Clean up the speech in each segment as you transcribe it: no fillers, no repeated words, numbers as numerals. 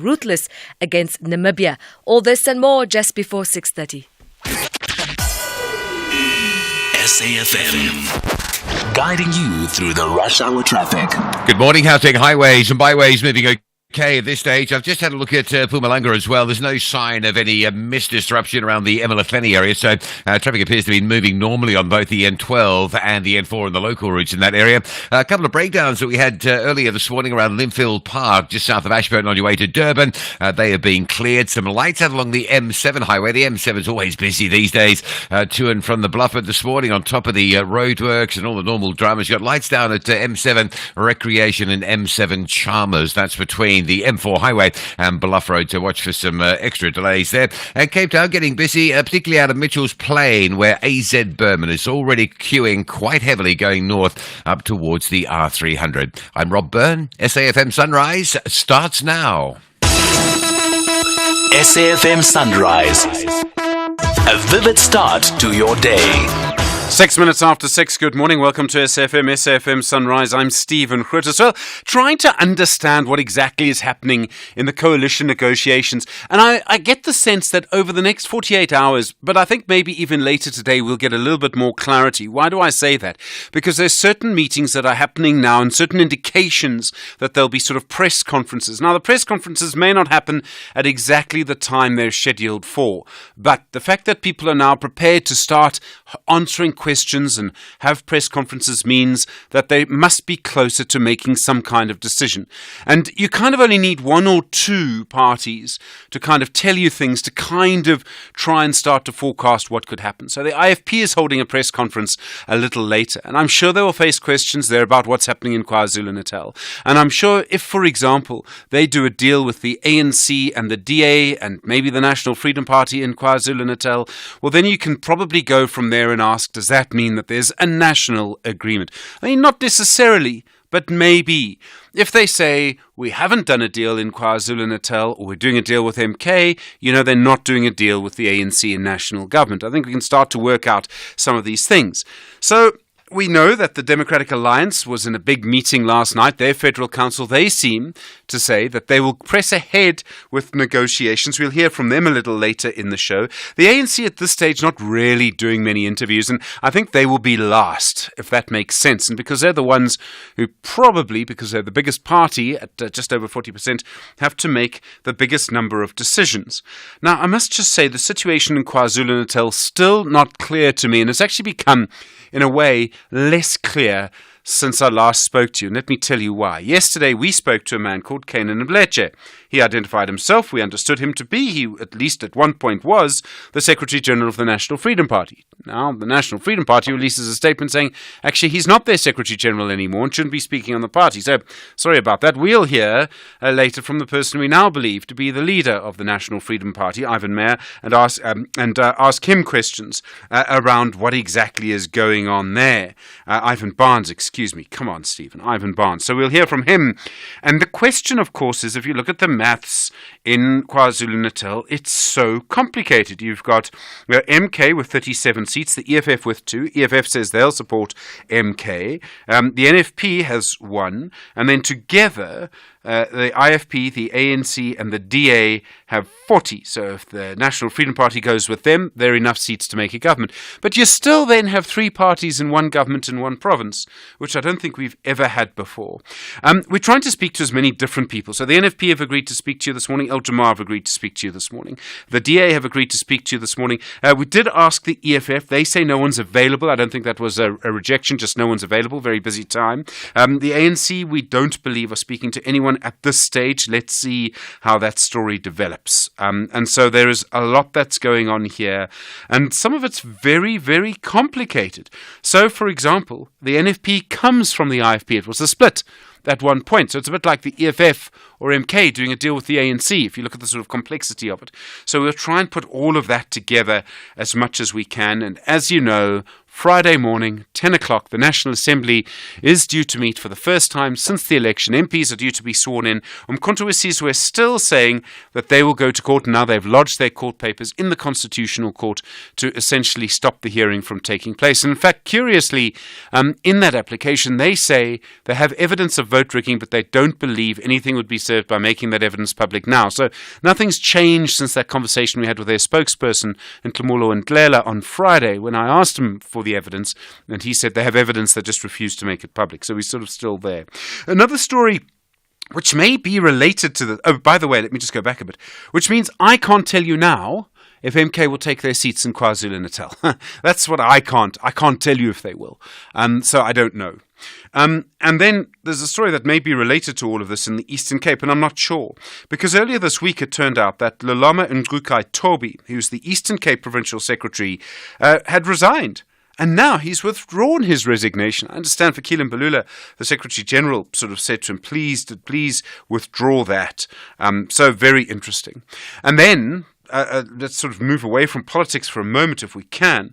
ruthless against Namibia. All this and more just before 6:30. SAFM, guiding you through the rush hour traffic. Good morning, Gauteng highways and byways moving okay at this stage. I've just had a look at Mpumalanga as well. There's no sign of any mist disruption around the Emalafeni area, so traffic appears to be moving normally on both the N12 and the N4 and the local routes in that area. A couple of breakdowns that we had earlier this morning around Linfield Park, just south of Ashburton on your way to Durban. They have been cleared. Some lights out along the M7 highway. The M7's always busy these days, to and from the Blufford this morning on top of the roadworks and all the normal dramas. You've got lights down at M7 Recreation and M7 Chalmers. That's between the M4 highway and Bluff Road, so watch for some extra delays there. And Cape Town getting busy, particularly out of Mitchell's Plain, where AZ Berman is already queuing quite heavily going north up towards the R300. I'm Rob Byrne. SAFM Sunrise starts now. SAFM Sunrise, a vivid start to your day. 6 minutes after 6, good morning. Welcome to SAFM Sunrise. I'm Stephen Grootes. Well, trying to understand what exactly is happening in the coalition negotiations. And I get the sense that over the next 48 hours, but I think maybe even later today, we'll get a little bit more clarity. Why do I say that? Because there's certain meetings that are happening now and certain indications that there'll be sort of press conferences. Now, the press conferences may not happen at exactly the time they're scheduled for. But the fact that people are now prepared to start answering questions and have press conferences means that they must be closer to making some kind of decision. And you kind of only need one or two parties to kind of tell you things, to kind of try and start to forecast what could happen. So the IFP is holding a press conference a little later, and I'm sure they will face questions there about what's happening in KwaZulu-Natal. And I'm sure if, for example, they do a deal with the ANC and the DA and maybe the National Freedom Party in KwaZulu-Natal, well, then you can probably go from there and ask, does that mean that there's a national agreement? I mean, not necessarily, but maybe. If they say, we haven't done a deal in KwaZulu-Natal, or we're doing a deal with MK, they're not doing a deal with the ANC and national government. I think we can start to work out some of these things. So we know that the Democratic Alliance was in a big meeting last night. Their federal council, they seem to say that they will press ahead with negotiations. We'll hear from them a little later in the show. The ANC at this stage not really doing many interviews, and I think they will be last, if that makes sense. And because they're the ones who probably, because they're the biggest party at just over 40%, have to make the biggest number of decisions. Now, I must just say the situation in KwaZulu-Natal still not clear to me, and it's actually become, in a way, less clear since I last spoke to you. And let me tell you why. Yesterday, we spoke to a man called Kanan Mbleche. He identified himself. We understood him to be, he at least at one point was, the Secretary General of the National Freedom Party. Now, the National Freedom Party releases a statement saying, actually, he's not their Secretary General anymore and shouldn't be speaking on the party. So, sorry about that. We'll hear later from the person we now believe to be the leader of the National Freedom Party, Ivan Meyer, and ask him questions around what exactly is going on there. Ivan Barnes, excuse me. Come on, Stephen. Ivan Barnes. So we'll hear from him. And the question, of course, is if you look at the maths in KwaZulu-Natal, it's so complicated. You've got MK with 37 seats, the EFF with 2. EFF says they'll support MK. The NFP has 1. And then together, the IFP, the ANC, and the DA have 40. So if the National Freedom Party goes with them, there are enough seats to make a government. But you still then have 3 parties in one government in one province, which I don't think we've ever had before. We're trying to speak to as many different people. So the NFP have agreed to speak to you this morning. Ultramar have agreed to speak to you this morning. The DA have agreed to speak to you this morning. We did ask the EFF. They say no one's available. I don't think that was a rejection, just no one's available. Very busy time. The ANC, we don't believe, are speaking to anyone at this stage. Let's see how that story develops. And so there is a lot that's going on here. And some of it's very, very complicated. So, for example, the NFP comes from the IFP. It was a split at one point. So it's a bit like the EFF or MK doing a deal with the ANC, if you look at the sort of complexity of it. So we'll try and put all of that together as much as we can. And as you know, Friday morning, 10 o'clock, the National Assembly is due to meet for the first time since the election. MPs are due to be sworn in. Umkhonto we Sizwe still saying that they will go to court. Now they've lodged their court papers in the Constitutional Court to essentially stop the hearing from taking place. And in fact, curiously, in that application, they say they have evidence of vote rigging, but they don't believe anything would be served by making that evidence public now. So nothing's changed since that conversation we had with their spokesperson, Ntumulo Ndlela, on Friday when I asked him for the evidence, and he said they have evidence, they just refuse to make it public. So we're sort of still there. Another story which may be related to the... Oh, by the way, let me just go back a bit. Which means I can't tell you now if MK will take their seats in KwaZulu-Natal. That's what I can't tell you if they will. So I don't know. And then there's a story that may be related to all of this in the Eastern Cape, and I'm not sure. Because earlier this week it turned out that Lolama Ngukai Toby, who's the Eastern Cape Provincial Secretary, had resigned. And now he's withdrawn his resignation. I understand for Keelan Balula, the Secretary-General sort of said to him, please withdraw that. So very interesting. And then... let's sort of move away from politics for a moment if we can.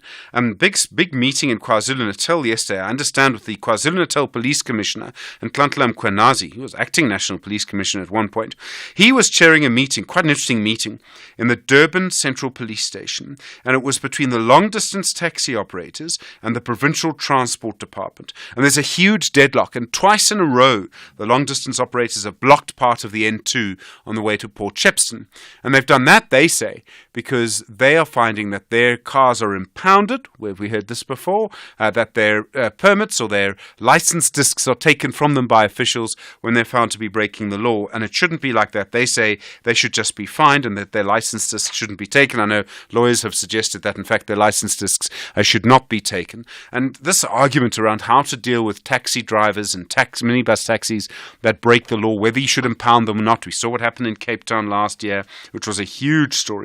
Big meeting in KwaZulu-Natal yesterday, I understand, with the KwaZulu-Natal Police Commissioner and Nhlanhla Mkhwanazi, who was acting National Police Commissioner at one point. He was chairing a meeting, quite an interesting meeting, in the Durban Central Police Station, and it was between the long-distance taxi operators and the Provincial Transport Department. And there's a huge deadlock, and twice in a row, the long-distance operators have blocked part of the N2 on the way to Port Shepstone. And they've done that, they say, because they are finding that their cars are impounded, where we heard this before, that their permits or their license discs are taken from them by officials when they're found to be breaking the law. And it shouldn't be like that. They say they should just be fined and that their license discs shouldn't be taken. I know lawyers have suggested that, in fact, their license discs should not be taken. And this argument around how to deal with taxi drivers and minibus taxis that break the law, whether you should impound them or not. We saw what happened in Cape Town last year, which was a huge story.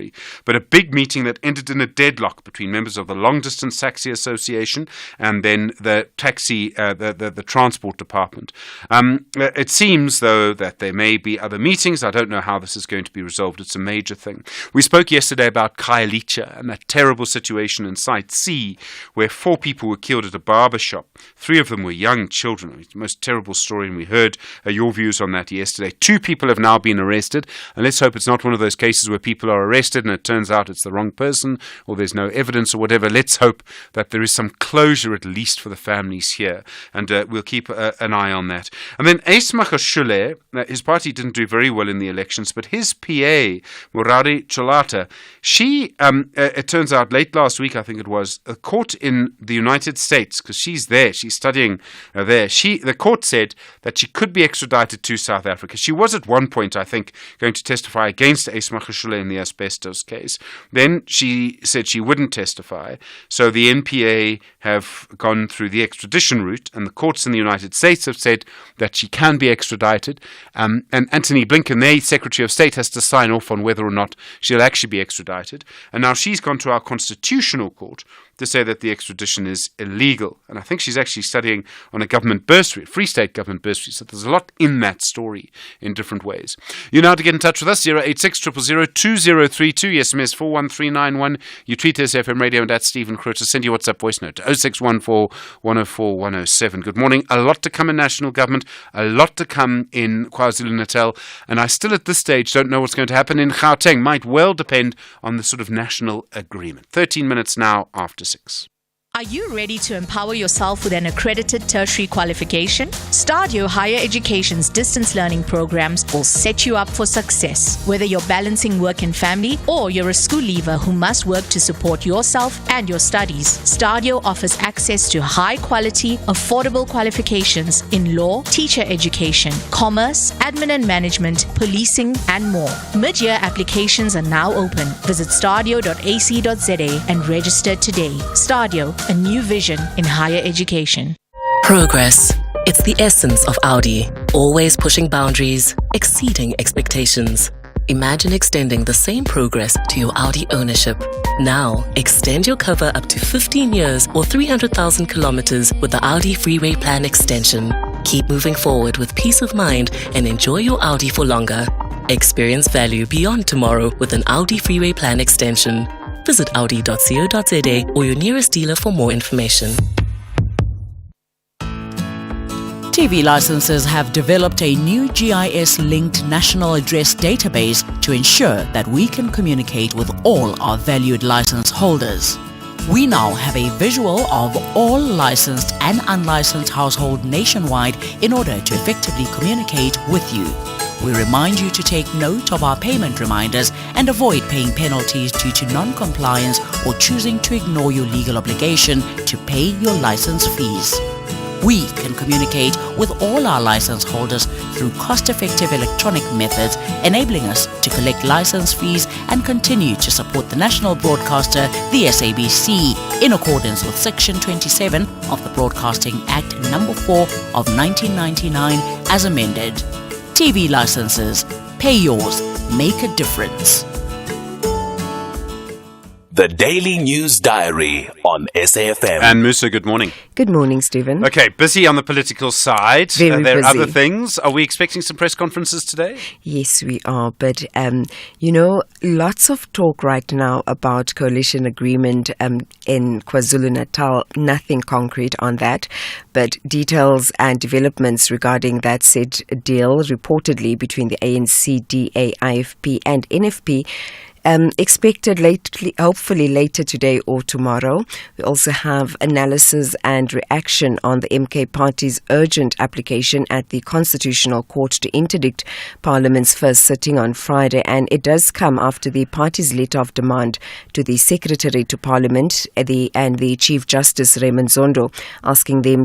But a big meeting that ended in a deadlock between members of the Long Distance Taxi Association and then the the Transport Department. It seems, though, that there may be other meetings. I don't know how this is going to be resolved. It's a major thing. We spoke yesterday about Khayelitsha and that terrible situation in Site C where 4 people were killed at a barber shop. 3 of them were young children. It's the most terrible story, and we heard your views on that yesterday. 2 people have now been arrested, and let's hope it's not one of those cases where people are arrested and it turns out it's the wrong person or there's no evidence or whatever. Let's hope that there is some closure at least for the families here, and we'll keep an eye on that. And then Ace Magashule, his party didn't do very well in the elections, but his PA, Murari Cholata, she, it turns out late last week, I think it was, a court in the United States, because she's there, she's studying there, the court said that she could be extradited to South Africa. She was at one point, I think, going to testify against Ace Magashule in the asbestos case. Then she said she wouldn't testify. So the NPA have gone through the extradition route, and the courts in the United States have said that she can be extradited. And Antony Blinken, their Secretary of State, has to sign off on whether or not she'll actually be extradited. And now she's gone to our Constitutional Court to say that the extradition is illegal. And I think she's actually studying on a government bursary, a Free State government bursary. So there's a lot in that story in different ways. You know how to get in touch with us, 086 000 2032, SMS 41391. You tweet us, FM Radio, and at Stephen Grootes. Send your WhatsApp voice note to 0614 104 107. Good morning. A lot to come in national government, a lot to come in KwaZulu-Natal, and I still at this stage don't know what's going to happen in Gauteng. Might well depend on the sort of national agreement. 13 minutes now after 6. Are you ready to empower yourself with an accredited tertiary qualification? Stadio Higher Education's distance learning programs will set you up for success. Whether you're balancing work and family or you're a school leaver who must work to support yourself and your studies, Stadio offers access to high-quality, affordable qualifications in law, teacher education, commerce, admin and management, policing, and more. Mid-year applications are now open. Visit stadio.ac.za and register today. Stadio, a new vision in higher education. Progress. It's the essence of Audi. Always pushing boundaries, exceeding expectations. Imagine extending the same progress to your Audi ownership. Now, extend your cover up to 15 years or 300,000 kilometers with the Audi Freeway Plan extension. Keep moving forward with peace of mind and enjoy your Audi for longer. Experience value beyond tomorrow with an Audi Freeway Plan extension. Visit audi.co.za or your nearest dealer for more information. TV licenses have developed a new GIS-linked national address database to ensure that we can communicate with all our valued license holders. We now have a visual of all licensed and unlicensed households nationwide in order to effectively communicate with you. We remind you to take note of our payment reminders and avoid paying penalties due to non-compliance or choosing to ignore your legal obligation to pay your license fees. We can communicate with all our license holders through cost-effective electronic methods, enabling us to collect license fees and continue to support the national broadcaster, the SABC, in accordance with Section 27 of the Broadcasting Act No. 4 of 1999 as amended. TV licenses. Pay yours. Make a difference. The Daily News Diary on SAFM. And Musa, good morning. Good morning, Stephen. Okay, busy on the political side. Very there are busy. other things. Are we expecting some press conferences today? Yes, we are. But, lots of talk right now about coalition agreement in KwaZulu-Natal. Nothing concrete on that. But details and developments regarding that said deal reportedly between the ANC, DA, IFP and NFP expected hopefully later today or tomorrow. We also have analysis and reaction on the MK Party's urgent application at the Constitutional Court to interdict Parliament's first sitting on Friday, and it does come after the party's letter of demand to the Secretary to Parliament and the Chief Justice Raymond Zondo, asking them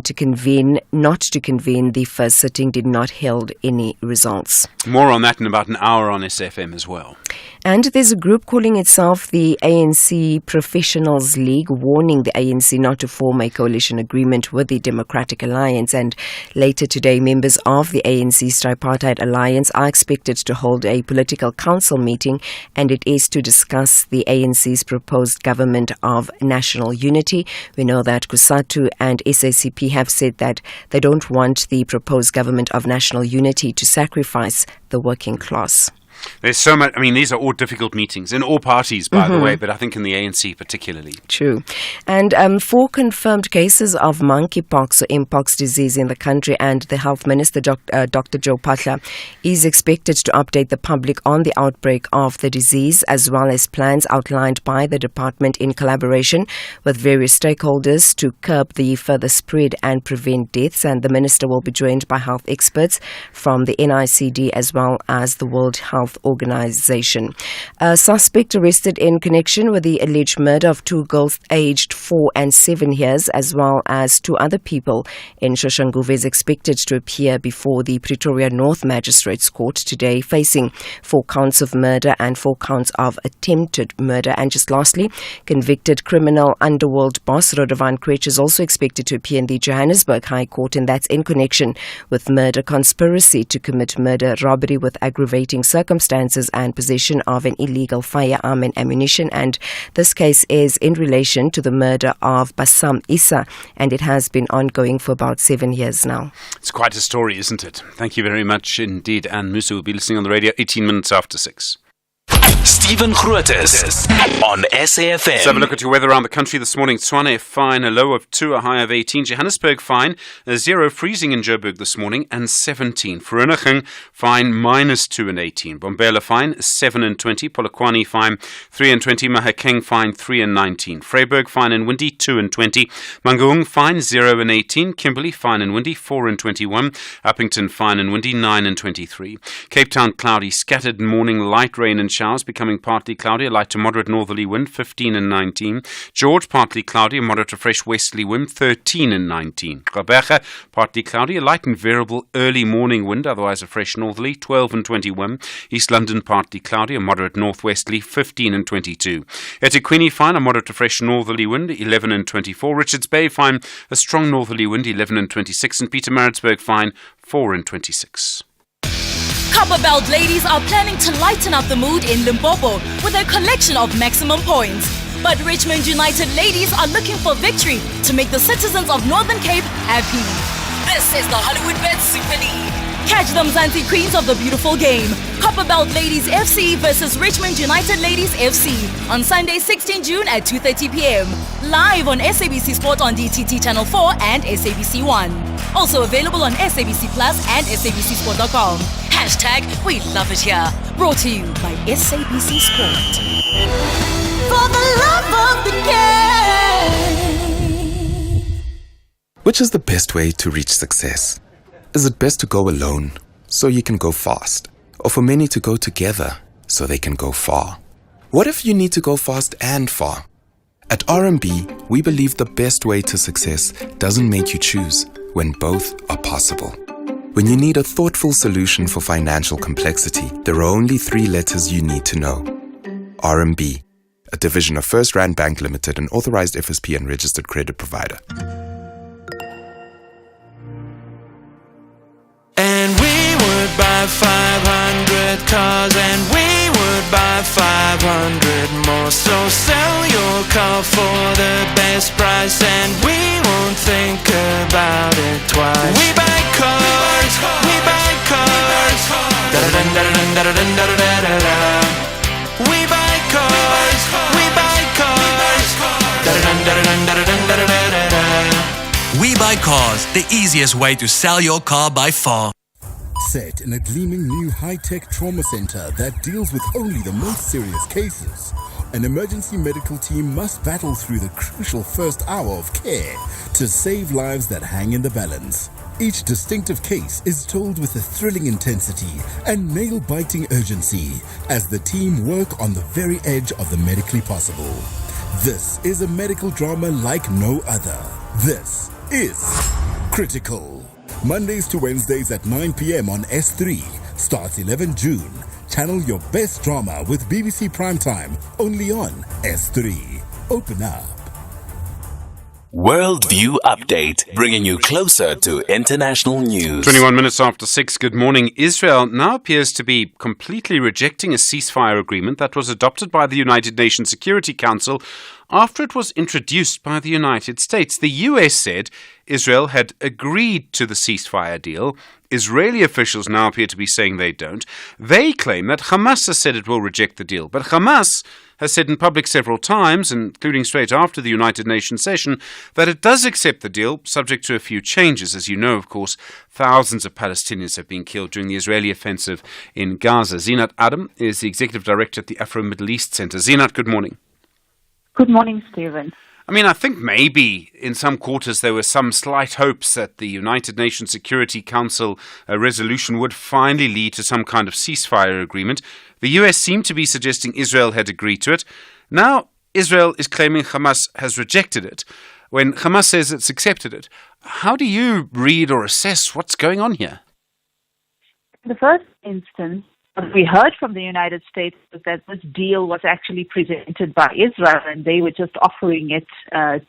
not to convene the first sitting, did not hold any results. More on that in about an hour on SFM as well. And there's a group calling itself the ANC Professionals League, warning the ANC not to form a coalition agreement with the Democratic Alliance. And later today, members of the ANC's Tripartite Alliance are expected to hold a political council meeting, and it is to discuss the ANC's proposed government of national unity. We know that COSATU and SACP have said that they don't want the proposed government of national unity to sacrifice the working class. There's so much. I mean, these are all difficult meetings in all parties, by the way, but I think in the ANC particularly. True. And 4 confirmed cases of monkeypox or mpox disease in the country, and the Health Minister, Dr. Joe Phaahla, is expected to update the public on the outbreak of the disease, as well as plans outlined by the department in collaboration with various stakeholders to curb the further spread and prevent deaths. And the Minister will be joined by health experts from the NICD as well as the World Health Organization. A suspect arrested in connection with the alleged murder of 2 girls aged 4 and 7 years, as well as 2 other people in Soshanguve, is expected to appear before the Pretoria North Magistrates Court today, facing 4 counts of murder and 4 counts of attempted murder. And just lastly, convicted criminal underworld boss Rodovan Krech is also expected to appear in the Johannesburg High Court, and that's in connection with murder, conspiracy to commit murder, robbery with aggravating circumstances and possession of an illegal firearm and ammunition. And this case is in relation to the murder of Bassam Issa, and it has been ongoing for about 7 years now. It's quite a story, isn't it? Thank you very much indeed. And Musa will be listening on the radio 18 minutes after 6. Stephen Grootes on SAFM. Let's have a look at your weather around the country this morning. Tshwane, fine, a low of 2, a high of 18. Johannesburg, fine, 0, freezing in Joburg this morning, and 17. Vereeniging, fine, -2 and 18. Bombela, fine, 7 and 20. Polokwane, fine, 3 and 20. Mahakeng, fine, 3 and 19. Vryburg, fine and windy, 2 and 20. Mangaung, fine, 0 and 18. Kimberley, fine and windy, 4 and 21. Uppington, fine and windy, 9 and 23. Cape Town, cloudy, scattered morning, light rain and showers, becoming partly cloudy, a light to moderate northerly wind, 15 and 19. George, partly cloudy, a moderate to fresh westerly wind, 13 and 19. Gqeberha, partly cloudy, a light and variable early morning wind, otherwise a fresh northerly, 12 and 21. East London, partly cloudy, a moderate northwesterly, 15 and 22. eThekwini, fine, a moderate to fresh northerly wind, 11 and 24. Richards Bay, fine, a strong northerly wind, 11 and 26. And Pietermaritzburg, fine, 4 and 26. Copperbelt ladies are planning to lighten up the mood in Limpopo with a collection of maximum points. But Richmond United ladies are looking for victory to make the citizens of Northern Cape happy. This is the Hollywood Bet Super League. Catch the Mzansi Queens of the beautiful game. Copperbelt Ladies FC versus Richmond United Ladies FC on Sunday 16 June at 2:30 p.m. Live on SABC Sport on DTT Channel 4 and SABC 1. Also available on SABC Plus and SABCSport.com. #We love it here. Brought to you by SABC Sport. For the love of the game. Which is the best way to reach success? Is it best to go alone so you can go fast? Or for many to go together so they can go far? What if you need to go fast and far? At RMB, we believe the best way to success doesn't make you choose when both are possible. When you need a thoughtful solution for financial complexity, there are only 3 letters you need to know. RMB, a division of First Rand Bank Limited, an authorized FSP and registered credit provider. And we would buy 500 cars, and we would buy 500 more. So sell your car for the best price, and we won't think about it twice. We buy cars, we buy cars. Da-da-dun-da-da-dun-da-da-dun-da-da-da-da. We buy cars, we buy cars. Da-da-dun-da-da-dun-da-da-dun-da-da-da-da. We Buy Cars, the easiest way to sell your car by far. Set in a gleaming new high-tech trauma center that deals with only the most serious cases, an emergency medical team must battle through the crucial first hour of care to save lives that hang in the balance. Each distinctive case is told with a thrilling intensity and nail-biting urgency as the team work on the very edge of the medically possible. This is a medical drama like no other. This is Critical. Mondays to Wednesdays at 9 p.m. on S3. Starts 11 June. Channel your best drama with BBC Primetime. Only on S3. Open up. Worldview Update, bringing you closer to international news. 21 minutes after 6, good morning. Israel now appears to be completely rejecting a ceasefire agreement that was adopted by the United Nations Security Council after it was introduced by the United States. The US said Israel had agreed to the ceasefire deal. Israeli officials now appear to be saying they don't. They claim that Hamas has said it will reject the deal, but Hamas has said in public several times, including straight after the United Nations session, that it does accept the deal, subject to a few changes. As you know, of course, thousands of Palestinians have been killed during the Israeli offensive in Gaza. Zinat Adam is the Executive Director at the Afro-Middle East Center. Zinat, good morning. Good morning, Stephen. I think maybe in some quarters there were some slight hopes that the United Nations Security Council resolution would finally lead to some kind of ceasefire agreement. The US seemed to be suggesting Israel had agreed to it. Now Israel is claiming Hamas has rejected it, when Hamas says it's accepted it. How do you read or assess what's going on here? In the first instance, what we heard from the United States was that this deal was actually presented by Israel and they were just offering it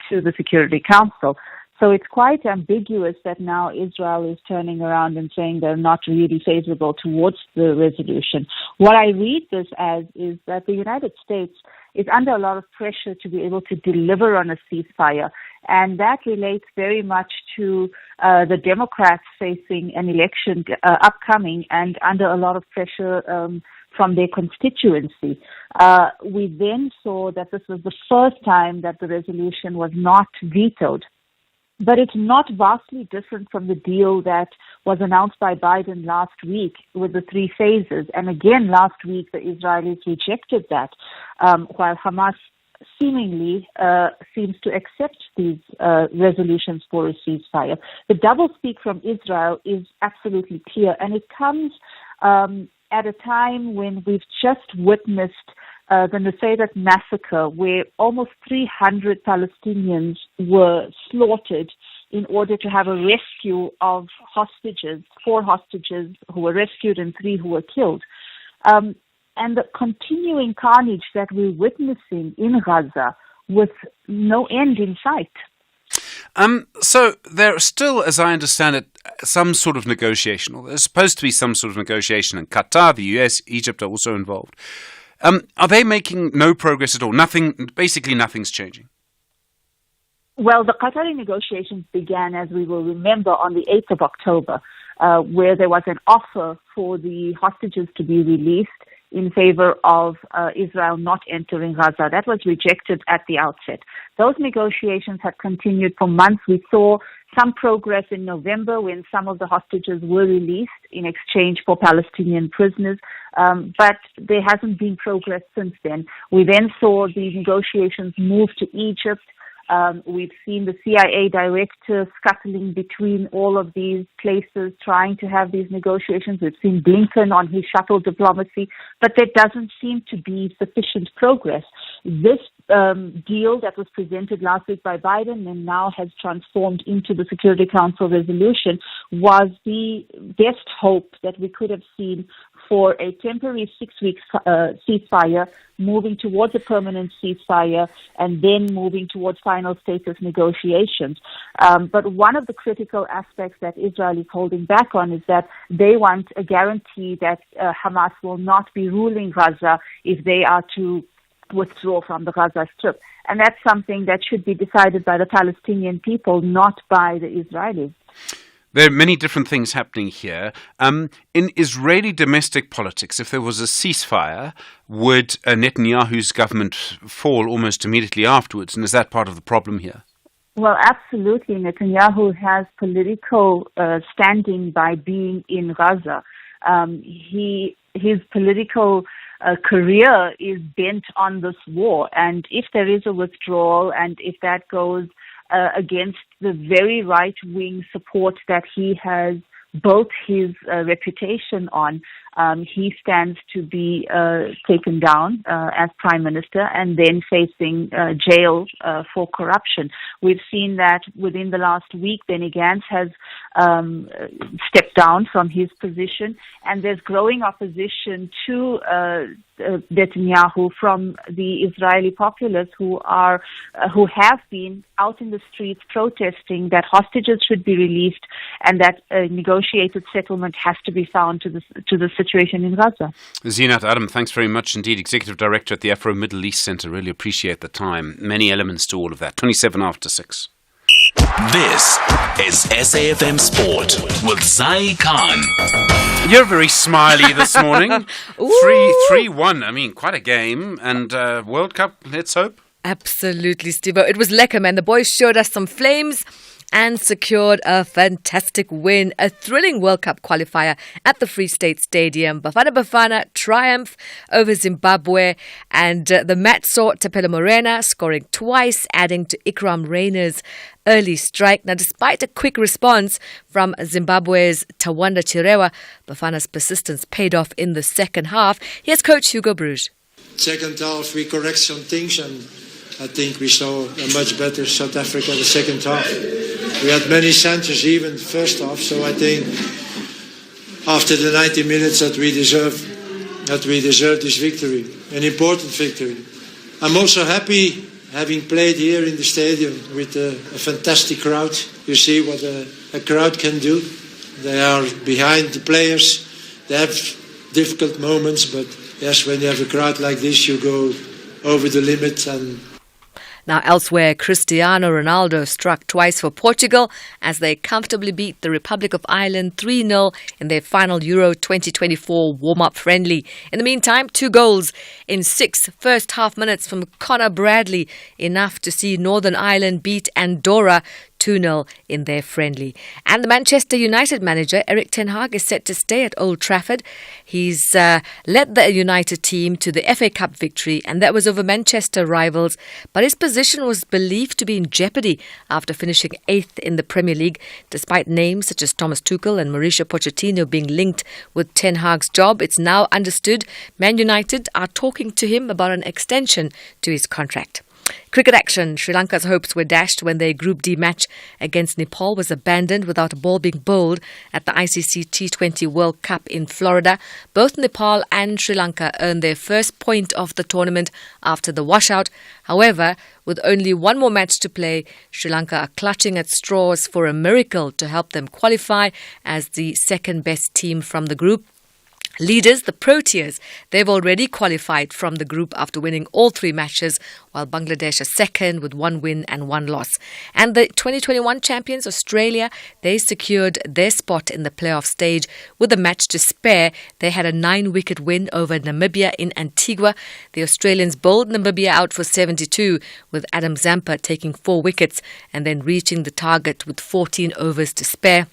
to the Security Council. So it's quite ambiguous that now Israel is turning around and saying they're not really favorable towards the resolution. What I read this as is that the United States is under a lot of pressure to be able to deliver on a ceasefire. And that relates very much to the Democrats facing an election upcoming and under a lot of pressure from their constituency. We then saw that this was the first time that the resolution was not vetoed. But it's not vastly different from the deal that was announced by Biden last week with the 3 phases. And again, last week, the Israelis rejected that, while Hamas seemingly seems to accept these resolutions for a ceasefire. The doublespeak from Israel is absolutely clear, and it comes at a time when we've just witnessed the Nusayrat massacre, where almost 300 Palestinians were slaughtered in order to have a rescue of hostages, 4 hostages who were rescued and 3 who were killed. And the continuing carnage that we're witnessing in Gaza with no end in sight. So there's still, as I understand it, some sort of negotiation, or there's supposed to be some sort of negotiation in Qatar, the US, Egypt are also involved. Are they making no progress at all? Basically nothing's changing. Well, the Qatari negotiations began, as we will remember, on the 8th of October. where there was an offer for the hostages to be released in favor of Israel not entering Gaza. That was rejected at the outset. Those negotiations had continued for months. We saw some progress in November when some of the hostages were released in exchange for Palestinian prisoners, but there hasn't been progress since then. We then saw these negotiations move to Egypt. We've seen the CIA director scuttling between all of these places, trying to have these negotiations. We've seen Blinken on his shuttle diplomacy, but there doesn't seem to be sufficient progress. This deal that was presented last week by Biden and now has transformed into the Security Council resolution was the best hope that we could have seen for a temporary 6-week ceasefire, moving towards a permanent ceasefire, and then moving towards final status negotiations. But one of the critical aspects that Israel is holding back on is that they want a guarantee that Hamas will not be ruling Gaza if they are to withdraw from the Gaza Strip. And that's something that should be decided by the Palestinian people, not by the Israelis. There are many different things happening here. In Israeli domestic politics, if there was a ceasefire, would Netanyahu's government fall almost immediately afterwards? And is that part of the problem here? Well, absolutely. Netanyahu has political standing by being in Gaza. His political career is bent on this war. And if there is a withdrawal and if that goes against the very right-wing support that he has built his reputation on, he stands to be taken down as prime minister and then facing jail for corruption. We've seen that within the last week, Benny Gantz has stepped down from his position, and there's growing opposition to Netanyahu from the Israeli populace who have been out in the streets protesting that hostages should be released and that a negotiated settlement has to be found to the situation in Gaza. Zinat Adam, thanks very much indeed. Executive Director at the Afro-Middle East Center. Really appreciate the time. Many elements to all of that. 27 after 6. This is SAFM Sport with Zai Khan. You're very smiley this morning. 3-1. I mean, quite a game. And World Cup, let's hope. Absolutely, Steve. It was lekker, man. The boys showed us some flames and secured a fantastic win, a thrilling World Cup qualifier at the Free State Stadium. Bafana triumph over Zimbabwe, and the match saw Tapelo Morena scoring twice, adding to Ikram Rainer's early strike. Now, despite a quick response from Zimbabwe's Tawanda Chirewa, Bafana's persistence paid off in the second half. Here's Coach Hugo Bruges. Second half, we correct some things, and I think we saw a much better South Africa the second half. We had many chances even the first half, so I think after the 90 minutes that we deserve this victory, an important victory. I'm also happy having played here in the stadium with a fantastic crowd. You see what a crowd can do. They are behind the players. They have difficult moments, but yes, when you have a crowd like this, you go over the limit. And now elsewhere, Cristiano Ronaldo struck twice for Portugal as they comfortably beat the Republic of Ireland 3-0 in their final Euro 2024 warm-up friendly. In the meantime, 2 goals in 6 first-half minutes from Conor Bradley, enough to see Northern Ireland beat Andorra 2-0 in their friendly. And the Manchester United manager, Erik ten Hag, is set to stay at Old Trafford. He's led the United team to the FA Cup victory, and that was over Manchester rivals. But his position was believed to be in jeopardy after finishing 8th in the Premier League, despite names such as Thomas Tuchel and Mauricio Pochettino being linked with ten Hag's job. It's now understood Man United are talking to him about an extension to his contract. Cricket action. Sri Lanka's hopes were dashed when their Group D match against Nepal was abandoned without a ball being bowled at the ICC T20 World Cup in Florida. Both Nepal and Sri Lanka earned their first point of the tournament after the washout. However, with only one more match to play, Sri Lanka are clutching at straws for a miracle to help them qualify as the second best team from the group. Leaders, the Proteas, they've already qualified from the group after winning all 3 matches, while Bangladesh are second with 1 win and 1 loss. And the 2021 champions, Australia, they secured their spot in the playoff stage with a match to spare. They had a 9-wicket win over Namibia in Antigua. The Australians bowled Namibia out for 72, with Adam Zampa taking 4 wickets and then reaching the target with 14 overs to spare.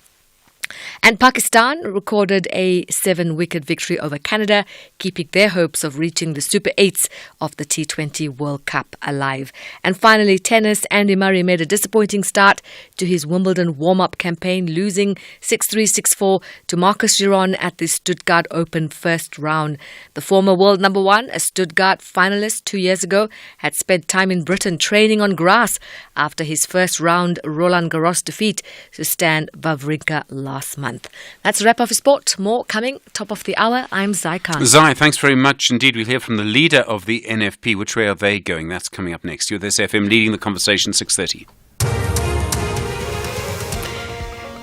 And Pakistan recorded a 7-wicket victory over Canada, keeping their hopes of reaching the Super 8s of the T20 World Cup alive. And finally, tennis. Andy Murray made a disappointing start to his Wimbledon warm-up campaign, losing 6-3, 6-4 to Marcus Giron at the Stuttgart Open first round. The former world number 1, a Stuttgart finalist 2 years ago, had spent time in Britain training on grass after his first round Roland Garros defeat to Stan Wawrinka last month. That's a wrap of sport. More coming top of the hour. I'm Zai Khan. Zai, thanks very much indeed. We'll hear from the leader of the NFP. Which way are they going? That's coming up next. You're this FM leading the conversation, 6:30.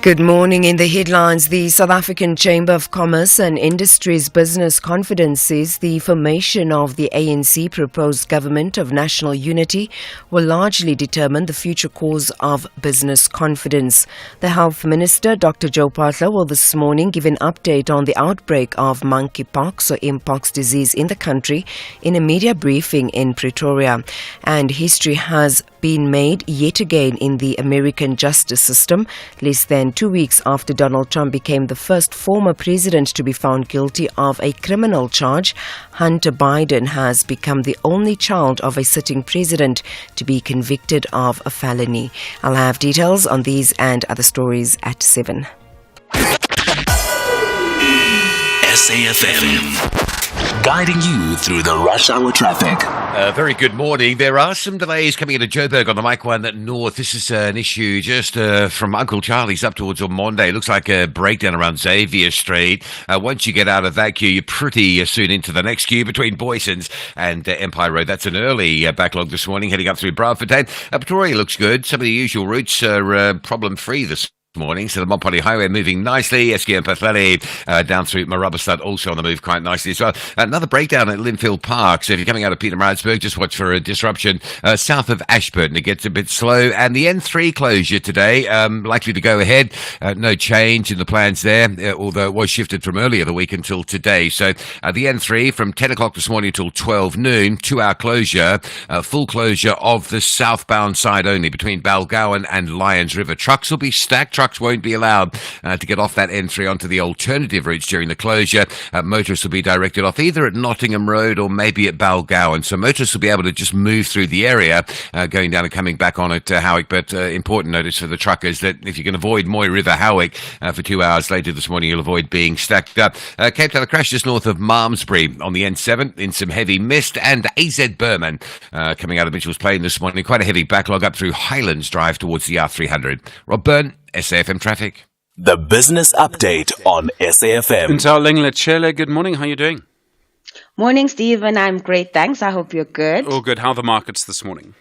Good morning. In the headlines, the South African Chamber of Commerce and Industry's Business Confidence says the formation of the ANC proposed government of national unity will largely determine the future course of business confidence. The Health Minister, Dr. Joe Phaahla, will this morning give an update on the outbreak of monkeypox or mpox disease in the country in a media briefing in Pretoria. And history has been made yet again in the American justice system, less than 2 weeks after Donald Trump became the first former president to be found guilty of a criminal charge. Hunter Biden has become the only child of a sitting president to be convicted of a felony. I'll have details on these and other stories at 7. SAFM. Guiding you through the rush hour traffic. Very good morning. There are some delays coming into Joburg on the Mike 1 north. This is an issue just from Uncle Charlie's up towards Ormonde. Looks like a breakdown around Xavier Street. Once you get out of that queue, you're pretty soon into the next queue between Boysons and Empire Road. That's an early backlog this morning, heading up through Braamfontein. Pretoria looks good. Some of the usual routes are problem-free this morning. So the Mopani Highway moving nicely. Eski and Pathleli down through Marabastad also on the move quite nicely as well. Another breakdown at Linfield Park. So if you're coming out of Pietermaritzburg, just watch for a disruption south of Ashburton. It gets a bit slow. And the N3 closure today, likely to go ahead. No change in the plans there, although it was shifted from earlier the week until today. So the N3 from 10 o'clock this morning till 12 noon, 2-hour closure, full closure of the southbound side only between Balgowan and Lions River. Trucks will be stacked. Trucks won't be allowed to get off that N3 onto the alternative routes during the closure. Motorists will be directed off either at Nottingham Road or maybe at Balgowan. So motorists will be able to just move through the area, going down and coming back on at Howick. But important notice for the truckers that if you can avoid Moy River Howick for 2 hours later this morning, you'll avoid being stacked up. Cape Town crash just north of Malmesbury on the N7 in some heavy mist, and AZ Berman coming out of Mitchell's Plain this morning. Quite a heavy backlog up through Highlands Drive towards the R300. Rob Byrne, SAFM Traffic. The business update on SAFM. Ntalengla Chele, good morning. How are you doing? Morning, Stephen. I'm great, thanks. I hope you're good. All good. How are the markets this morning?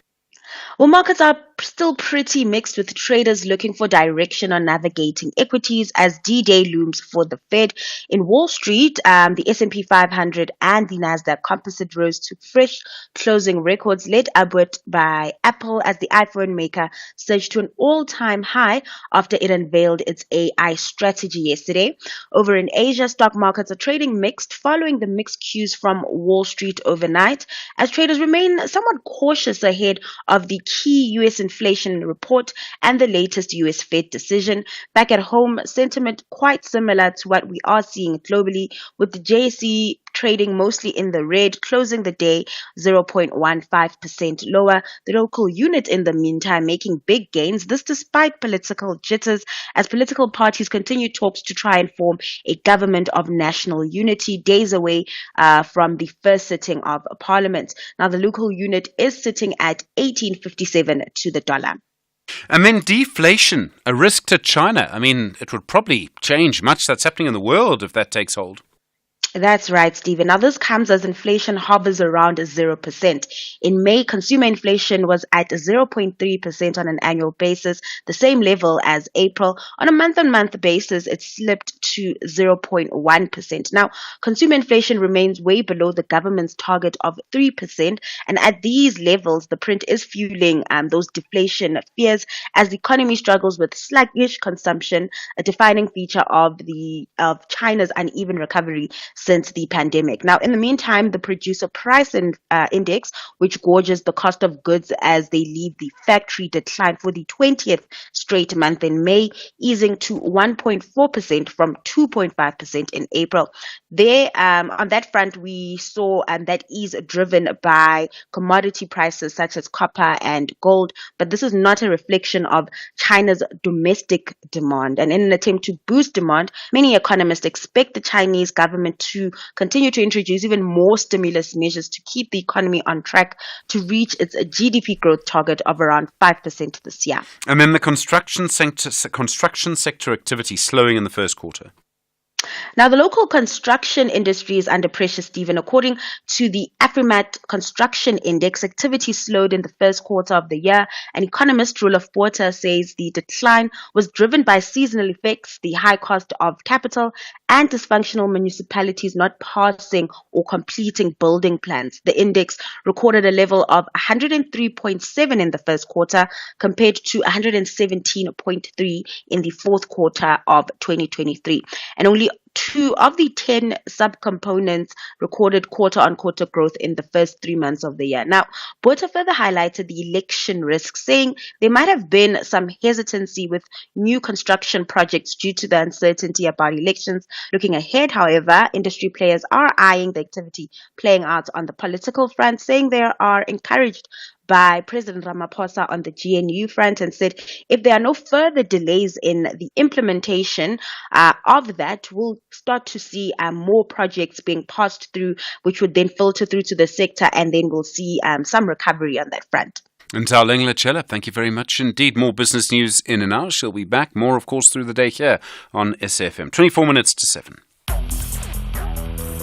Well, markets are still pretty mixed, with traders looking for direction on navigating equities as D-Day looms for the Fed. In Wall Street, the S&P 500 and the Nasdaq Composite rose to fresh closing records, led upward by Apple as the iPhone maker surged to an all-time high after it unveiled its AI strategy yesterday. Over in Asia, stock markets are trading mixed following the mixed cues from Wall Street overnight, as traders remain somewhat cautious ahead of the key U.S. inflation report and the latest U.S. Fed decision. Back at home, sentiment quite similar to what we are seeing globally, with the JSE trading mostly in the red, closing the day 0.15% lower. The local unit, in the meantime, making big gains, this despite political jitters, as political parties continue talks to try and form a government of national unity, days away from the first sitting of Parliament. Now, the local unit is sitting at 18.57 to the dollar. And then deflation, a risk to China. I mean, it would probably change much that's happening in the world if that takes hold. That's right, Stephen. Now, this comes as inflation hovers around 0%. In May, consumer inflation was at 0.3% on an annual basis, the same level as April. On a month-on-month basis, it slipped to 0.1%. Now, consumer inflation remains way below the government's target of 3%. And at these levels, the print is fueling those deflation fears as the economy struggles with sluggish consumption, a defining feature of China's uneven recovery since the pandemic. Now, in the meantime, the producer price index, which gauges the cost of goods as they leave the factory, declined for the 20th straight month in May, easing to 1.4% from 2.5% in April. There, on that front, we saw that ease driven by commodity prices such as copper and gold, but this is not a reflection of China's domestic demand. And in an attempt to boost demand, many economists expect the Chinese government to continue to introduce even more stimulus measures to keep the economy on track to reach its GDP growth target of around 5% this year. And then the construction sector activity slowing in the first quarter. Now, the local construction industry is under pressure, Stephen. According to the Afrimat Construction Index, activity slowed in the first quarter of the year. An economist, Roloff Porter, says the decline was driven by seasonal effects, the high cost of capital, and dysfunctional municipalities not passing or completing building plans. The index recorded a level of 103.7 in the first quarter compared to 117.3 in the fourth quarter of 2023. And only 2 of the 10 subcomponents recorded quarter-on-quarter growth in the first 3 months of the year. Now, Botha further highlighted the election risk, saying there might have been some hesitancy with new construction projects due to the uncertainty about elections. Looking ahead, however, industry players are eyeing the activity playing out on the political front, saying they are encouraged by President Ramaphosa on the GNU front, and said if there are no further delays in the implementation of that, we'll start to see more projects being passed through, which would then filter through to the sector, and then we'll see some recovery on that front. And Taulengla Chela, thank you very much indeed. More business news in an hour. She'll be back. More, of course, through the day here on SAFM. 24 minutes to 7.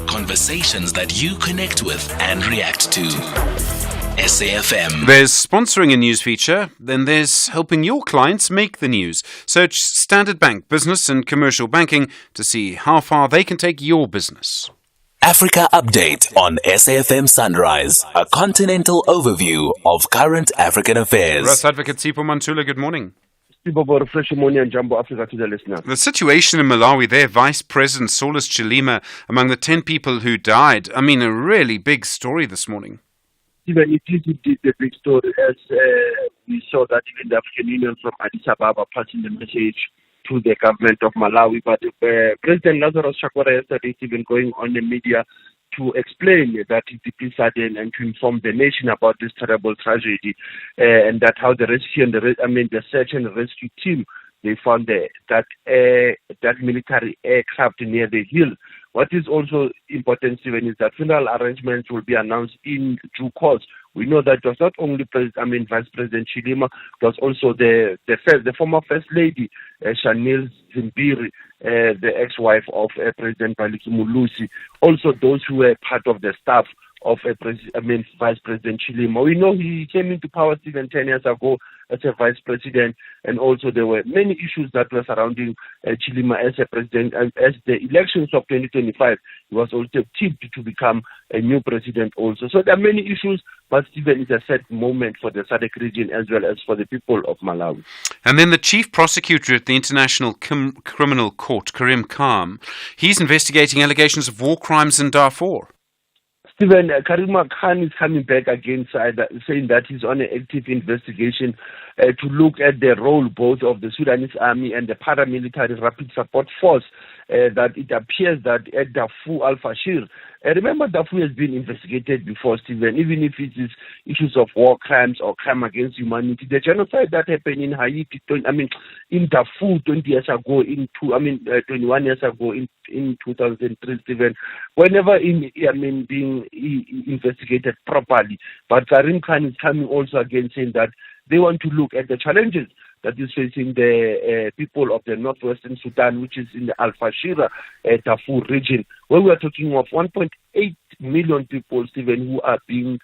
Conversations that you connect with and react to. SAFM. There's sponsoring a news feature, then there's helping your clients make the news. Search Standard Bank Business and Commercial Banking to see how far they can take your business. Africa Update on SAFM Sunrise, a continental overview of current African affairs. Russ Advocate Sipho Mantula, good morning. Fresh morning and Jumbo Africa to the listeners. The situation in Malawi there, Vice President Saulus Chilima among the 10 people who died. I mean, a really big story this morning. Even it is indeed a big story, as we saw that even the African Union from Addis Ababa passing the message to the government of Malawi. But President Lazarus Chakwera yesterday is even going on the media to explain that it is sudden and to inform the nation about this terrible tragedy, and that how the rescue and the search and rescue team, they found that military aircraft near the hill. What is also important, Stephen, is that funeral arrangements will be announced in due course. We know that it was not only Vice President Chilima, it was also the former First Lady, Chanel Zimbiri, the ex-wife of President Baliki Mulusi, also those who were part of the staff of Vice President Chilima. We know he came into power 10 years ago as a vice president, and also there were many issues that were surrounding Chilima as a president. And as the elections of 2025, he was also tipped to become a new president also. So there are many issues, but Stephen, is a sad moment for the SADC region as well as for the people of Malawi. And then the chief prosecutor at the International Criminal Court, Karim Khan, he's investigating allegations of war crimes in Darfur. Stephen, Karim Khan is coming back again, saying that he's on an active investigation to look at the role both of the Sudanese army and the paramilitary rapid support force, that it appears that at Darfur al-Fashir, remember Darfur has been investigated before, Stephen, even if it is issues of war crimes or crime against humanity. The genocide that happened in Haiti, in Darfur 20 years ago, 21 years ago in 2003, Stephen, whenever being investigated properly. But Karim Khan is coming also again saying that they want to look at the challenges that is facing the people of the northwestern Sudan, which is in the Al-Fashir Darfur region, where we are talking of 1.8 million people, Stephen, who are being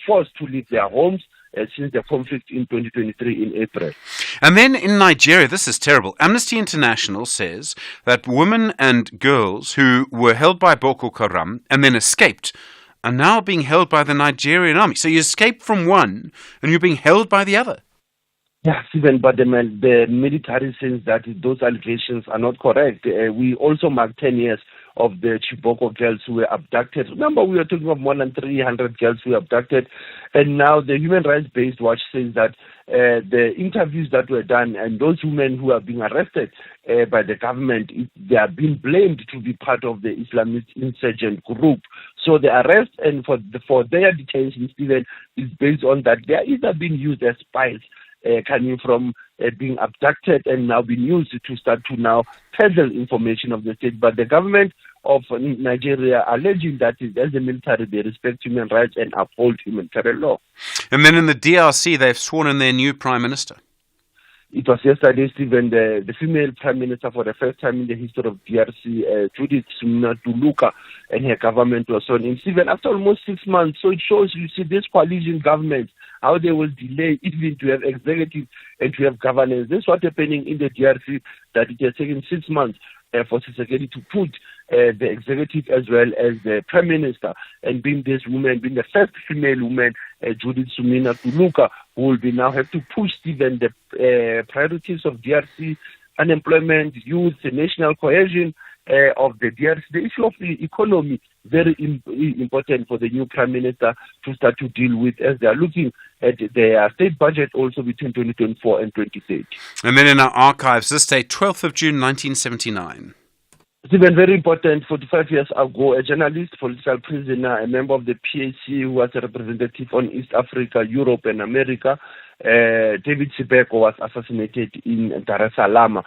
forced to leave their homes since the conflict in 2023 in April. And then in Nigeria, this is terrible. Amnesty International says that women and girls who were held by Boko Haram and then escaped are now being held by the Nigerian army. So you escaped from one and you're being held by the other. Yeah, Stephen, but the military says that those allegations are not correct. We also marked 10 years of the Chiboko girls who were abducted. Remember, we were talking of more than 300 girls who were abducted. And now the Human Rights-Based Watch says that the interviews that were done and those women who are being arrested by the government, they are being blamed to be part of the Islamist insurgent group. So the arrest and for their detention, Stephen, is based on that they are either being used as spies coming from being abducted and now being used to start to now peddle information of the state. But the government of Nigeria alleging that as the military, they respect human rights and uphold humanitarian law. And then in the DRC, they've sworn in their new prime minister. It was yesterday, Stephen, the female prime minister for the first time in the history of DRC, Judith Suminwa, and her government was sworn in. Stephen, after almost 6 months, so it shows, you see, this coalition government, how they will delay even to have executive and to have governance. This is what's happening in the DRC, that it has taken 6 months for Tshisekedi to put the executive as well as the prime minister, and being this woman, being the first female woman, Judith Suminwa, who will be now have to push even the priorities of DRC, unemployment, youth, national cohesion of the DRC, the issue of the economy, very important for the new prime minister to start to deal with as they are looking at their state budget also between 2024 and 2030. And then in our archives, this day, 12th of June, 1979. It's even very important. 45 years ago, a journalist, political prisoner, a member of the PAC who was a representative on East Africa, Europe and America, David Sibeko, was assassinated in Dar es Salaam.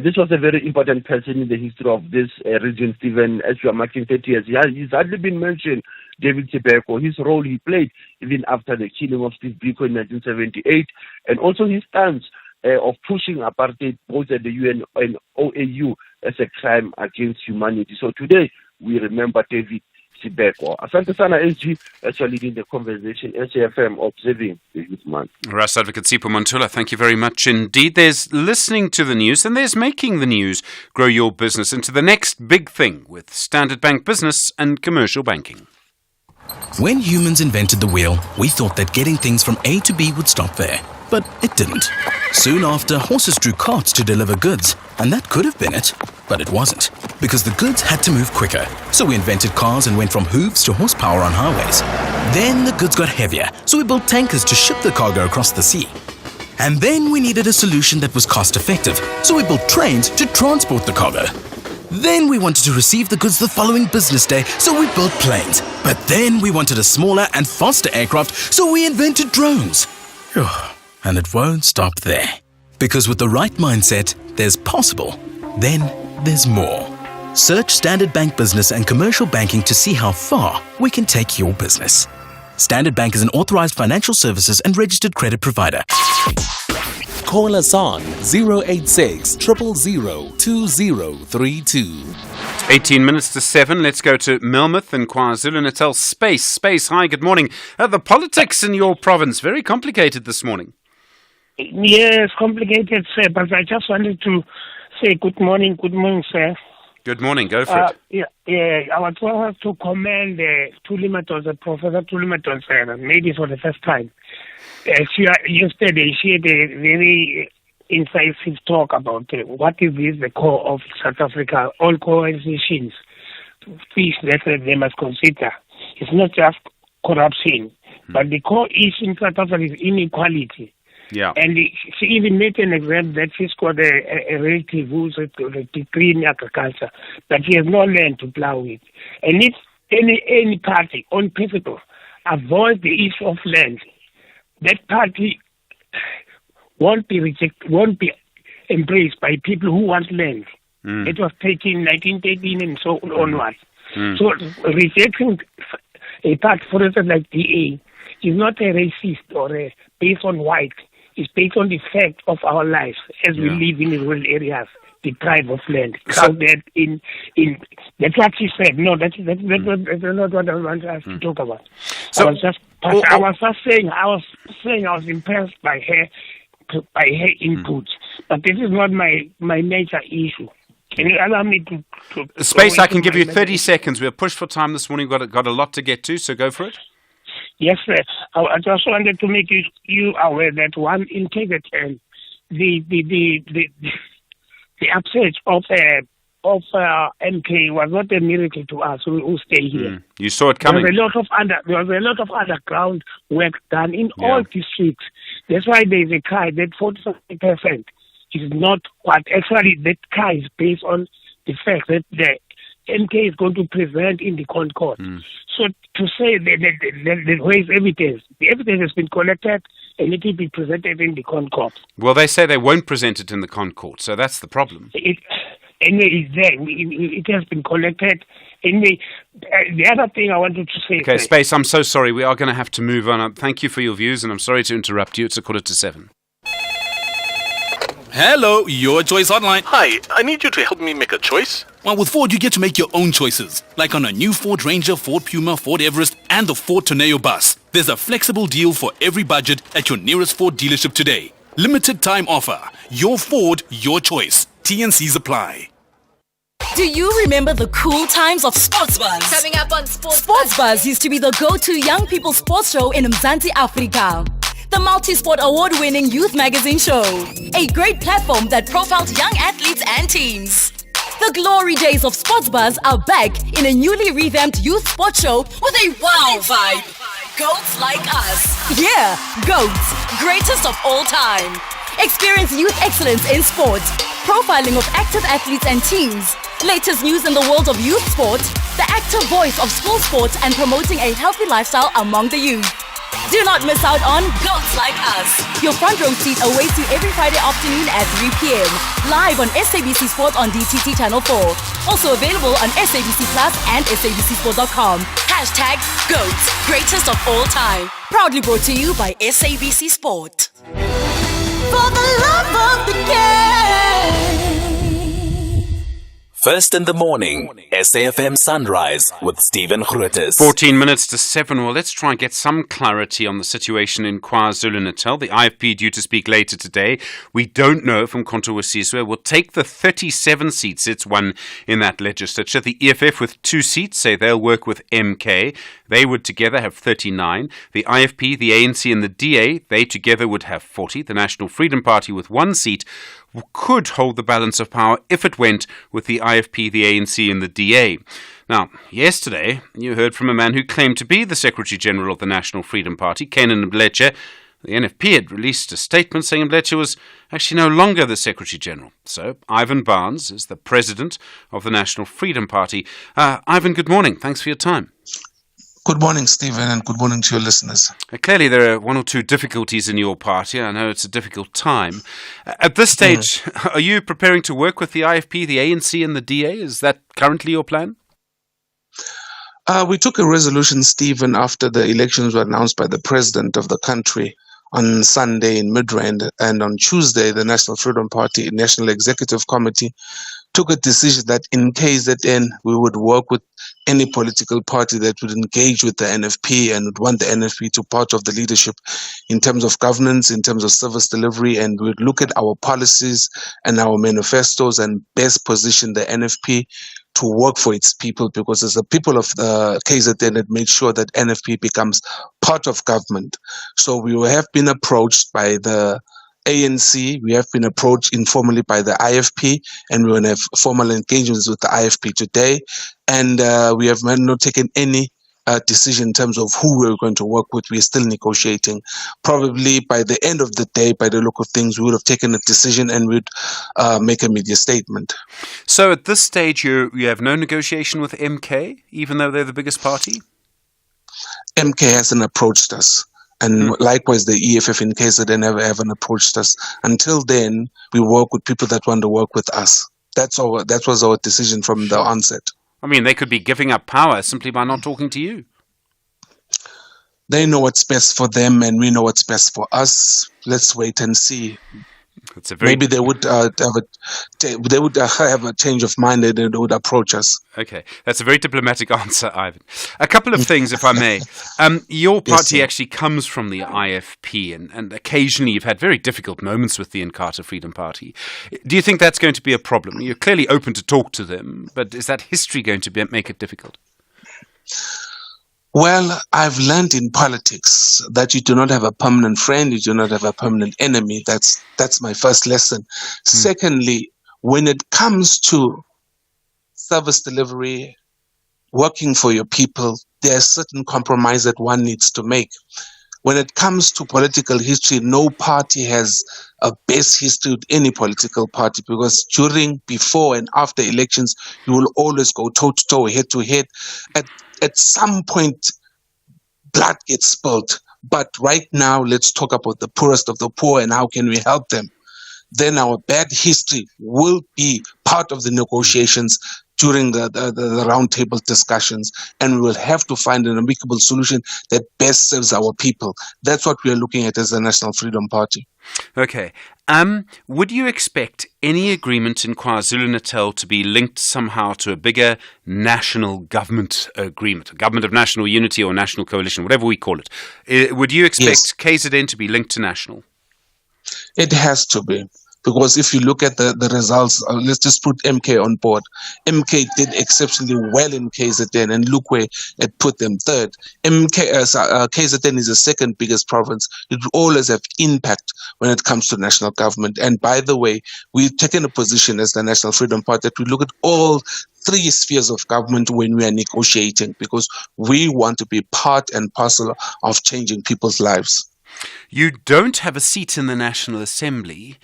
This was a very important person in the history of this region, Stephen, as we are marking 30 years. He's hardly been mentioned, David Sibeko, his role he played even after the killing of Steve Biko in 1978, and also his stance of pushing apartheid both at the UN and OAU as a crime against humanity. So today, we remember David Sibeko. Asante sana SG, actually leading the conversation, SAFM observing the youth month. Rights Advocate Sipho Montula, thank you very much indeed. There's listening to the news and there's making the news. Grow your business into the next big thing with Standard Bank Business and Commercial Banking. When humans invented the wheel, we thought that getting things from A to B would stop there. But it didn't. Soon after, horses drew carts to deliver goods. And that could have been it. But it wasn't. Because the goods had to move quicker. So we invented cars and went from hooves to horsepower on highways. Then the goods got heavier. So we built tankers to ship the cargo across the sea. And then we needed a solution that was cost effective. So we built trains to transport the cargo. Then we wanted to receive the goods the following business day, so we built planes. But then we wanted a smaller and faster aircraft, so we invented drones. And it won't stop there. Because with the right mindset, there's possible. Then there's more. Search Standard Bank Business and Commercial Banking to see how far we can take your business. Standard Bank is an authorized financial services and registered credit provider. Call us on 086 000 2032. 18 minutes to 7. Let's go to Melmoth and KwaZulu-Natal. Space. Hi, good morning. The politics in your province, very complicated this morning. Yes, complicated, sir, but I just wanted to say good morning, sir. Good morning, go for it. I want to commend Professor Tulimaton, sir, maybe for the first time. Yesterday, she had a very incisive talk about what is the core of South Africa, all coalitions, things that they must consider. It's not just corruption, but the core issue in South Africa is inequality. Yeah. And she even made an example that she's got a relative who's a degree in agriculture, but she has no land to plow with. And if any party on principle avoids the issue of land, that party won't be embraced by people who want land. It was taken in 1913 and so onwards. So rejecting a party, for instance, like DA, is not a racist or a based on white. is based on the fact of our lives as we live in the rural areas, deprived of land, crowded in. That's what she said. No, that's not what I want us to talk about. So, I was saying I was impressed by her input, but this is not my major issue. Can you allow me to Space, I can give you 30 seconds. We're pushed for time this morning. We've got a lot to get to, so go for it. Yes, sir. I just wanted to make you aware that one integrity, the upset of MK was not a miracle to us who stay here. You saw it coming. There was a lot of underground work done in all districts. That's why there is a cry that 45% is not what actually that cry is based on the fact that the MK is going to present in the Concord. So to say that there is evidence, the evidence has been collected and it will be presented in the Concord. Well, they say they won't present it in the Concord, so that's the problem. Anyway, it's there. It has been collected. Anyway, the other thing I wanted to say... Okay, Space, I'm so sorry. We are going to have to move on. Thank you for your views, and I'm sorry to interrupt you. It's 6:45. Hello, your choice hotline. Hi, I need you to help me make a choice. Well, with Ford, you get to make your own choices. Like on a new Ford Ranger, Ford Puma, Ford Everest, and the Ford Tornado bus. There's a flexible deal for every budget at your nearest Ford dealership today. Limited time offer. Your Ford, your choice. T&Cs apply. Do you remember the cool times of Sports Buzz? Coming up on Sports Buzz used to be the go-to young people sports show in Mzansi, Africa. The multi-sport award-winning youth magazine show. A great platform that profiled young athletes and teams. The glory days of Sports Buzz are back in a newly revamped youth sports show with a wow vibe. Goats like us. Yeah, Goats. Greatest of all time. Experience youth excellence in sport. Profiling of active athletes and teams. Latest news in the world of youth sport. The active voice of school sports and promoting a healthy lifestyle among the youth. Do not miss out on Goats Like Us. Your front row seat awaits you every Friday afternoon at 3 p.m. Live on SABC Sport on DTT Channel 4. Also available on SABC Plus and SABCSport.com. # Goats, greatest of all time. Proudly brought to you by SABC Sport. For the love of the game. First in the morning, SAFM Sunrise with Stephen Grootes. 14 minutes to 7. Well, let's try and get some clarity on the situation in KwaZulu-Natal. The IFP due to speak later today. We don't know if Mkhonto Wesizwe will take the 37 seats it's won in that legislature. The EFF with 2 seats say they'll work with MK. They would together have 39. The IFP, the ANC and the DA, they together would have 40. The National Freedom Party with 1 seat could hold the balance of power if it went with the IFP, the ANC and the DA. Now, yesterday, you heard from a man who claimed to be the Secretary General of the National Freedom Party, Kenan Mdletshe. The NFP had released a statement saying Mdletshe was actually no longer the Secretary General. So, Ivan Barnes is the President of the National Freedom Party. Ivan, good morning. Thanks for your time. Good morning, Stephen, and good morning to your listeners. Clearly, there are 1 or 2 difficulties in your party. I know it's a difficult time. At this stage, are you preparing to work with the IFP, the ANC, and the DA? Is that currently your plan? We took a resolution, Stephen, after the elections were announced by the president of the country on Sunday in Midrand, and on Tuesday, the National Freedom Party National Executive Committee took a decision that in KZN, we would work with any political party that would engage with the NFP and would want the NFP to part of the leadership in terms of governance, in terms of service delivery, and we would look at our policies and our manifestos and best position the NFP to work for its people, because it's the people of the KZN that made sure that NFP becomes part of government. So we have been approached by the ANC, we have been approached informally by the IFP, and we're going to have formal engagements with the IFP today. And we have not taken any decision in terms of who we're going to work with. We're still negotiating. Probably by the end of the day, by the look of things, we would have taken a decision and we'd make a media statement. So at this stage, you have no negotiation with MK, even though they're the biggest party? MK hasn't approached us. And likewise, the EFF in case they never haven't approached us. Until then, we work with people that want to work with us. That was our decision from the onset. I mean, they could be giving up power simply by not talking to you. They know what's best for them, and we know what's best for us. Let's wait and see. Maybe they would have a change of mind and they would approach us. Okay, that's a very diplomatic answer, Ivan. A couple of things, if I may. Your party actually comes from the IFP, and occasionally you've had very difficult moments with the Inkatha Freedom Party. Do you think that's going to be a problem? You're clearly open to talk to them, but is that history going to make it difficult? Well, I've learned in politics that you do not have a permanent friend, you do not have a permanent enemy. That's my first lesson. Secondly, when it comes to service delivery, working for your people, there's certain compromise that one needs to make. When it comes to political history, no party has a best history with any political party, because during, before, and after elections, you will always go toe-to-toe, head-to-head. At some point, blood gets spilled. But right now, let's talk about the poorest of the poor and how can we help them. Then our bad history will be part of the negotiations during the roundtable discussions, and we will have to find an amicable solution that best serves our people. That's what we are looking at as the National Freedom Party. Okay. Would you expect any agreement in KwaZulu-Natal to be linked somehow to a bigger national government agreement, a government of national unity or national coalition, whatever we call it? Would you expect KZN to be linked to national? It has to be. Because if you look at the results, let's just put MK on board. MK did exceptionally well in KZN, and look where it put them third. KZN is the second biggest province. It will always have impact when it comes to national government. And by the way, we've taken a position as the National Freedom Party that we look at all three spheres of government when we are negotiating, because we want to be part and parcel of changing people's lives. You don't have a seat in the National Assembly.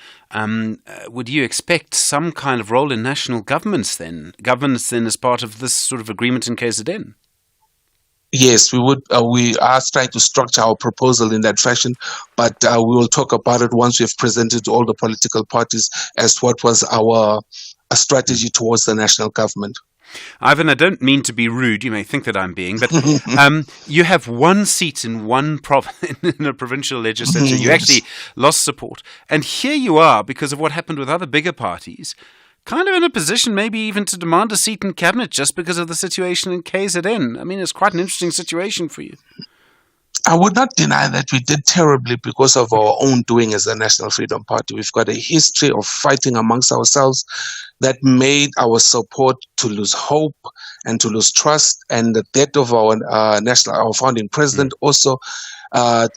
Would you expect some kind of role in national governments then? Governance then as part of this sort of agreement in KZN? Yes, we would. We are trying to structure our proposal in that fashion, but we will talk about it once we have presented to all the political parties as what was our strategy towards the national government. Ivan, I don't mean to be rude. You may think that I'm being, but you have one seat in one in a provincial legislature. You actually lost support. And here you are, because of what happened with other bigger parties, kind of in a position maybe even to demand a seat in cabinet just because of the situation in KZN. I mean, it's quite an interesting situation for you. I would not deny that we did terribly because of our own doing as a National Freedom Party. We've got a history of fighting amongst ourselves that made our support to lose hope and to lose trust. And the death of our founding president also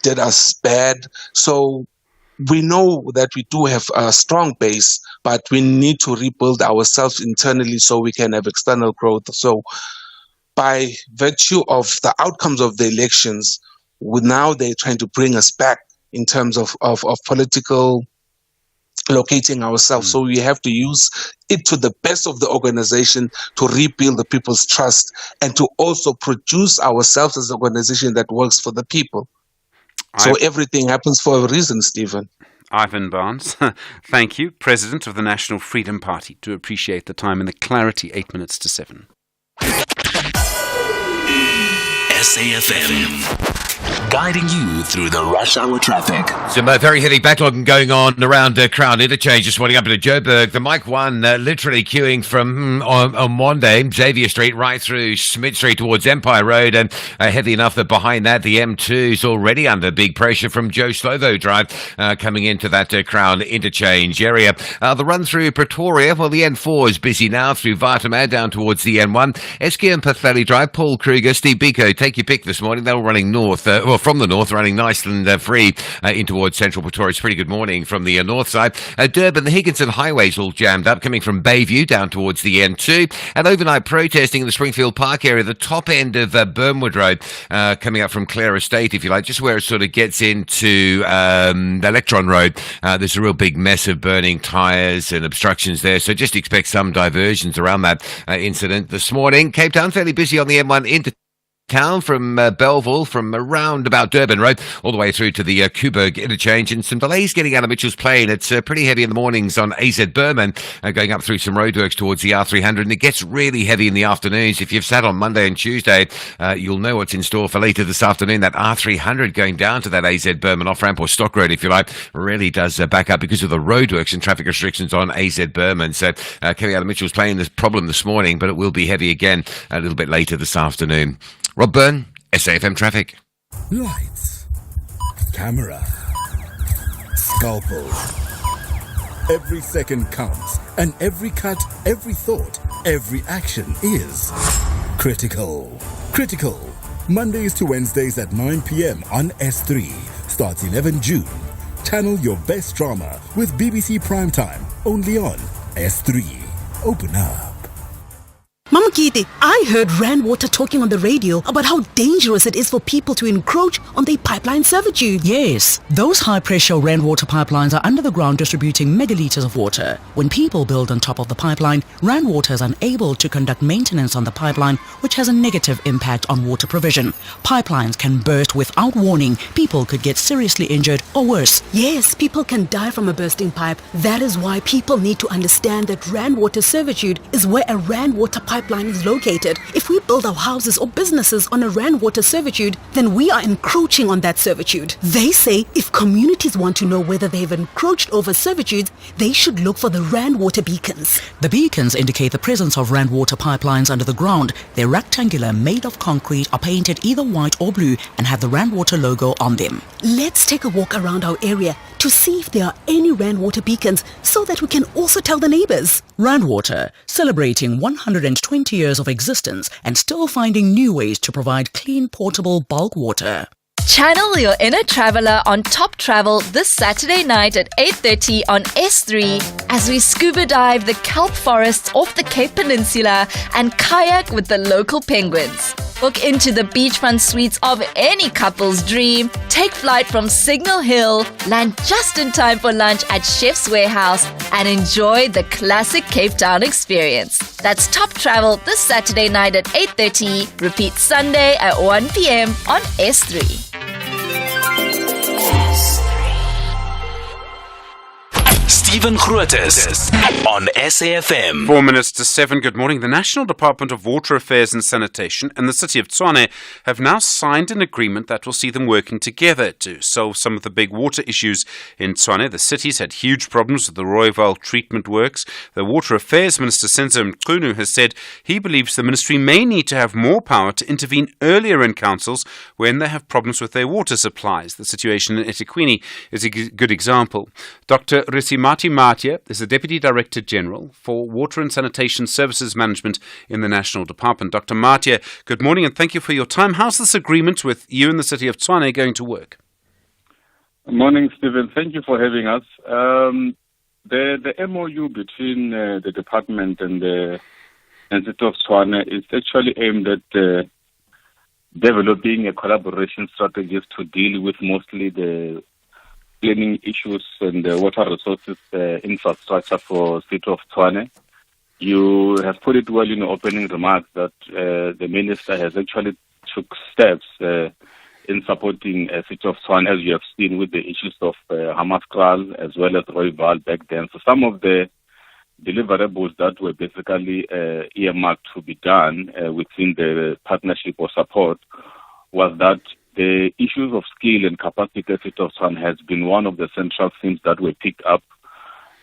did us bad. So we know that we do have a strong base, but we need to rebuild ourselves internally so we can have external growth. So by virtue of the outcomes of the elections, now they're trying to bring us back in terms of political locating ourselves. So we have to use it to the best of the organization to rebuild the people's trust and to also produce ourselves as an organization that works for the people. So everything happens for a reason, Stephen. Ivan Barnes, thank you, President of the National Freedom Party. Do appreciate the time and the clarity. 8 minutes to 7. SAFM. Guiding you through the rush hour traffic. Some very heavy backlog going on around Crown Interchange this morning up into Joburg. The Mike 1 literally queuing from on one day, Xavier Street right through Smith Street towards Empire Road, and heavy enough that behind that the M2 is already under big pressure from Joe Slovo Drive coming into that Crown Interchange area. The run through Pretoria, well, the N4 is busy now through Vartamad down towards the N1. Eski and Pathali Drive, Paul Kruger, Steve Biko, take your pick this morning. They're all running north. From the north, running nice and free in towards central Pretoria. It's pretty good morning from the north side. Durban, the Higginson highways all jammed up, coming from Bayview down towards the N2. And overnight protesting in the Springfield Park area, the top end of Burnwood Road, coming up from Clare Estate, if you like, just where it sort of gets into the Electron Road. There's a real big mess of burning tyres and obstructions there, so just expect some diversions around that incident this morning. Cape Town, fairly busy on the M1 into town from Belleville, from around about Durban Road, all the way through to the Coburg interchange, and some delays getting out of Mitchell's Plain. It's pretty heavy in the mornings on AZ Berman, going up through some roadworks towards the R300, and it gets really heavy in the afternoons. If you've sat on Monday and Tuesday, you'll know what's in store for later this afternoon. That R300 going down to that AZ Berman off-ramp, or Stock Road, if you like, really does back up because of the roadworks and traffic restrictions on AZ Berman. So coming out of Mitchell's Plain, there's a problem this morning, but it will be heavy again a little bit later this afternoon. Rob Byrne, SAFM Traffic. Lights, camera, scalpel. Every second counts, and every cut, every thought, every action is critical. Critical. Mondays to Wednesdays at 9 p.m. on S3. Starts 11 June. Channel your best drama with BBC Primetime, only on S3. Open up. Mama Kitty, I heard Rand Water talking on the radio about how dangerous it is for people to encroach on their pipeline servitude. Yes, those high-pressure Rand Water pipelines are under the ground distributing megalitres of water. When people build on top of the pipeline, Rand Water is unable to conduct maintenance on the pipeline, which has a negative impact on water provision. Pipelines can burst without warning. People could get seriously injured or worse. Yes, people can die from a bursting pipe. That is why people need to understand that Rand Water servitude is where a Rand Water pipeline is located. If we build our houses or businesses on a Rand Water servitude, then we are encroaching on that servitude. They say if communities want to know whether they've encroached over servitudes, they should look for the Rand Water beacons. The beacons indicate the presence of Rand Water pipelines under the ground. They're rectangular, made of concrete, are painted either white or blue, and have the Rand Water logo on them. Let's take a walk around our area to see if there are any Rand Water beacons so that we can also tell the neighbors. Rand Water, celebrating 120 years of existence and still finding new ways to provide clean, portable bulk water. Channel your inner traveller on Top Travel this Saturday night at 8:30 on S3 as we scuba dive the kelp forests off the Cape Peninsula and kayak with the local penguins. Book into the beachfront suites of any couple's dream, take flight from Signal Hill, land just in time for lunch at Chef's Warehouse, and enjoy the classic Cape Town experience. That's Top Travel this Saturday night at 8:30. Repeat Sunday at 1 p.m. on S3. Stephen Grootes on SAFM. 4 minutes to 7. Good morning. The National Department of Water Affairs and Sanitation and the City of Tshwane have now signed an agreement that will see them working together to solve some of the big water issues in Tshwane. The city's had huge problems with the Rooiwal treatment works. The Water Affairs Minister, Senzo Mchunu, has said he believes the ministry may need to have more power to intervene earlier in councils when they have problems with their water supplies. The situation in eThekwini is a good example. Dr. Risimati Matia is the Deputy Director General for Water and Sanitation Services Management in the National Department. Dr. Matia, good morning and thank you for your time. How's this agreement with you and the City of Tshwane going to work? Good morning, Stephen. Thank you for having us. The MOU between the department and the City of Tshwane is actually aimed at developing a collaboration strategy to deal with mostly the planning issues and the water resources infrastructure for City of Tshwane. You have put it well in your opening remarks that the minister has actually took steps in supporting City of Tshwane, as you have seen with the issues of Hammanskraal as well as Rooiwal back then. So some of the deliverables that were basically earmarked to be done within the partnership or support was that the issues of skill and capacity at City of Tshwane has been one of the central themes that were picked up.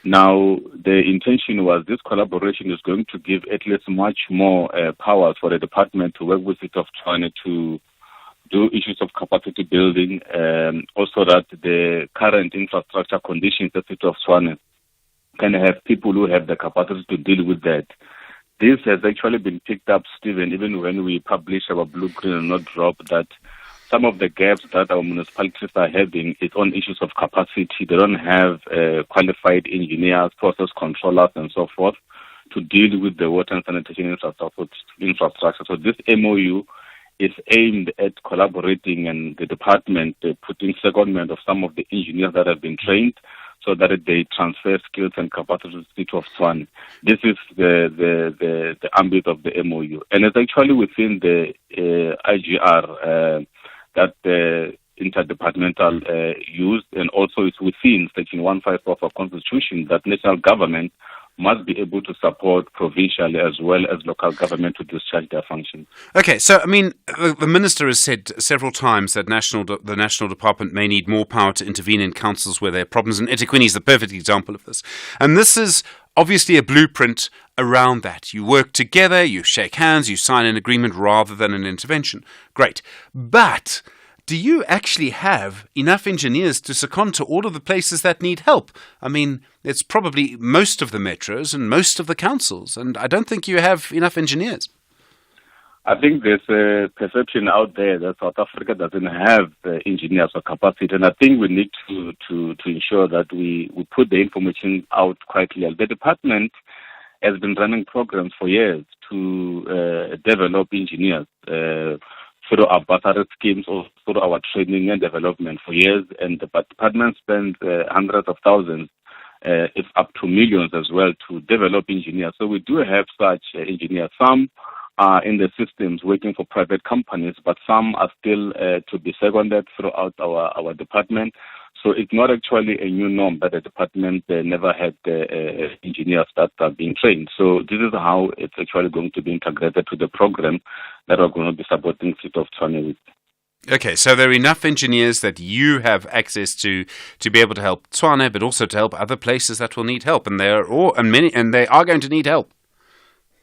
Now, the intention was this collaboration is going to give at least much more powers for the department to work with City of Tshwane to do issues of capacity building, also that the current infrastructure conditions at City of Tshwane can have people who have the capacity to deal with that. This has actually been picked up, Stephen, even when we publish our blueprint and not drop that some of the gaps that our municipalities are having is on issues of capacity. They don't have qualified engineers, process controllers, and so forth to deal with the water and sanitation infrastructure. So this MOU is aimed at collaborating and the department putting secondment of some of the engineers that have been trained so that they transfer skills and capacities of Tshwane. This is the ambit of the MOU. And it's actually within the IGR that the interdepartmental used, and also it's within Section 154 of our Constitution that national government must be able to support provincially as well as local government to discharge their functions. Okay, so I mean, the minister has said several times that the national department may need more power to intervene in councils where there are problems, and eThekwini is the perfect example of this. And this is obviously a blueprint around that. You work together, you shake hands, you sign an agreement rather than an intervention. Great, but do you actually have enough engineers to second to all of the places that need help? I mean, it's probably most of the metros and most of the councils, and I don't think you have enough engineers. I think there's a perception out there that South Africa doesn't have engineers or capacity, and I think we need to ensure that we put the information out quite clearly. The department has been running programs for years to develop engineers through our bursary schemes or through our training and development for years, and the department spends hundreds of thousands, if up to millions as well, to develop engineers. So we do have such engineers. Some are in the systems working for private companies, but some are still to be seconded throughout our department. So it's not actually a new norm that the department never had engineers that are being trained. So this is how it's actually going to be integrated to the program that we're going to be supporting City of Tshwane with. Okay, so there are enough engineers that you have access to be able to help Tshwane, but also to help other places that will need help, and they are going to need help.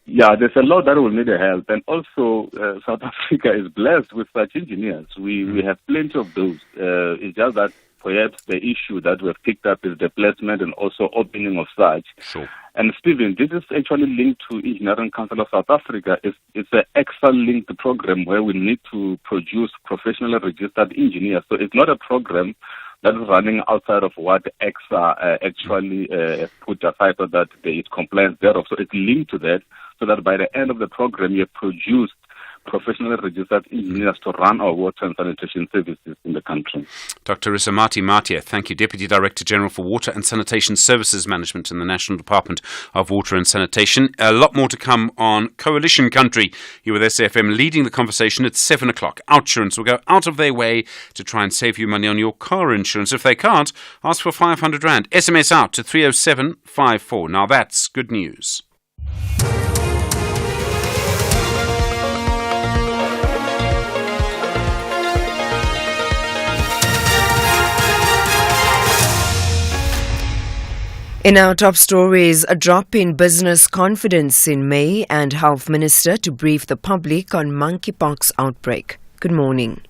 Yeah, there's a lot that will need help, and also South Africa is blessed with such engineers. We have plenty of those. It's just that perhaps the issue that we've picked up is the placement and also opening of such. Sure. And Stephen, this is actually linked to Engineering Council of South Africa. It's an EXA-linked program where we need to produce professionally registered engineers. So it's not a program that is running outside of what EXA actually put aside so that there is compliance thereof. So it's linked to that, so that by the end of the program, you have produced professionally registered engineers to run our water and sanitation services in the country. Dr. Risamati Matia, thank you. Deputy Director General for Water and Sanitation Services Management in the National Department of Water and Sanitation. A lot more to come on Coalition Country. You're with SAFM leading the conversation at 7 o'clock. Outsurance will go out of their way to try and save you money on your car insurance. If they can't, ask for 500 Rand. SMS out to 30754. Now that's good news. In our top stories, a drop in business confidence in May and Health Minister to brief the public on monkeypox outbreak. Good morning.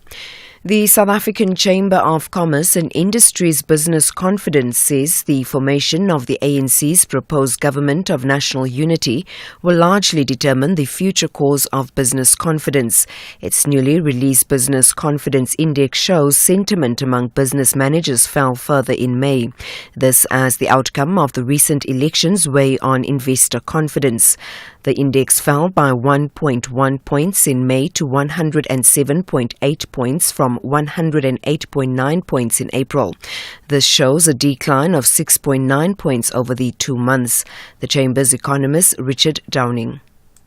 The South African Chamber of Commerce and Industry's business confidence says the formation of the ANC's proposed government of national unity will largely determine the future course of business confidence. Its newly released business confidence index shows sentiment among business managers fell further in May. This as the outcome of the recent elections weigh on investor confidence. The index fell by 1.1 points in May to 107.8 points from 108.9 points in April. This shows a decline of 6.9 points over the 2 months. The Chamber's economist Richard Downing.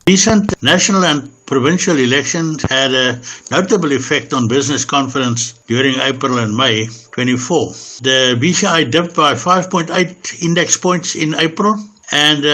Recent national and provincial elections had a notable effect on business confidence during April and May 24. The BCI dipped by 5.8 index points in April and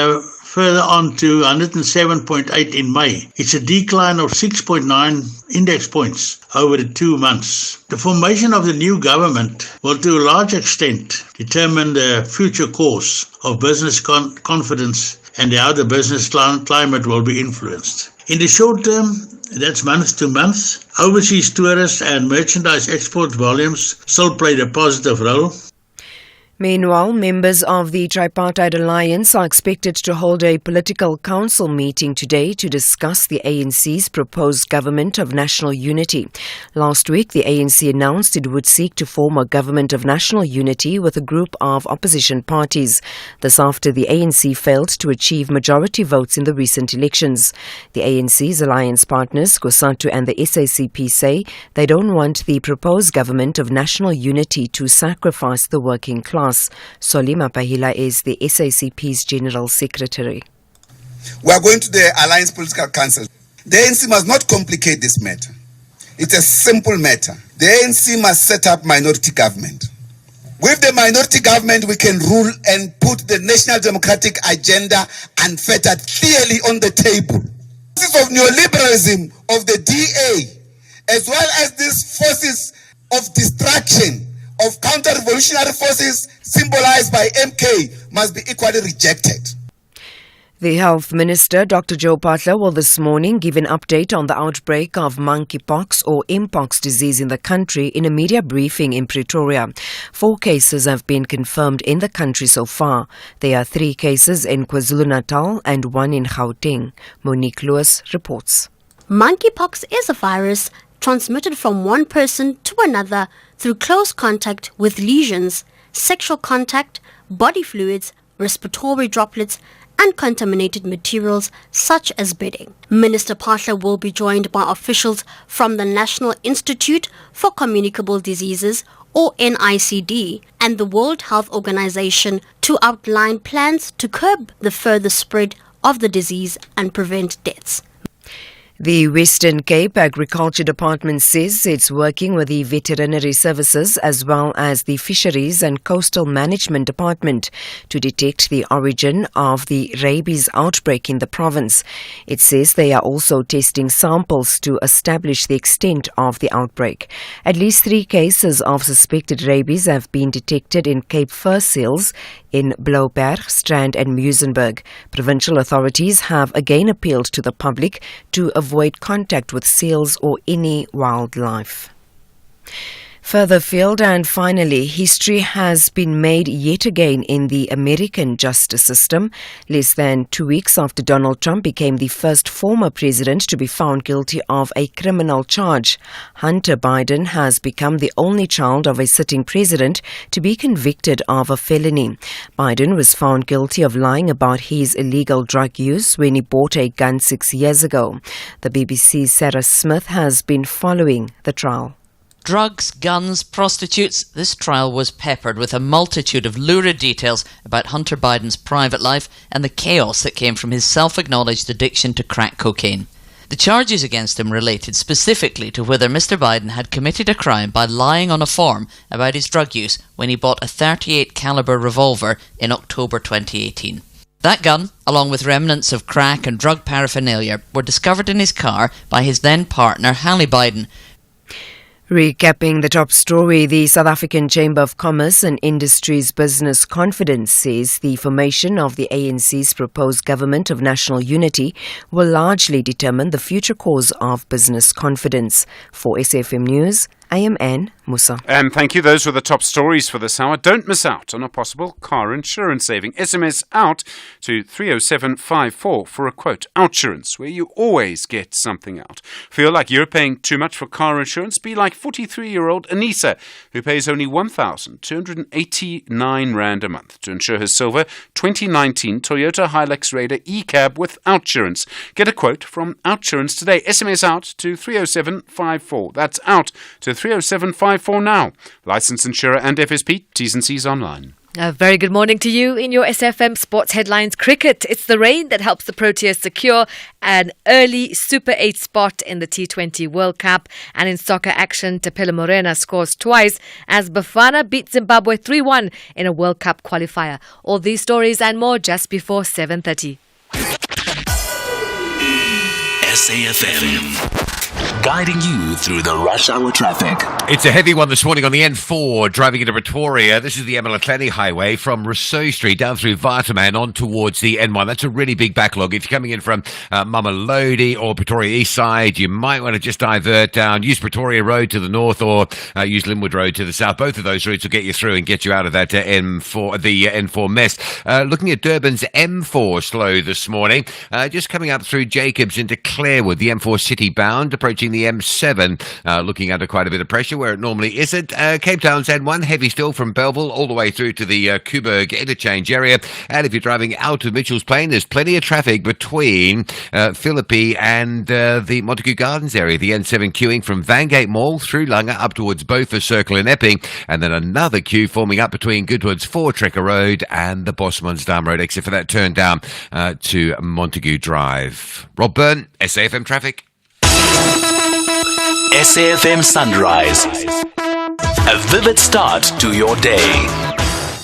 further on to 107.8 in May. It's a decline of 6.9 index points over the 2 months. The formation of the new government will to a large extent determine the future course of business confidence and how the business climate will be influenced. In the short term, that's month to month, overseas tourist and merchandise export volumes still played a positive role. Meanwhile, members of the Tripartite Alliance are expected to hold a political council meeting today to discuss the ANC's proposed government of national unity. Last week, the ANC announced it would seek to form a government of national unity with a group of opposition parties. This after the ANC failed to achieve majority votes in the recent elections. The ANC's alliance partners, COSATU and the SACP, say they don't want the proposed government of national unity to sacrifice the working class. pass. Solima Pahila is the SACP's General Secretary. We are going to the Alliance Political Council. The ANC must not complicate this matter. It's a simple matter. The ANC must set up minority government. With the minority government, we can rule and put the national democratic agenda unfettered clearly on the table. This of neoliberalism of the DA, as well as these forces of distraction, of counter-revolutionary forces symbolized by MK, must be equally rejected. The Health Minister, Dr. Joe Phaahla, will this morning give an update on the outbreak of monkeypox or mpox disease in the country in a media briefing in Pretoria. 4 cases have been confirmed in the country so far. There are 3 cases in KwaZulu-Natal and 1 in Gauteng. Monique Lewis reports. Monkeypox is a virus transmitted from one person to another through close contact with lesions, sexual contact, body fluids, respiratory droplets, and contaminated materials such as bedding. Minister Phaahla will be joined by officials from the National Institute for Communicable Diseases, or NICD, and the World Health Organization to outline plans to curb the further spread of the disease and prevent deaths. The Western Cape Agriculture Department says it's working with the Veterinary Services as well as the Fisheries and Coastal Management Department to detect the origin of the rabies outbreak in the province. It says they are also testing samples to establish the extent of the outbreak. At least 3 cases of suspected rabies have been detected in Cape Fur Seals in Blouberg, Strand and Muizenberg. Provincial authorities have again appealed to the public to avoid contact with seals or any wildlife. Further afield, and finally, history has been made yet again in the American justice system. Less than 2 weeks after Donald Trump became the first former president to be found guilty of a criminal charge, Hunter Biden has become the only child of a sitting president to be convicted of a felony. Biden was found guilty of lying about his illegal drug use when he bought a gun 6 years ago. The BBC's Sarah Smith has been following the trial. Drugs, guns, prostitutes, this trial was peppered with a multitude of lurid details about Hunter Biden's private life and the chaos that came from his self-acknowledged addiction to crack cocaine. The charges against him related specifically to whether Mr. Biden had committed a crime by lying on a form about his drug use when he bought a .38 caliber revolver in October 2018. That gun, along with remnants of crack and drug paraphernalia, were discovered in his car by his then partner, Hallie Biden. Recapping the top story, the South African Chamber of Commerce and Industry's Business Confidence says the formation of the ANC's proposed government of national unity will largely determine the future course of business confidence. For SFM News, I am Anne Musa. And thank you. Those were the top stories for this hour. Don't miss out on a possible car insurance saving. SMS out to 30754 for a quote. Outsurance, where you always get something out. Feel like you're paying too much for car insurance? Be like 43-year-old Anissa, who pays only 1,289 Rand a month to insure her silver 2019 Toyota Hilux Raider e-cab with Outsurance. Get a quote from Outsurance today. SMS out to 30754. That's out to 30754 now. Licensed insurer and FSP. T's and C's online. A very good morning to you in your SFM Sports Headlines Cricket. It's the rain that helps the Proteas secure an early Super 8 spot in the T20 World Cup. And in soccer action, Tapela Morena scores twice as Bafana beat Zimbabwe 3-1 in a World Cup qualifier. All these stories and more just before 7:30. SAFM. Guiding you through the rush hour traffic. It's a heavy one this morning on the N4 driving into Pretoria. This is the Emelathlani Highway from Rousseau Street down through Waterman on towards the N1. That's a really big backlog. If you're coming in from Mamelodi or Pretoria East Side, you might want to just divert down, use Pretoria Road to the north or use Linwood Road to the south. Both of those routes will get you through and get you out of that N4 mess. Looking at Durban's M4 slow this morning, just coming up through Jacobs into Clarewood, the M4 city bound, approaching the the M7 looking under quite a bit of pressure where it normally isn't. Cape Town's had one heavy still from Belleville all the way through to the Kuberg interchange area. And if you're driving out of Mitchell's Plain, there's plenty of traffic between Philippi and the Montague Gardens area. The N7 queuing from Vangate Mall through Langa up towards Beaufort Circle in Epping, and then another queue forming up between Goodwood's Trekker Road and the Bosmansdam Road exit for that turn down to Montague Drive. Rob Byrne, SAFM Traffic. SAFM Sunrise. A vivid start to your day.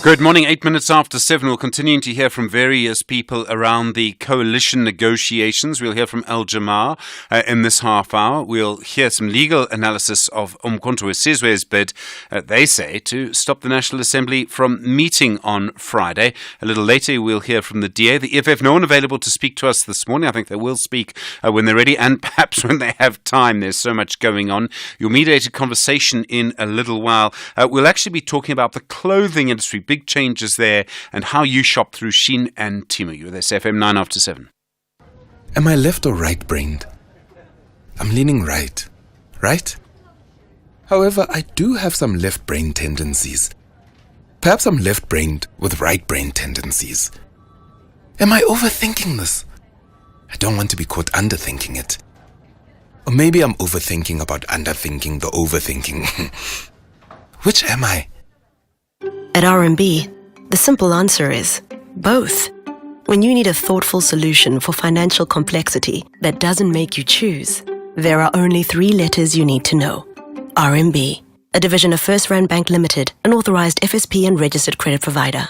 Good morning, 8 minutes after 7. We're continuing to hear from various people around the coalition negotiations. We'll hear from Al Jamar in this half hour. We'll hear some legal analysis of Umkhonto we Sizwe's bid, they say, to stop the National Assembly from meeting on Friday. A little later, we'll hear from the DA. The EFF, no one available to speak to us this morning. I think they will speak when they're ready and perhaps when they have time. There's so much going on. Your mediated conversation in a little while. We'll actually be talking about the clothing industry. Big changes there, and how you shop through Shein and Temu. You're with SFM 9 after 7. Am I left or right-brained? I'm leaning right. Right? However, I do have some left-brain tendencies. Perhaps I'm left-brained with right-brain tendencies. Am I overthinking this? I don't want to be caught underthinking it. Or maybe I'm overthinking about underthinking the overthinking. Which am I? At RMB, the simple answer is both. When you need a thoughtful solution for financial complexity that doesn't make you choose, there are only 3 letters you need to know. RMB, a division of First Rand Bank Limited, an authorized FSP and registered credit provider.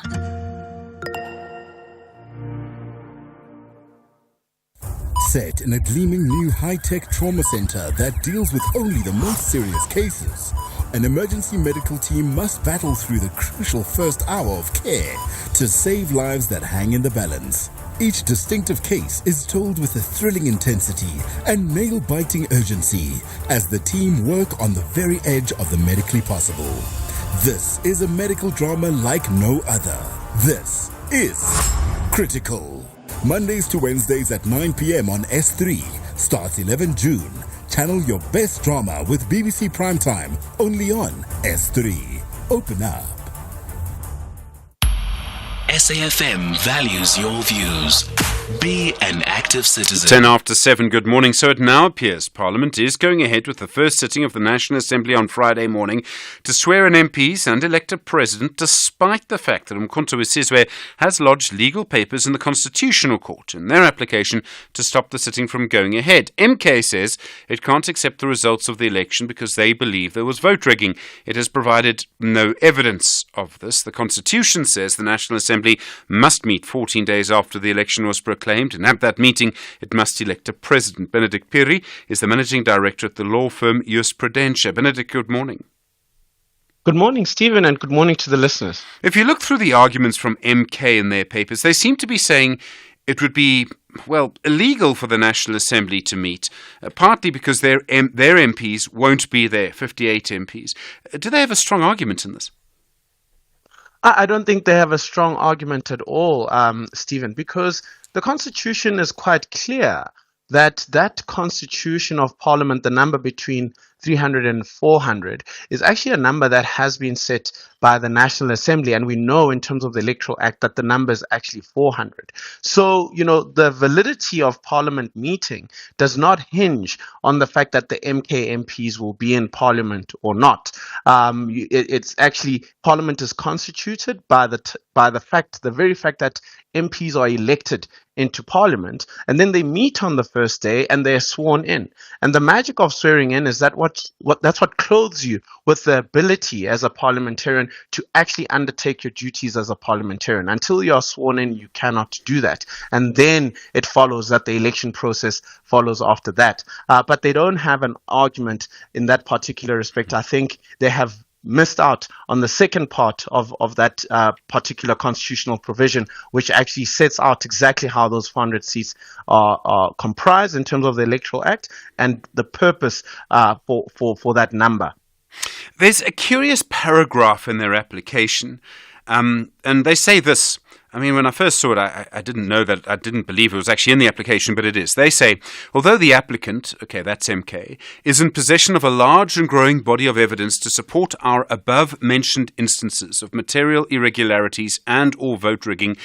Set in a gleaming new high-tech trauma center that deals with only the most serious cases, an emergency medical team must battle through the crucial first hour of care to save lives that hang in the balance. Each distinctive case is told with a thrilling intensity and nail-biting urgency as the team work on the very edge of the medically possible. This is a medical drama like no other. This is Critical. Mondays to Wednesdays at 9 p.m. on S3. Starts 11 June. Channel your best drama with BBC Primetime, only on S3. Open up. SAFM values your views. Be an active citizen. 10 after 7, good morning. So it now appears Parliament is going ahead with the first sitting of the National Assembly on Friday morning to swear in MPs and elect a president, despite the fact that Umkhonto we Sizwe has lodged legal papers in the Constitutional Court in their application to stop the sitting from going ahead. MK says it can't accept the results of the election because they believe there was vote rigging. It has provided no evidence of this. The Constitution says the National Assembly must meet 14 days after the election was proclaimed, and at that meeting it must elect a president. Benedict Piri is the managing director at the law firm Jurisprudentia. Benedict, good morning. Good morning, Stephen, and good morning to the listeners. If you look through the arguments from MK in their papers, they seem to be saying it would be, illegal for the National Assembly to meet, partly because their MPs won't be there, 58 MPs. Do they have a strong argument in this? I don't think they have a strong argument at all, Stephen, because the Constitution is quite clear that Constitution of Parliament, the number between 300 and 400, is actually a number that has been set by the National Assembly. And we know in terms of the Electoral Act that the number is actually 400. So, the validity of Parliament meeting does not hinge on the fact that the MK MPs will be in Parliament or not. It's actually, Parliament is constituted by the very fact that MPs are elected into Parliament, and then they meet on the first day and they're sworn in. And the magic of swearing in is that that's what clothes you with the ability as a parliamentarian to actually undertake your duties as a parliamentarian. Until you are sworn in, you cannot do that. And then it follows that the election process follows after that. But they don't have an argument in that particular respect. I think they have missed out on the second part of that particular constitutional provision, which actually sets out exactly how those 400 seats are comprised in terms of the Electoral Act and the purpose for that number. There's a curious paragraph in their application, and they say this. I mean, when I first saw it, I didn't know that, I didn't believe it was actually in the application, but it is. They say, although the applicant, okay, that's MK, is in possession of a large and growing body of evidence to support our above-mentioned instances of material irregularities and or vote rigging,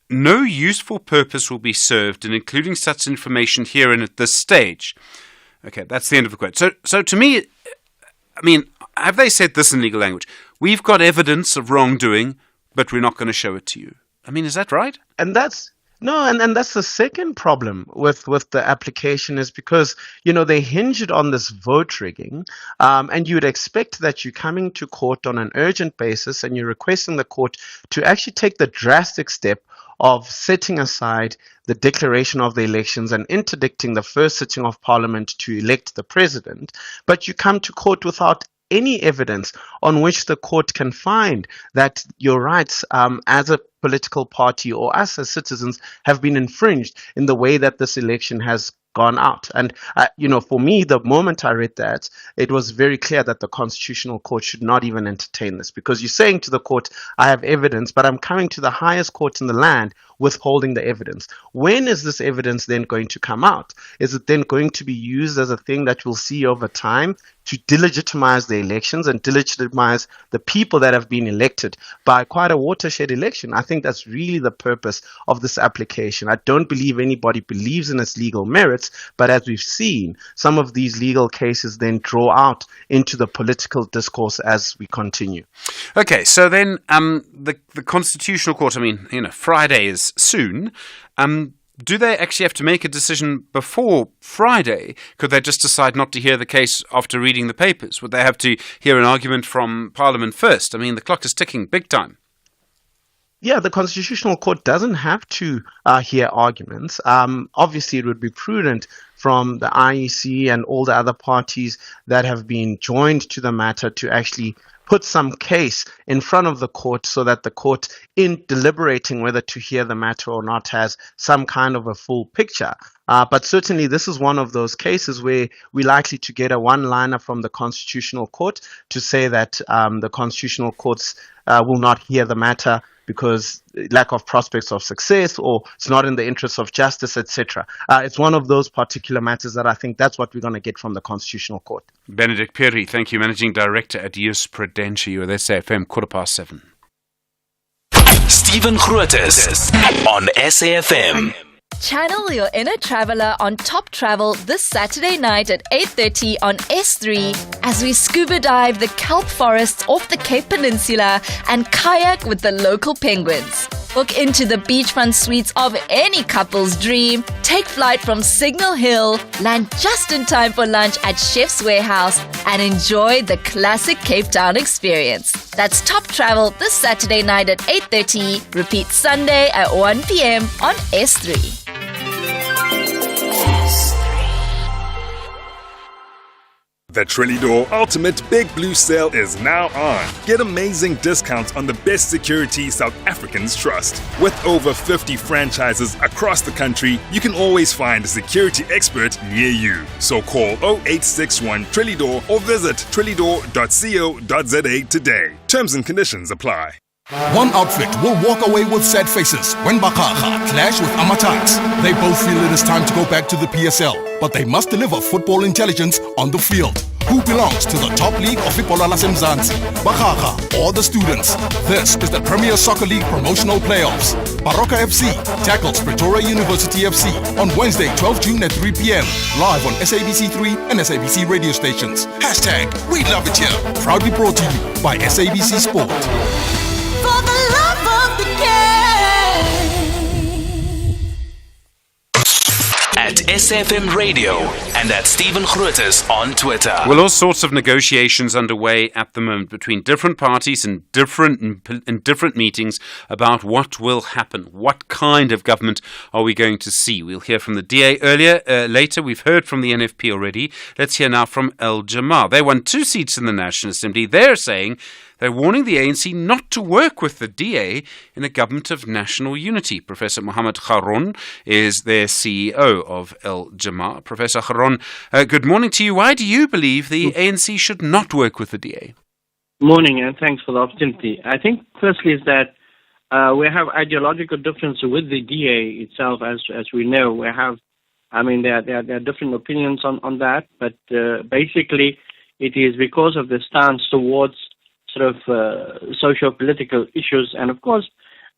no useful purpose will be served in including such information herein at this stage. Okay, that's the end of the quote. So to me, I mean, have they said this in legal language? We've got evidence of wrongdoing, but we're not going to show it to you. I mean, is that right? And that's and that's the second problem with the application, is because, they hinge it on this vote rigging, and you'd expect that you're coming to court on an urgent basis and you're requesting the court to actually take the drastic step of setting aside the declaration of the elections and interdicting the first sitting of Parliament to elect the president, but you come to court without any evidence on which the court can find that your rights as a political party or us as citizens have been infringed in the way that this election has gone out. And, for me, the moment I read that, it was very clear that the Constitutional Court should not even entertain this, because you're saying to the court, I have evidence, but I'm coming to the highest court in the land withholding the evidence. When is this evidence then going to come out? Is it then going to be used as a thing that we'll see over time to delegitimize the elections and delegitimize the people that have been elected by quite a watershed election? I think that's really the purpose of this application. I don't believe anybody believes in its legal merits, but as we've seen, some of these legal cases then draw out into the political discourse as we continue. Okay, so then the Constitutional Court, I mean, Friday is soon. Do they actually have to make a decision before Friday? Could they just decide not to hear the case after reading the papers? Would they have to hear an argument from Parliament first? I mean, the clock is ticking big time. Yeah, the Constitutional Court doesn't have to hear arguments. Obviously, it would be prudent from the IEC and all the other parties that have been joined to the matter to actually put some case in front of the court so that the court, in deliberating whether to hear the matter or not, has some kind of a full picture. But certainly this is one of those cases where we're likely to get a one-liner from the Constitutional Court to say that the Constitutional Courts will not hear the matter because lack of prospects of success, or it's not in the interest of justice, etc. It's one of those particular matters that I think that's what we're going to get from the Constitutional Court. Benedict Perry, thank you, Managing Director at Jurisprudentia. You are there, SAFM, 7:15. Stephen Grootes on SAFM. Channel your inner traveler on Top Travel this Saturday night at 8:30 on S3 as we scuba dive the kelp forests off the Cape Peninsula and kayak with the local penguins. Book into the beachfront suites of any couple's dream, take flight from Signal Hill, land just in time for lunch at Chef's Warehouse, and enjoy the classic Cape Town experience. That's Top Travel this Saturday night at 8:30. Repeat Sunday at 1 p.m. on S3. The Trellidor Ultimate Big Blue Sale is now on. Get amazing discounts on the best security South Africans trust. With over 50 franchises across the country, you can always find a security expert near you. So call 0861 Trellidor or visit trellidor.co.za today. Terms and conditions apply. One outfit will walk away with sad faces when Bakaga clash with Amatats. They both feel it is time to go back to the PSL, but they must deliver football intelligence on the field. Who belongs to the top league of Ipola Lasemzansi, Bakaga or the students? This is the Premier Soccer League promotional playoffs. Baroka FC tackles Pretoria University FC on Wednesday, 12 June at 3 p.m. live on SABC3 and SABC radio stations. Hashtag We Love It Here. Proudly brought to you by SABC Sport. For the love of the game. At SFM Radio and at Stephen Grootes on Twitter. Well, all sorts of negotiations underway at the moment between different parties and different meetings about what will happen. What kind of government are we going to see? We'll hear from the DA later. We've heard from the NFP already. Let's hear now from El Jamal. They won 2 seats in the National Assembly. They're saying they're warning the ANC not to work with the DA in a government of national unity. Professor Mohammed Kharon is their CEO of El Jamaa. Professor Kharon, good morning to you. Why do you believe the ANC should not work with the DA? Morning, and thanks for the opportunity. I think, firstly, is that We have ideological difference with the DA itself, as we know. There are different opinions on that, but basically it is because of the stance towards sort of socio-political issues, and of course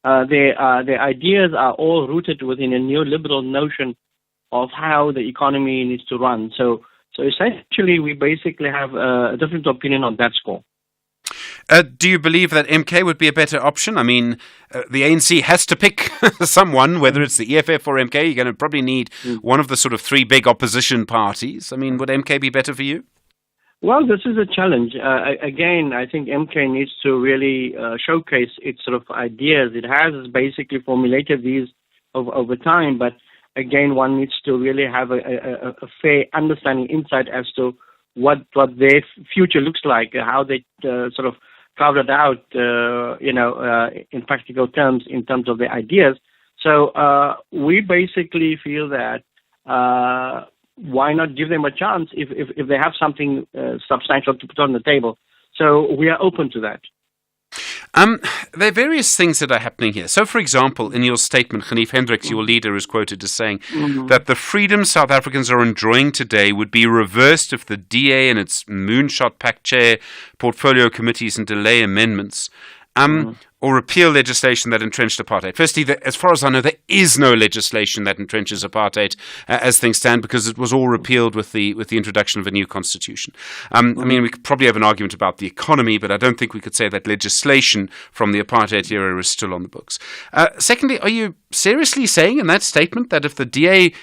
their ideas are all rooted within a neoliberal notion of how the economy needs to run. So essentially, we basically have a different opinion on that score. Do you believe that MK would be a better option? I mean, the ANC has to pick someone, whether it's the EFF or MK. You're going to probably need one of the sort of three big opposition parties. I mean, would MK be better for you? Well, this is a challenge. Again, I think MK needs to really showcase its sort of ideas. It has basically formulated these over time, but again, one needs to really have a fair understanding, insight as to what their future looks like, how they sort of carved it out, in practical terms, in terms of their ideas. So we basically feel that why not give them a chance if they have something substantial to put on the table. So we are open to that. There are various things that are happening here. So, for example, in your statement, Genief Hendricks, your leader, is quoted as saying that the freedom South Africans are enjoying today would be reversed if the DA and its moonshot pact chair portfolio committees and delay amendments or repeal legislation that entrenched apartheid. Firstly, as far as I know, there is no legislation that entrenches apartheid as things stand, because it was all repealed with the introduction of a new constitution. I mean, we could probably have an argument about the economy, but I don't think we could say that legislation from the apartheid era is still on the books. Secondly, are you seriously saying in that statement that if the DA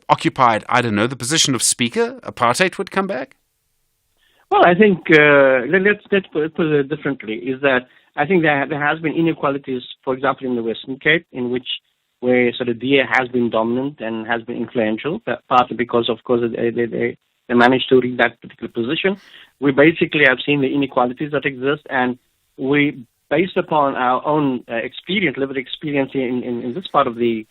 occupied, I don't know, the position of speaker, apartheid would come back? Well, I think let's put it differently. Is that I think there has been inequalities, for example, in the Western Cape, where sort of DA has been dominant and has been influential, partly because, of course, they managed to reach that particular position. We basically have seen the inequalities that exist, and we, based upon our own lived experience in this part of the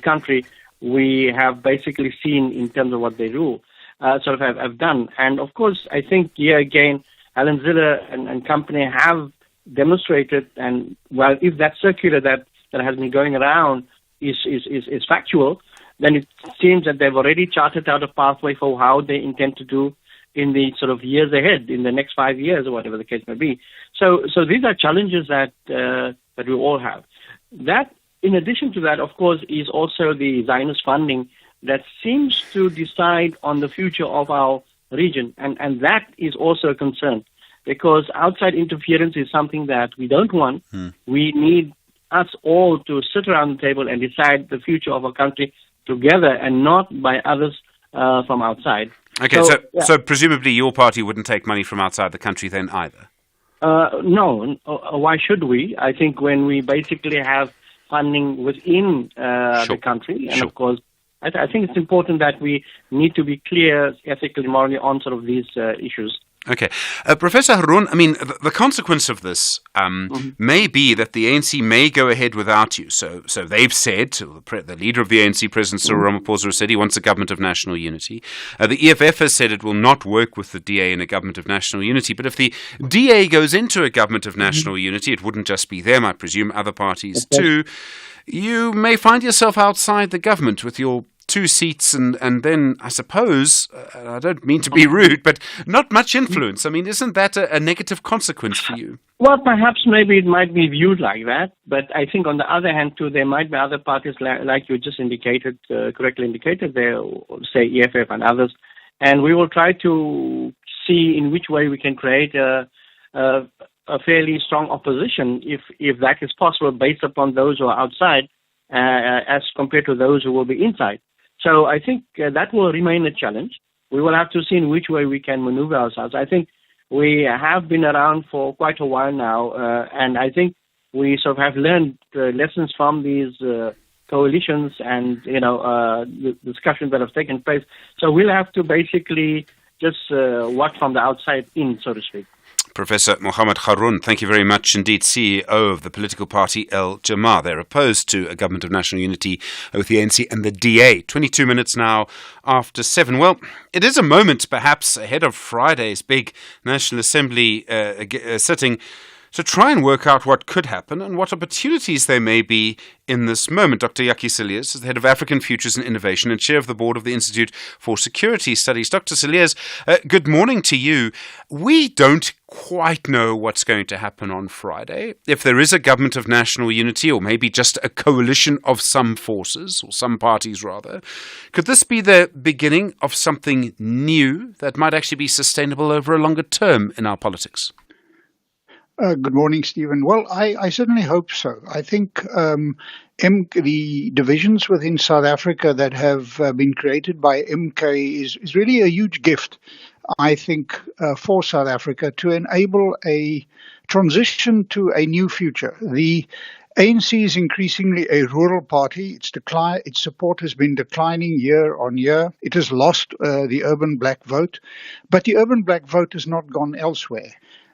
country, we have basically seen in terms of what they do, sort of have done. And of course, I think here again, Alan Ziller and company have demonstrated, and well, if that circular that has been going around is factual, then it seems that they've already charted out a pathway for how they intend to do in the sort of years ahead, in the next 5 years or whatever the case may be. So these are challenges that we all have. That, in addition to that, of course, is also the Zionist funding that seems to decide on the future of our region, and that is also a concern, because outside interference is something that we don't want. We need us all to sit around the table and decide the future of our country together, and not by others from outside. Okay, so presumably your party wouldn't take money from outside the country then either? No. Why should we? I think when we basically have funding within the country, and of course, I think it's important that we need to be clear ethically, morally on sort of these issues. Okay. Professor Haroon, I mean, the consequence of this may be that the ANC may go ahead without you. So they've said, the leader of the ANC, President Cyril Ramaphosa, said he wants a government of national unity. The EFF has said it will not work with the DA in a government of national unity. But if the DA goes into a government of national unity, it wouldn't just be them, I presume, other parties too. You may find yourself outside the government with your 2 seats and then, I suppose, I don't mean to be rude, but not much influence. I mean, isn't that a negative consequence for you? Well, perhaps maybe it might be viewed like that, but I think on the other hand, too, there might be other parties like you just indicated, correctly indicated there, say EFF and others, and we will try to see in which way we can create a fairly strong opposition, if that is possible, based upon those who are outside as compared to those who will be inside. So I think that will remain a challenge. We will have to see in which way we can maneuver ourselves. I think we have been around for quite a while now, and I think we sort of have learned lessons from these coalitions and the discussions that have taken place. So we'll have to basically just watch from the outside in, so to speak. Professor Mohammed Haroon, thank you very much indeed, CEO of the political party El Jama. They're opposed to a government of national unity with the ANC and the DA. 22 minutes now after 7. Well, it is a moment perhaps ahead of Friday's big National Assembly sitting to try and work out what could happen and what opportunities there may be in this moment. Dr. Yaki Cilliers is the head of African Futures and Innovation and chair of the board of the Institute for Security Studies. Dr. Cilliers, good morning to you. We don't quite know what's going to happen on Friday. If there is a government of national unity, or maybe just a coalition of some forces, or some parties rather, could this be the beginning of something new that might actually be sustainable over a longer term in our politics? Good morning, Stephen. Well, I certainly hope so. I think the divisions within South Africa that have been created by MK is really a huge gift, I think, for South Africa to enable a transition to a new future. The ANC is increasingly a rural party. Its support has been declining year on year. It has lost the urban black vote, but the urban black vote has not gone elsewhere.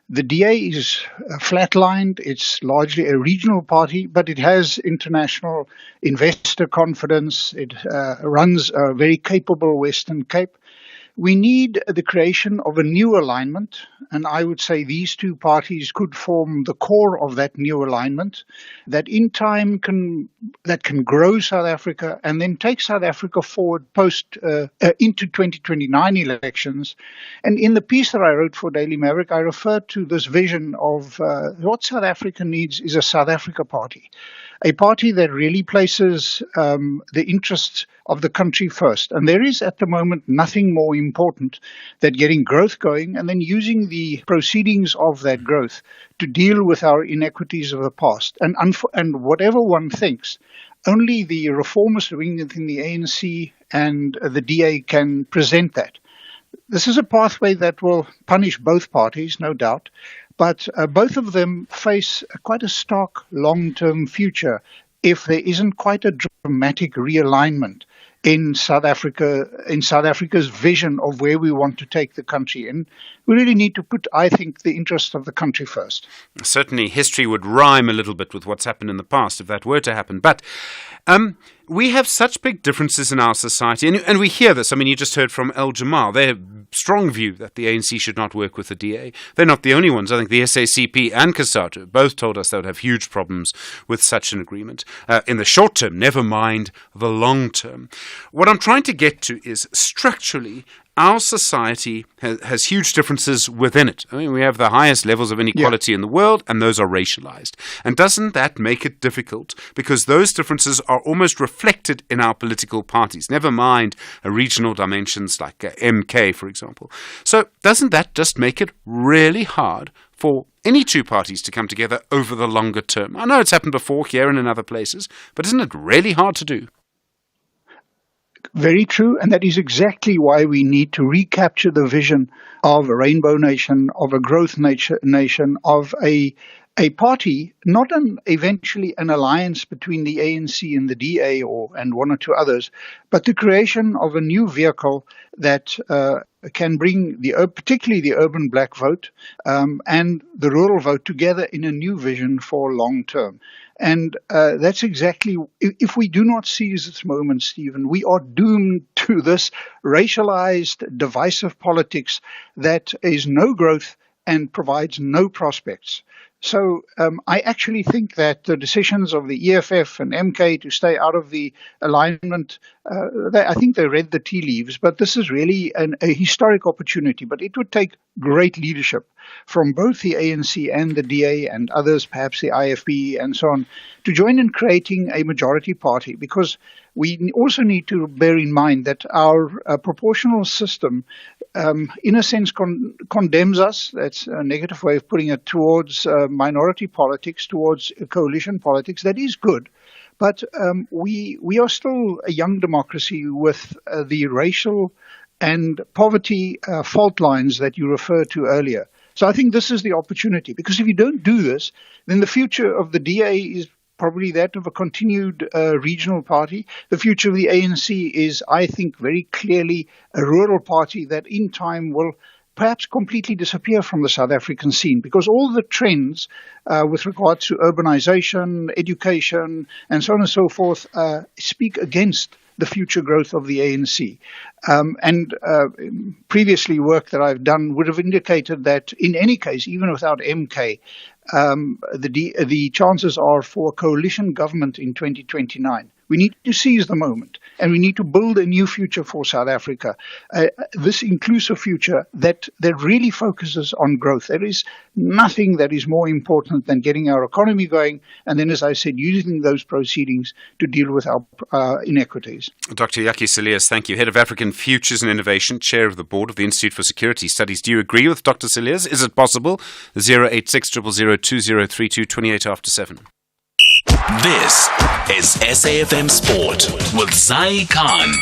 The DA is flatlined. It's largely a regional party, but it has international investor confidence. It runs a very capable Western Cape. We need the creation of a new alignment, and I would say these two parties could form the core of that new alignment that in time can grow South Africa and then take South Africa forward into 2029 elections. And in the piece that I wrote for Daily Maverick, I referred to this vision of what South Africa needs is a South Africa party, a party that really places the interests of the country first. And there is at the moment nothing more important than getting growth going and then using the proceedings of that growth to deal with our inequities of the past. And whatever one thinks, only the reformist wing within the ANC and the DA can present that. This is a pathway that will punish both parties, no doubt, but both of them face quite a stark long-term future if there isn't quite a dramatic realignment in South Africa's vision of where we want to take the country in. We really need to put, I think, the interests of the country first. Certainly, history would rhyme a little bit with what's happened in the past if that were to happen. But we have such big differences in our society, and we hear this. I mean, you just heard from El Jamal. Their strong view that the ANC should not work with the DA. They're not the only ones. I think the SACP and COSATU both told us they would have huge problems with such an agreement. In the short term, never mind the long term. What I'm trying to get to is structurally, our society has huge differences within it. I mean, we have the highest levels of inequality in the world, and those are racialized. And doesn't that make it difficult? Because those differences are almost reflected in our political parties, never mind regional dimensions like MK, for example. So doesn't that just make it really hard for any two parties to come together over the longer term? I know it's happened before here and in other places, but isn't it really hard to do? Very true, and that is exactly why we need to recapture the vision of a rainbow nation, of a growth nation, of a party, not eventually an alliance between the ANC and the DA and one or two others, but the creation of a new vehicle that can bring particularly the urban black vote and the rural vote together in a new vision for long term. And that's exactly, if we do not seize this moment, Stephen, we are doomed to this racialized, divisive politics that is no growth and provides no prospects. So I actually think that the decisions of the EFF and MK to stay out of the alignment, I think they read the tea leaves, but this is really a historic opportunity. But it would take great leadership from both the ANC and the DA and others, perhaps the IFP and so on, to join in creating a majority party, because we also need to bear in mind that our proportional system, in a sense, condemns us. That's a negative way of putting it, towards minority politics, towards coalition politics. That is good. But we are still a young democracy with the racial and poverty fault lines that you referred to earlier. So I think this is the opportunity, because if you don't do this, then the future of the DA is probably that of a continued regional party. The future of the ANC is, I think, very clearly a rural party that in time will perhaps completely disappear from the South African scene, because all the trends with regards to urbanization, education, and so on and so forth speak against the future growth of the ANC. Previously work that I've done would have indicated that in any case, even without MK, the chances are for a coalition government in 2029. We need to seize the moment, and we need to build a new future for South Africa. This inclusive future that really focuses on growth. There is nothing that is more important than getting our economy going, and then, as I said, using those proceedings to deal with our inequities. Dr. Yaki Silias, thank you. Head of African Futures and Innovation, Chair of the Board of the Institute for Security Studies. Do you agree with Dr. Silias? Is it possible? 086 000 2032, 28 after 7. This is SAFM Sport with Zai Khan.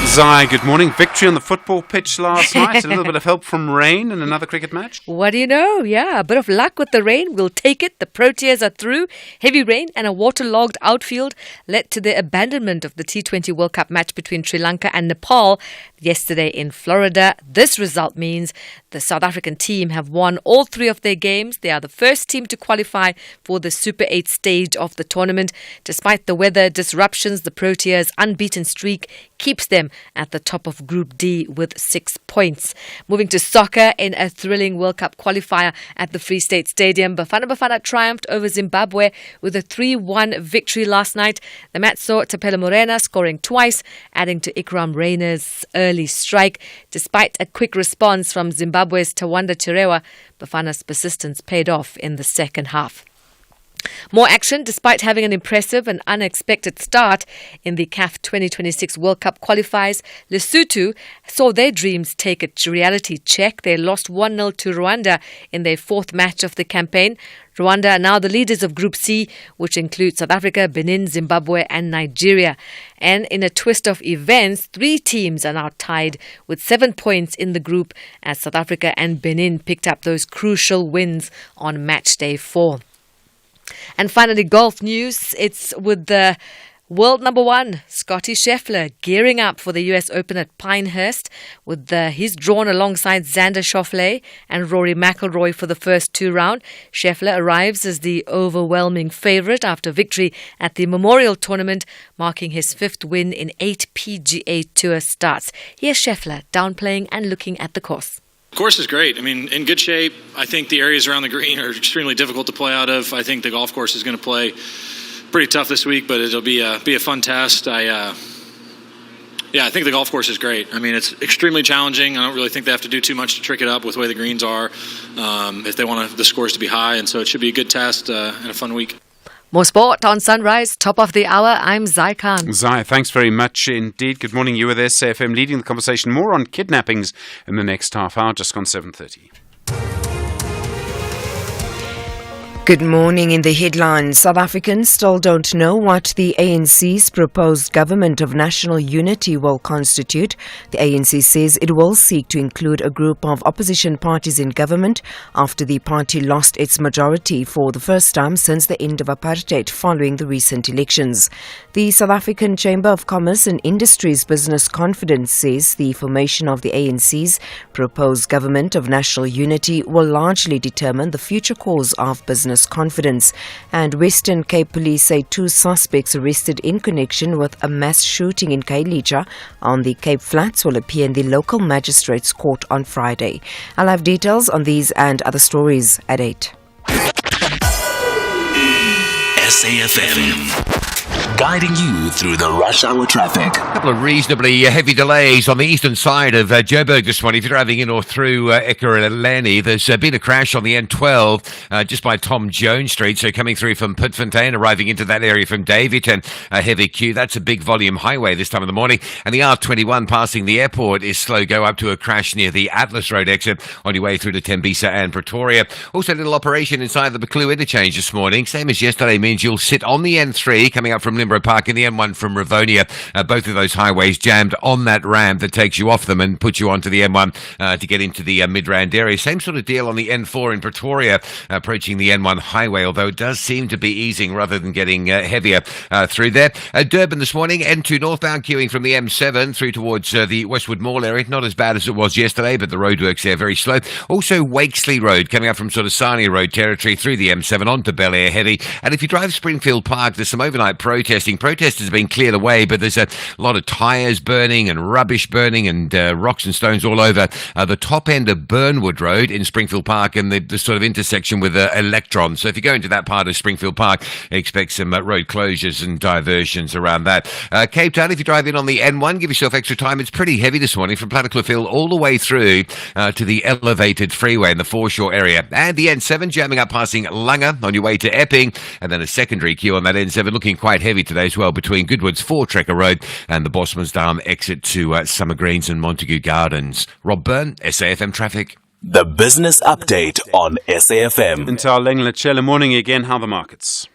Zai, good morning. Victory on the football pitch last night. A little bit of help from rain in another cricket match. What do you know? Yeah, a bit of luck with the rain. We'll take it. The Proteas are through. Heavy rain and a waterlogged outfield led to the abandonment of the T20 World Cup match between Sri Lanka and Nepal yesterday in Florida. This result means the South African team have won all 3 of their games. They are the first team to qualify for the Super 8 stage of the tournament. Despite the weather disruptions, the Proteas' unbeaten streak keeps them at the top of Group D with 6 points. Moving to soccer, in a thrilling World Cup qualifier at the Free State Stadium, Bafana triumphed over Zimbabwe with a 3-1 victory last night. The match saw Tapela Morena scoring twice, adding to Ikram Rainer's early strike. Despite a quick response from Zimbabwe's Tawanda Chirewa, Bafana's persistence paid off in the second half. More action despite having an impressive and unexpected start in the CAF 2026 World Cup qualifiers. Lesotho saw their dreams take a reality check. They lost 1-0 to Rwanda in their 4th match of the campaign. Rwanda are now the leaders of Group C, which includes South Africa, Benin, Zimbabwe and Nigeria. And in a twist of events, 3 teams are now tied with 7 points in the group as South Africa and Benin picked up those crucial wins on match day 4. And finally, golf news. It's with the world number 1, Scottie Scheffler, gearing up for the US Open at Pinehurst. He's drawn alongside Xander Schauffele and Rory McIlroy for the first 2 rounds. Scheffler arrives as the overwhelming favourite after victory at the Memorial Tournament, marking his 5th win in 8 PGA Tour starts. Here's Scheffler downplaying and looking at the course. The course is great. I mean, in good shape. I think the areas around the green are extremely difficult to play out of. I think the golf course is going to play pretty tough this week, but it'll be a fun test. I think the golf course is great. I mean, it's extremely challenging. I don't really think they have to do too much to trick it up with the way the greens are if they want the scores to be high, and so it should be a good test and a fun week. More sport on Sunrise, top of the hour. I'm Zai Khan. Zai, thanks very much indeed. Good morning. You with SAFM leading the conversation. More on kidnappings in the next half hour, just gone 7:30. Good morning. In the headlines, South Africans still don't know what the ANC's proposed government of national unity will constitute. The ANC says it will seek to include a group of opposition parties in government after the party lost its majority for the first time since the end of apartheid following the recent elections. The South African Chamber of Commerce and Industry's Business Confidence says the formation of the ANC's proposed government of national unity will largely determine the future course of business confidence. And Western Cape police say 2 suspects arrested in connection with a mass shooting in Kailicha on the Cape Flats will appear in the local magistrates court on Friday. I'll have details on these and other stories at 8. SAFM. Guiding you through the rush hour traffic. A couple of reasonably heavy delays on the eastern side of Joburg this morning. If you're driving in or through Ekurhuleni, there's been a crash on the N12 just by Tom Jones Street. So coming through from Pitfontein, arriving into that area from Davidton, a heavy queue. That's a big volume highway this time of the morning. And the R21 passing the airport is slow go up to a crash near the Atlas Road exit on your way through to Tembisa and Pretoria. Also a little operation inside the Buccleuch interchange this morning. Same as yesterday means you'll sit on the N3 coming up from Limbo Park and the M1 from Rivonia. Both of those highways jammed on that ramp that takes you off them and puts you onto the M1 to get into the Midrand area. Same sort of deal on the N4 in Pretoria, approaching the N1 highway, although it does seem to be easing rather than getting heavier through there. Durban this morning, N2 northbound queuing from the M7 through towards the Westwood Mall area. Not as bad as it was yesterday, but the roadworks there very slow. Also Wakesley Road coming up from sort of Sarnia Road territory through the M7 onto Bel Air heavy. And if you drive Springfield Park, there's some overnight protests protesting. Protesters have been cleared away, but there's a lot of tyres burning and rubbish burning and rocks and stones all over the top end of Burnwood Road in Springfield Park and the sort of intersection with Electron. So if you go into that part of Springfield Park, expect some road closures and diversions around that. Cape Town, if you drive in on the N1, give yourself extra time. It's pretty heavy this morning from Plattekloof Hill all the way through to the elevated freeway in the foreshore area. And the N7 jamming up passing Langa on your way to Epping. And then a secondary queue on that N7 looking quite heavy today as well between Goodwood's Trekker Road and the Bosmansdam exit to Summer Greens and Montague Gardens. Rob Byrne, SAFM Traffic. The business update on SAFM. Until Lengla morning again, how are the markets?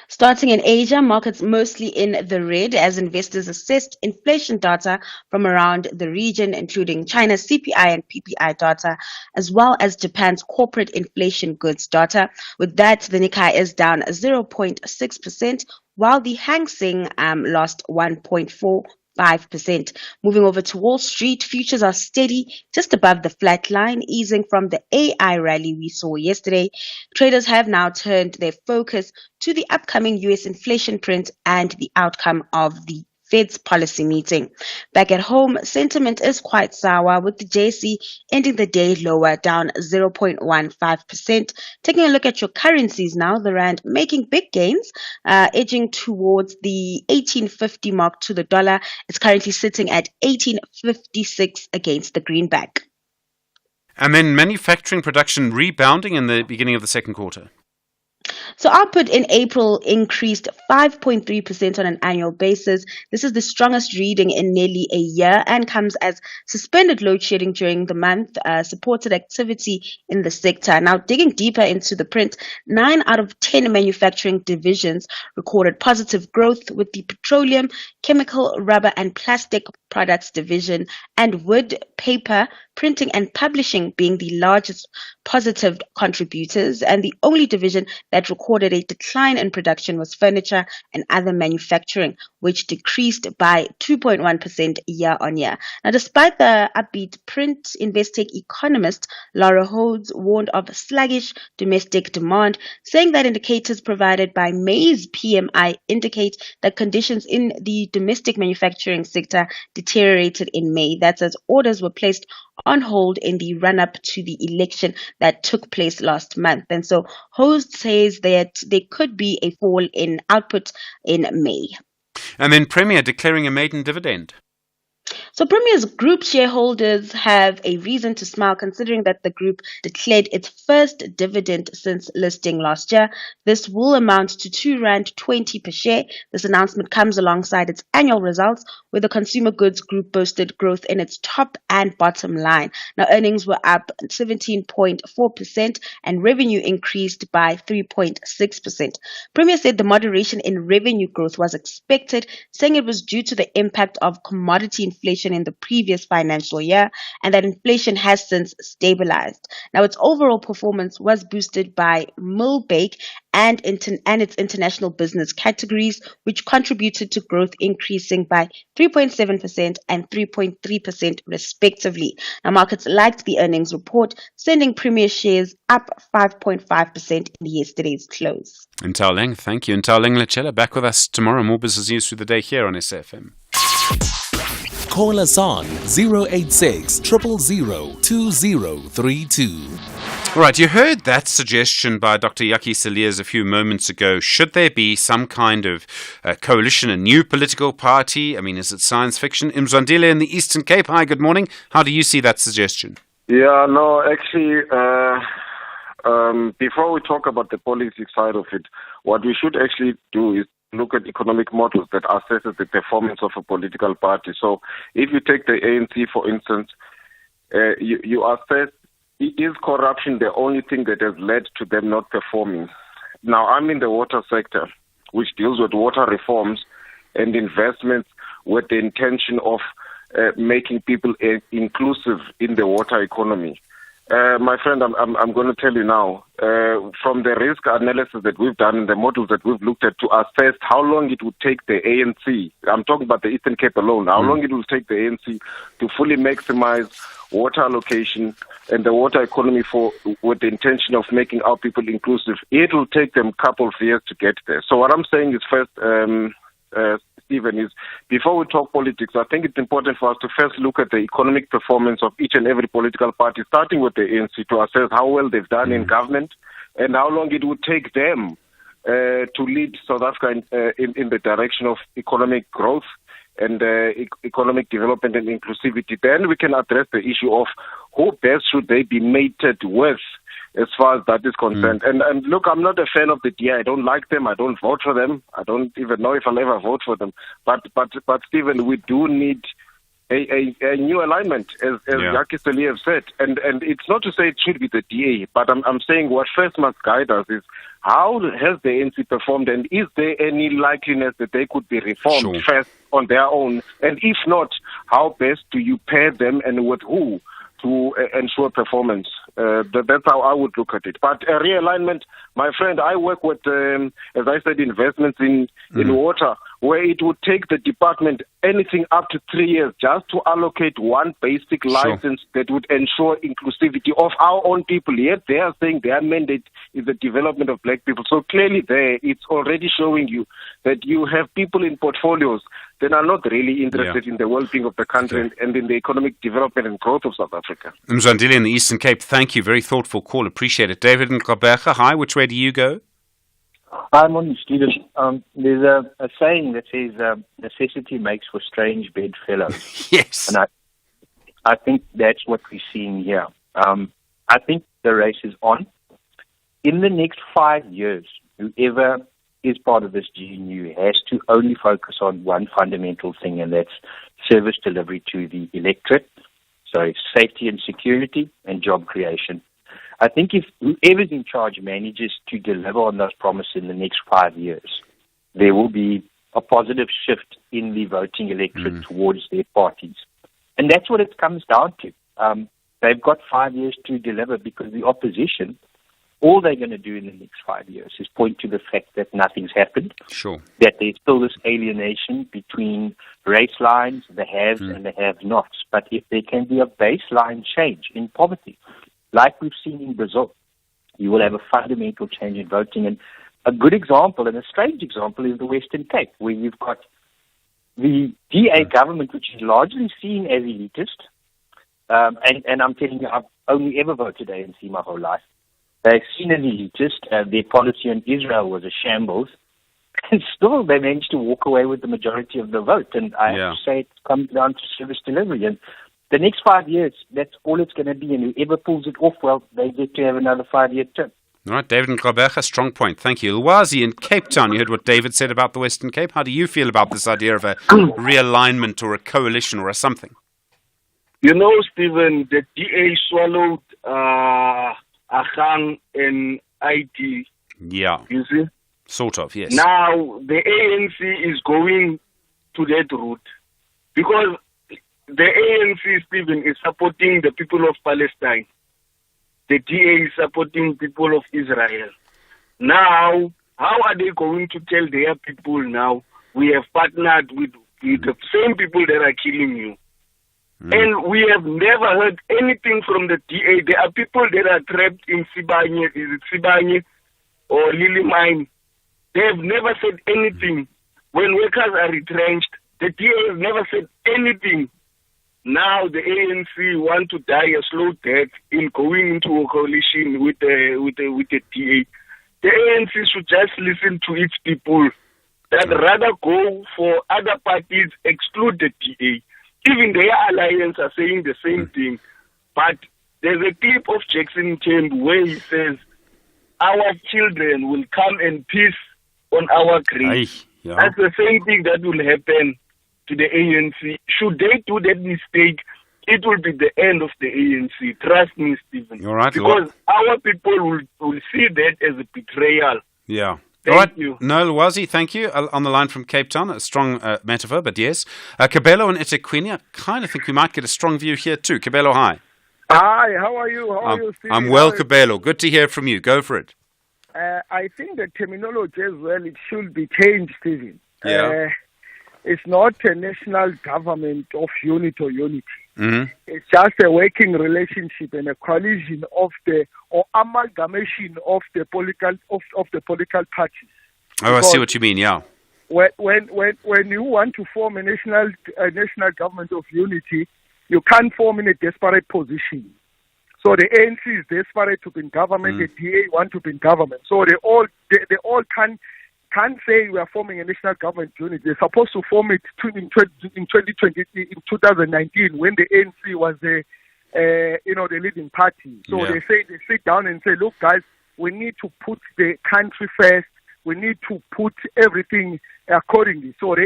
Starting in Asia, markets mostly in the red as investors assessed inflation data from around the region, including China's CPI and PPI data, as well as Japan's corporate inflation goods data. With that, the Nikkei is down 0.6%, while the Hang Seng lost 1.45%. Moving over to Wall Street, futures are steady just above the flat line, easing from the AI rally we saw yesterday. Traders have now turned their focus to the upcoming US inflation print and the outcome of the Fed's policy meeting. Back at home, sentiment is quite sour, with the JSE ending the day lower, down 0.15%. Taking a look at your currencies now, the rand making big gains, edging towards the 18.50 mark to the dollar. It's currently sitting at 18.56 against the greenback. And then manufacturing production rebounding in the beginning of the second quarter. So output in April increased 5.3% on an annual basis. This is the strongest reading in nearly a year and comes as suspended load shedding during the month supported activity in the sector. Now, digging deeper into the print, 9 out of 10 manufacturing divisions recorded positive growth, with the petroleum, chemical, rubber and plastic products division and wood, paper, printing and publishing being the largest positive contributors, and the only division that recorded a decline in production was furniture and other manufacturing, which decreased by 2.1% year on year. Now, despite the upbeat print, Investec economist Laura Hodes warned of sluggish domestic demand, saying that indicators provided by May's PMI indicate that conditions in the domestic manufacturing sector deteriorated in May. That's as orders were placed on hold in the run-up to the election that took place last month. And so Host says that there could be a fall in output in May. And then Premier declaring a maiden dividend. So Premier's group shareholders have a reason to smile, considering that the group declared its first dividend since listing last year. This will amount to R2.20 per share. This announcement comes alongside its annual results, where the consumer goods group boasted growth in its top and bottom line. Now, earnings were up 17.4% and revenue increased by 3.6%. Premier said the moderation in revenue growth was expected, saying it was due to the impact of commodity inflation in the previous financial year, and that inflation has since stabilized. Now, its overall performance was boosted by Millbake and its international business categories, which contributed to growth increasing by 3.7% and 3.3% respectively. Now, markets liked the earnings report, sending Premier shares up 5.5% in yesterday's close. Ntao Leng, thank you. Ntao Leng Lechela back with us tomorrow. More business news through the day here on SAFM. Call us on 086 000 2032. All right, you heard that suggestion by Dr. Yaki Saliers a few moments ago. Should there be some kind of coalition, a new political party? I mean, is it science fiction? Mzwandile in the Eastern Cape. Hi, good morning. How do you see that suggestion? Yeah, no, actually, before we talk about the policy side of it, what we should actually do is look at economic models that assesses the performance of a political party. So if you take the ANC, for instance, you assess, is corruption the only thing that has led to them not performing? Now, I'm in the water sector, which deals with water reforms and investments with the intention of making people inclusive in the water economy. My friend, I'm going to tell you now, from the risk analysis that we've done and the models that we've looked at to assess how long it would take the ANC, I'm talking about the Eastern Cape alone, how long it will take the ANC to fully maximize water allocation and the water economy with the intention of making our people inclusive, it will take them a couple of years to get there. So what I'm saying is first, Stephen, is before we talk politics, I think it's important for us to first look at the economic performance of each and every political party, starting with the ANC, to assess how well they've done in government and how long it would take them to lead South Africa in the direction of economic growth and economic development and inclusivity. Then we can address the issue of who best should they be mated with as far as that is concerned. And look, I'm not a fan of the DA. I don't like them. I don't vote for them. I don't even know if I'll ever vote for them. But Stephen, we do need a new alignment, as Jacques Soli have said. And it's not to say it should be the DA, but I'm saying what first must guide us is how has the ANC performed, and is there any likeliness that they could be reformed first on their own? And if not, how best do you pair them and with who to ensure performance? That's how I would look at it. But a realignment, my friend, I work with, as I said, investments in water, where it would take the department anything up to 3 years just to allocate one basic license that would ensure inclusivity of our own people. Yet they are saying their mandate is the development of black people. So clearly there, it's already showing you that you have people in portfolios that are not really interested in the well-being of the country and in the economic development and growth of South Africa. Mzandile in the Eastern Cape, thank you. Very thoughtful call. Appreciate it. David in Gqeberha, hi. Which way do you go? Hi, morning, Stephen. There's a saying that says necessity makes for strange bedfellows. Yes. And I think that's what we're seeing here. I think the race is on. In the next 5 years, whoever is part of this GNU has to only focus on one fundamental thing, and that's service delivery to the electorate. So it's safety and security and job creation. I think if whoever's in charge manages to deliver on those promises in the next 5 years, there will be a positive shift in the voting electorate towards their parties. And that's what it comes down to. They've got 5 years to deliver, because the opposition, all they're going to do in the next 5 years is point to the fact that nothing's happened, that there's still this alienation between race lines, the haves and the have-nots. But if there can be a baseline change in poverty, like we've seen in Brazil, you will have a fundamental change in voting. And a good example, and a strange example, is the Western Cape, where you've got the DA government, which is largely seen as elitist. And I'm telling you, I've only ever voted ANC my whole life. They're seen as elitist. Their policy on Israel was a shambles. And still, they managed to walk away with the majority of the vote. And I have to say, it comes down to service delivery. And the next 5 years, that's all it's going to be. And whoever pulls it off, well, they get to have another 5-year term. All right, David in Gqeberha, strong point. Thank you. Lwazi in Cape Town, you heard what David said about the Western Cape. How do you feel about this idea of a realignment or a coalition or a something? You know, Stephen, the DA swallowed Ahang and IT. Yeah. You see? Sort of, yes. Now, the ANC is going to that route because the ANC, Stephen, is supporting the people of Palestine. The DA is supporting people of Israel. Now, how are they going to tell their people now, we have partnered with the same people that are killing you? And we have never heard anything from the DA. There are people that are trapped in Sibanye, is it Sibanye or Lily Mine? They have never said anything. When workers are retrenched, the DA has never said anything. Now the ANC want to die a slow death in going into a coalition with the DA. The ANC should just listen to its people. That rather go for other parties, exclude the DA. Even their alliance are saying the same thing. But there's a clip of Jackson Chamb where he says, our children will come in peace on our grave. That's the same thing that will happen to the ANC. Should they do that mistake, it will be the end of the ANC. Trust me, Stephen. You're right, because our people will see that as a betrayal. Yeah. Thank you. No, Lwazi, thank you. On the line from Cape Town, a strong metaphor, but yes. Kabelo and eThekwini, I kind of think we might get a strong view here too. Kabelo, hi. Hi, how are you? How are you, Steve? I'm well, Kabelo. Good to hear from you. Go for it. I think the terminology as well, it should be changed, Stephen. Yeah. It's not a national government of unit or unity. Mm-hmm. It's just a working relationship and a coalition of or amalgamation of the political parties. Oh, I see what you mean, yeah. when you want to form a national government of unity, you can't form in a desperate position. So the ANC is desperate to be in government. The DA want to be in government. So they all can't say we are forming a national government unit. They're supposed to form it in 2019 when the ANC was the leading party. So they sit down and say, look, guys, we need to put the country first. We need to put everything accordingly. So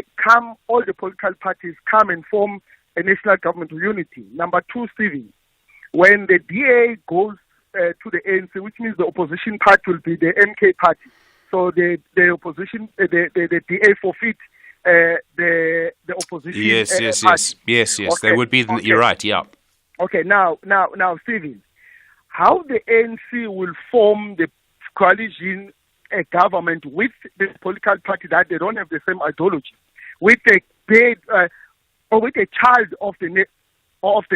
all the political parties come and form a national government of unity. Number two, Stevie, when the DA goes to the ANC, which means the opposition party will be the MK party. So the opposition, the DA forfeit the opposition. Yes. Okay. They would be. Okay. You're right. Yeah. Okay. Now, Stephen, how the ANC will form the coalition government with the political party that they don't have the same ideology, with a with a child of the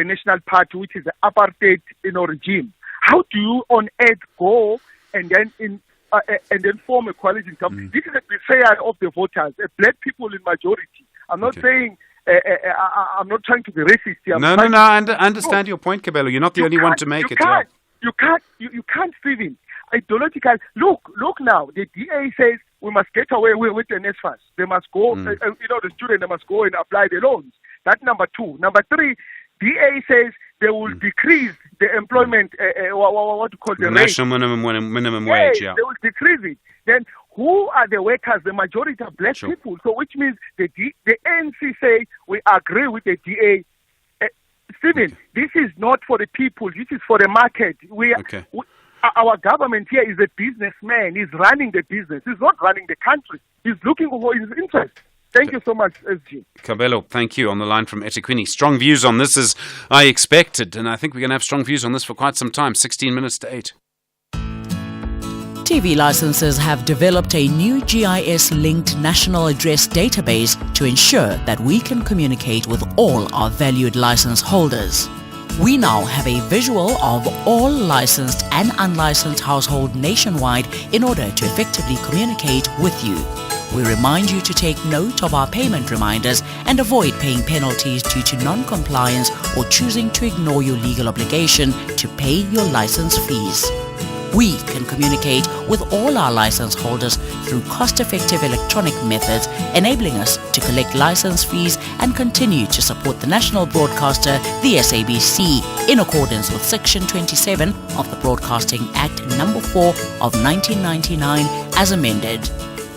national party, which is the apartheid regime. How do you on earth go and then form a coalition government? This is a betrayal of the voters, black people in majority. I'm not saying I'm not trying to be racist here. No. I understand your point, Kabelo. You're not the only one to make it. You can't, Stephen. Ideological. Look now. The DA says we must get away with the NSFAS. They must go. The students they must go and apply the loans. That's number two. Number three. DA says they will decrease the employment. What to call the national minimum wage. Yeah. They will decrease it. Then who are the workers? The majority are black people. So which means the ANC say we agree with the DA. Stephen, this is not for the people. This is for the market. Our government here is a businessman. He's running the business. He's not running the country. He's looking for his interest. Thank you so much, SG. Kabelo, thank you. On the line from eThekwini. Strong views on this as I expected, and I think we're going to have strong views on this for quite some time. 16 minutes to 8. TV licenses have developed a new GIS-linked national address database to ensure that we can communicate with all our valued license holders. We now have a visual of all licensed and unlicensed households nationwide in order to effectively communicate with you. We remind you to take note of our payment reminders and avoid paying penalties due to non-compliance or choosing to ignore your legal obligation to pay your license fees. We can communicate with all our license holders through cost-effective electronic methods, enabling us to collect license fees and continue to support the national broadcaster, the SABC, in accordance with Section 27 of the Broadcasting Act No. 4 of 1999 as amended.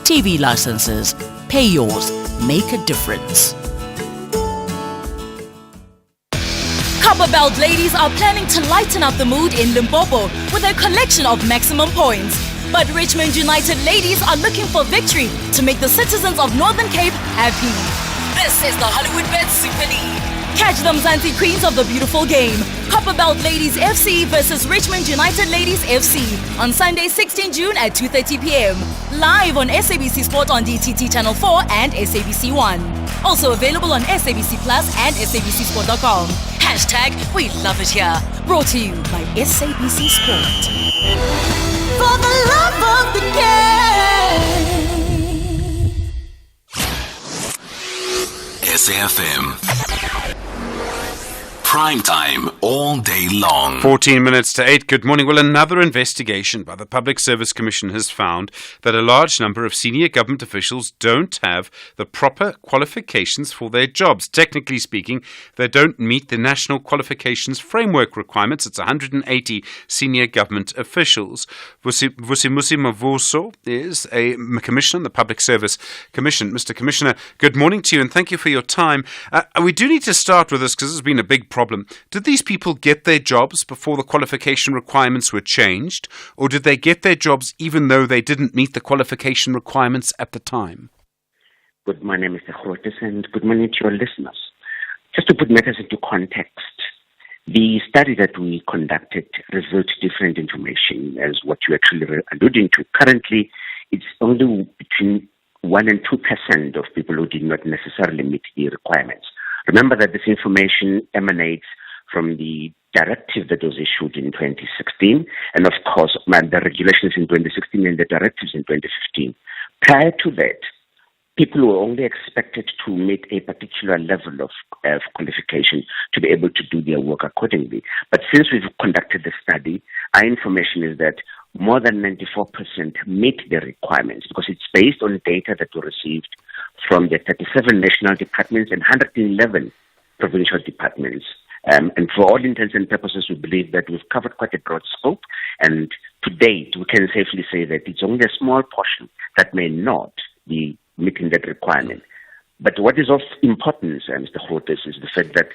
TV licenses. Pay yours. Make a difference. Copperbelt ladies are planning to lighten up the mood in Limpopo with a collection of maximum points. But Richmond United ladies are looking for victory to make the citizens of Northern Cape happy. This is the Hollywood Bet Super League. Catch the Mzansi Queens of the beautiful game. Copperbelt Ladies FC versus Richmond United Ladies FC on Sunday 16 June at 2:30 p.m. Live on SABC Sport on DTT Channel 4 and SABC 1. Also available on SABC Plus and SABCSport.com. Hashtag We Love It Here. Brought to you by SABC Sport. For the love of the game. SAFM. Prime time all day long. 14 minutes to 8. Good morning. Well, another investigation by the Public Service Commission has found that a large number of senior government officials don't have the proper qualifications for their jobs. Technically speaking, they don't meet the National Qualifications Framework requirements. It's 180 senior government officials. Vusimusi Mavuso is a commissioner in the Public Service Commission. Mr. Commissioner, good morning to you and thank you for your time. We do need to start with this because this has been a big problem. Did these people get their jobs before the qualification requirements were changed, or did they get their jobs even though they didn't meet the qualification requirements at the time? Good morning, Mr. Grootes, and good morning to your listeners. Just to put matters into context, the study that we conducted revealed different information as what you actually alluding to. Currently, it's only between 1 and 2% of people who did not necessarily meet the requirements. Remember that this information emanates from the directive that was issued in 2016, and of course, the regulations in 2016 and the directives in 2015. Prior to that, people were only expected to meet a particular level of qualification to be able to do their work accordingly. But since we've conducted the study, our information is that more than 94% meet the requirements because it's based on data that were received from the 37 national departments and 111 provincial departments. And for all intents and purposes, we believe that we've covered quite a broad scope. And to date, we can safely say that it's only a small portion that may not be meeting that requirement. But what is of importance, Mr. Grootes, is the fact that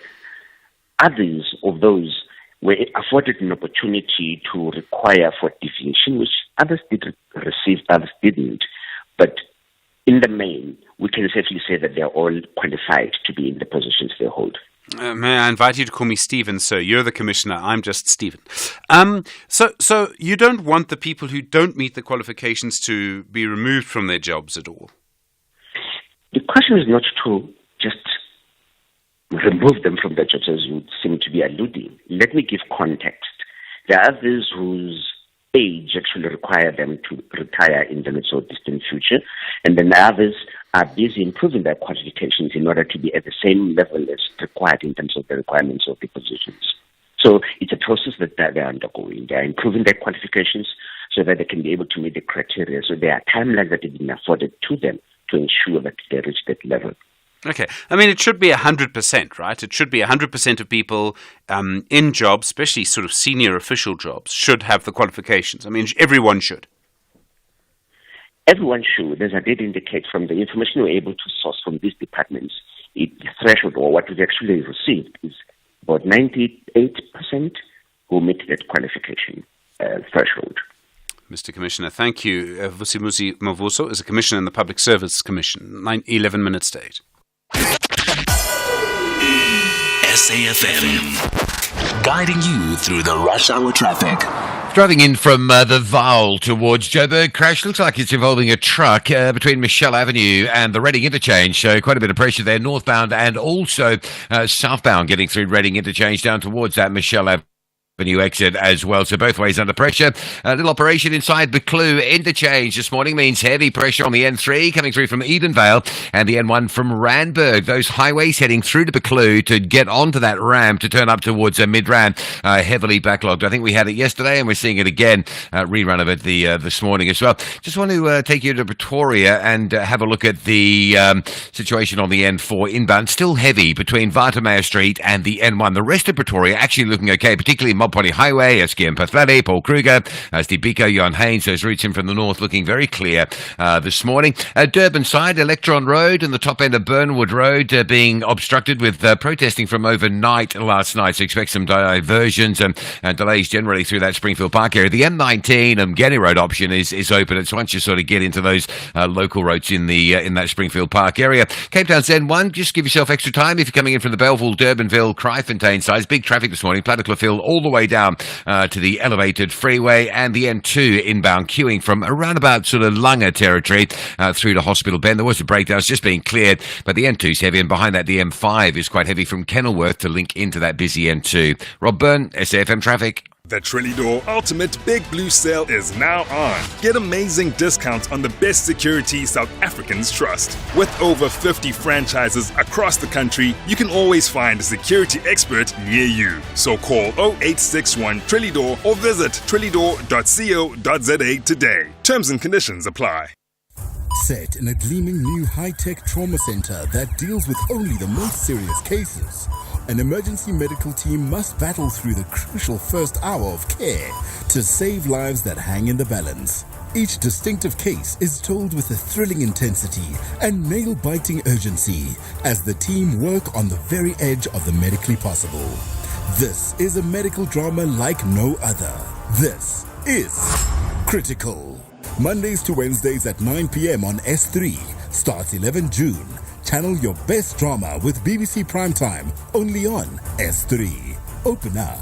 others of those were afforded an opportunity to require for deviation, which others did receive, others didn't. But in the main, we can safely say that they're all qualified to be in the positions they hold. May I invite you to call me Stephen, sir? You're the commissioner. I'm just Stephen. So you don't want the people who don't meet the qualifications to be removed from their jobs at all? The question is not to just remove them from their jobs, as you seem to be alluding. Let me give context. There are others whose age actually require them to retire in the not so distant future, and then others are busy improving their qualifications in order to be at the same level as required in terms of the requirements of the positions. So it's a process that they're undergoing. They're improving their qualifications so that they can be able to meet the criteria. So there are timelines that have been afforded to them to ensure that they reach that level. Okay. I mean, it should be 100%, right? It should be 100% of people in jobs, especially sort of senior official jobs, should have the qualifications. I mean, everyone should. Everyone should, as I did indicate from the information we're able to source from these departments, the threshold or what we've actually received is about 98% who meet that qualification threshold. Mr. Commissioner, thank you. Vusimuzi Mavuso is a commissioner in the Public Service Commission. 11 minutes to 8. SAFM, guiding you through the rush hour traffic. Driving in from the Vaal towards Joburg, crash looks like it's involving a truck between Michelle Avenue and the Reading Interchange. So quite a bit of pressure there, northbound and also southbound, getting through Reading Interchange down towards that Michelle Avenue exit as well. So both ways under pressure. A little operation inside Buccleuch interchange this morning means heavy pressure on the N3 coming through from Edenvale and the N1 from Randburg. Those highways heading through to Buccleuch to get onto that ramp to turn up towards Midrand, heavily backlogged. I think we had it yesterday and we're seeing it again, rerun of it this morning as well. Just want to take you to Pretoria and have a look at the situation on the N4 inbound. Still heavy between Watermeyer Street and the N1. The rest of Pretoria actually looking okay, particularly Mopani Highway, SKM Pathlade, Paul Kruger, Stibiko, Johan Haynes, those routes in from the north looking very clear this morning. Durban side, Electron Road and the top end of Burnwood Road being obstructed with protesting from overnight last night. So expect some diversions and delays generally through that Springfield Park area. The M19 Mgeni Road option is open. It's once you sort of get into those local roads in that Springfield Park area. Cape Town's N1, just give yourself extra time if you're coming in from the Belleville, Durbanville, Kraaifontein sides. Big traffic this morning. Plattekloof Hill all the way down to the elevated freeway, and the N2 inbound queuing from around about sort of Langa territory through to Hospital Bend. There was a breakdown, it's just being cleared, but the N2's heavy, and behind that the M5 is quite heavy from Kenilworth to link into that busy N2. Rob Byrne, SAFM Traffic. The Trelidor Ultimate Big Blue Sale is now on. Get amazing discounts on the best security South Africans trust. With over 50 franchises across the country, you can always find a security expert near you. So call 0861 Trelidor or visit trelidor.co.za today. Terms and conditions apply. Set in a gleaming new high-tech trauma center that deals with only the most serious cases, an emergency medical team must battle through the crucial first hour of care to save lives that hang in the balance. Each distinctive case is told with a thrilling intensity and nail-biting urgency as the team work on the very edge of the medically possible. This is a medical drama like no other. This is Critical. Mondays to Wednesdays at 9 p.m. on S3. Starts 11 June. Channel your best drama with BBC Primetime, only on S3. Open up.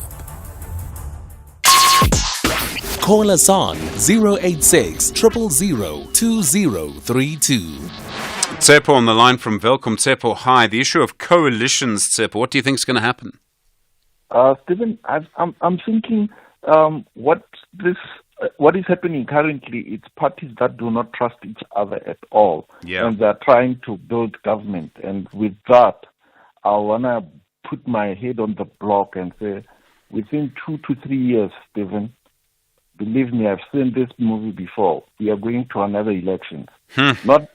Call us on 086 000 2032. Tsepo on the line from Velcom. Tsepo, hi. The issue of coalitions, Tsepo, what do you think is going to happen? Stephen, I'm thinking what this what is happening currently, it's parties that do not trust each other at all. Yeah. And they're trying to build government. And with that, I want to put my head on the block and say, within 2 to 3 years, Stephen, believe me, I've seen this movie before. We are going to another election. Not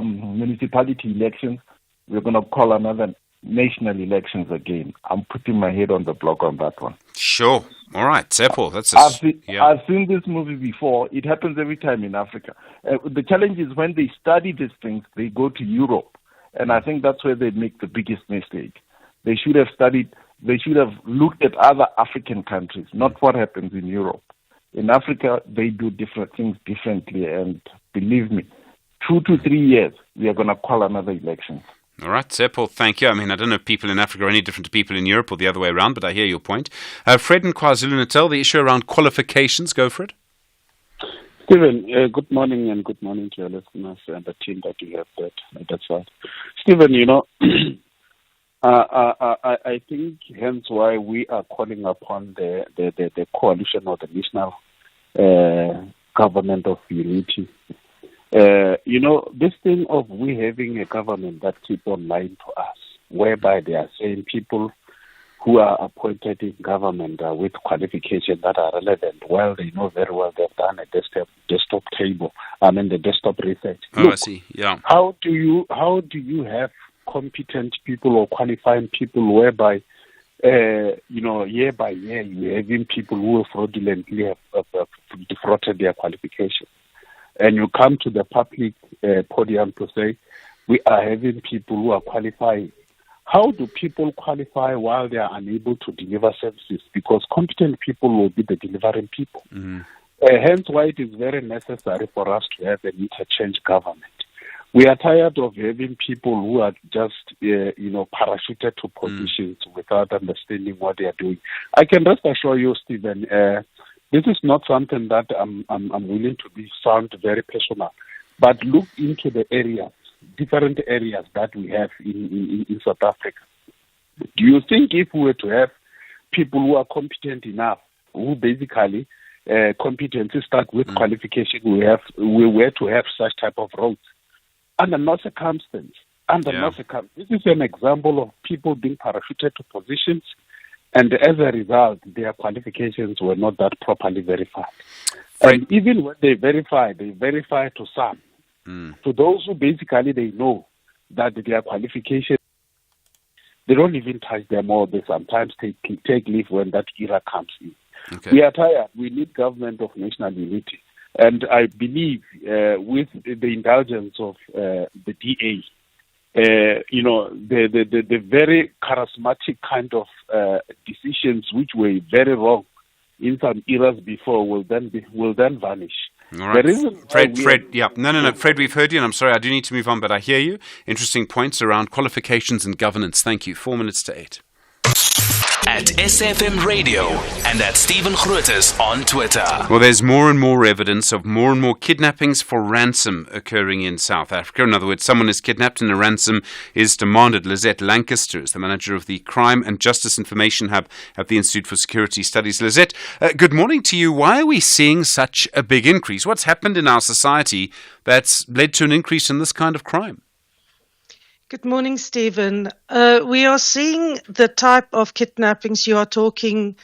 municipality elections. We're going to call another national elections again. I'm putting my head on the block on that one. Sure. All right, Tsepo. I've seen this movie before. It happens every time in Africa. The challenge is when they study these things, they go to Europe. And I think that's where they make the biggest mistake. They should have looked at other African countries, not what happens in Europe. In Africa, they do different things differently. And believe me, 2 to 3 years, we are going to call another election. All right, Tsepo, thank you. I mean, I don't know if people in Africa are any different to people in Europe or the other way around, but I hear your point. Fred in KwaZulu-Natal, the issue around qualifications, go for it. Stephen, good morning and good morning to your listeners and the team that you have at that side. Stephen, I think hence why we are calling upon the coalition or the national government of unity. This thing of we having a government that keep on lying to us, whereby they are saying people who are appointed in government with qualifications that are relevant. Well, they know very well they've done a desktop table. The desktop research. I see. Yeah. How do you have competent people or qualifying people whereby year by year you're having people who fraudulently have defrauded their qualifications, and you come to the public podium to say we are having people who are qualifying. How do people qualify while they are unable to deliver services? Because competent people will be the delivering people. Hence why it is very necessary for us to have an interchange government. We are tired of having people who are just, parachuted to positions without understanding what they are doing. I can rest assure you, Stephen, this is not something that I'm willing to sound very personal, but look into the areas, different areas that we have in South Africa. Do you think if we were to have people who are competent enough, who basically competency start with qualification, we were to have such type of roles? Under no circumstance. This is an example of people being parachuted to positions, and as a result, their qualifications were not that properly verified. And even when they verify to some. To those who basically they know that their qualifications, they don't even touch them, or they sometimes take leave when that era comes in. Okay. We are tired. We need government of national unity. And I believe with the indulgence of the DA, the very charismatic kind of decisions which were very wrong in some eras before will then vanish. All right. Fred, Fred, we've heard you, and I'm sorry, I do need to move on, but I hear you. Interesting points around qualifications and governance. Thank you. 4 minutes to 8. At SFM Radio and at Stephen Grootes on Twitter. Well, there's more and more evidence of more and more kidnappings for ransom occurring in South Africa. In other words, someone is kidnapped and a ransom is demanded. Lizette Lancaster is the manager of the Crime and Justice Information Hub at the Institute for Security Studies. Lizette, good morning to you. Why are we seeing such a big increase? What's happened in our society that's led to an increase in this kind of crime? Good morning, Stephen. We are seeing the type of kidnappings you are talking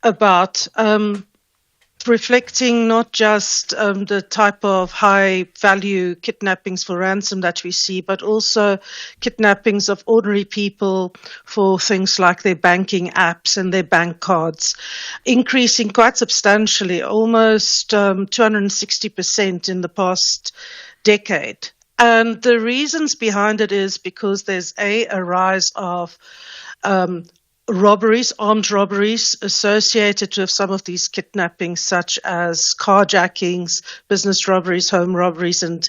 about, reflecting not just the type of high-value kidnappings for ransom that we see, but also kidnappings of ordinary people for things like their banking apps and their bank cards, increasing quite substantially, almost 260% in the past decade. And the reasons behind it is because there's a rise of armed robberies associated with some of these kidnappings, such as carjackings, business robberies, home robberies, and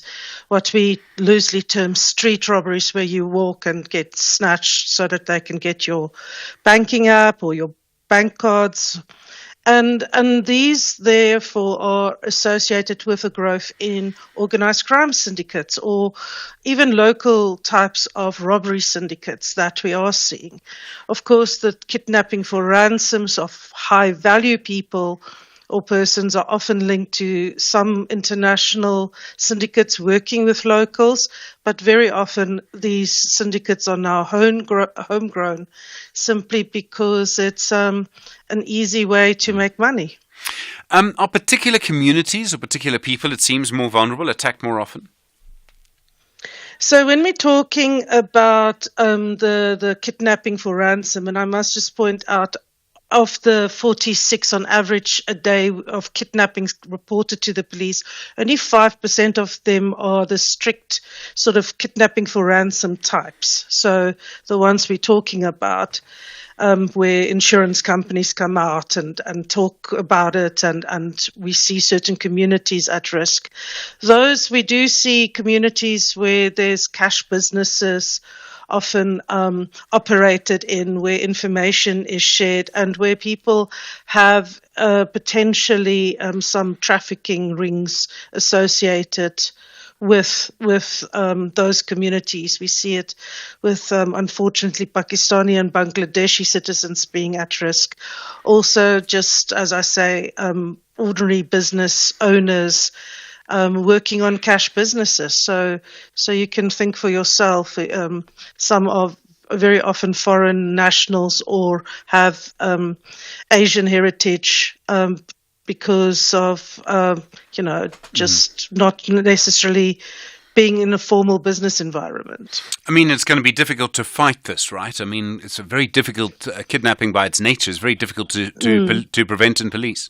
what we loosely term street robberies, where you walk and get snatched so that they can get your banking app or your bank cards. And these, therefore, are associated with a growth in organized crime syndicates or even local types of robbery syndicates that we are seeing. Of course, the kidnapping for ransoms of high-value people or persons are often linked to some international syndicates working with locals, but very often these syndicates are now homegrown simply because it's an easy way to make money. Are particular communities or particular people, it seems, more vulnerable, attacked more often? So when we're talking about the kidnapping for ransom, and I must just point out, of the 46 on average a day of kidnappings reported to the police, only 5% of them are the strict sort of kidnapping for ransom types. So the ones we're talking about, where insurance companies come out and talk about it and we see certain communities at risk. Those we do see communities where there's cash businesses often operated in, where information is shared and where people have potentially some trafficking rings associated with those communities. We see it with, unfortunately, Pakistani and Bangladeshi citizens being at risk. Also, just as I say, ordinary business owners working on cash businesses. So you can think for yourself, some of very often foreign nationals or have Asian heritage because of, just not necessarily being in a formal business environment. I mean, it's going to be difficult to fight this, right? I mean, it's a very difficult kidnapping by its nature. It's very difficult to prevent and police.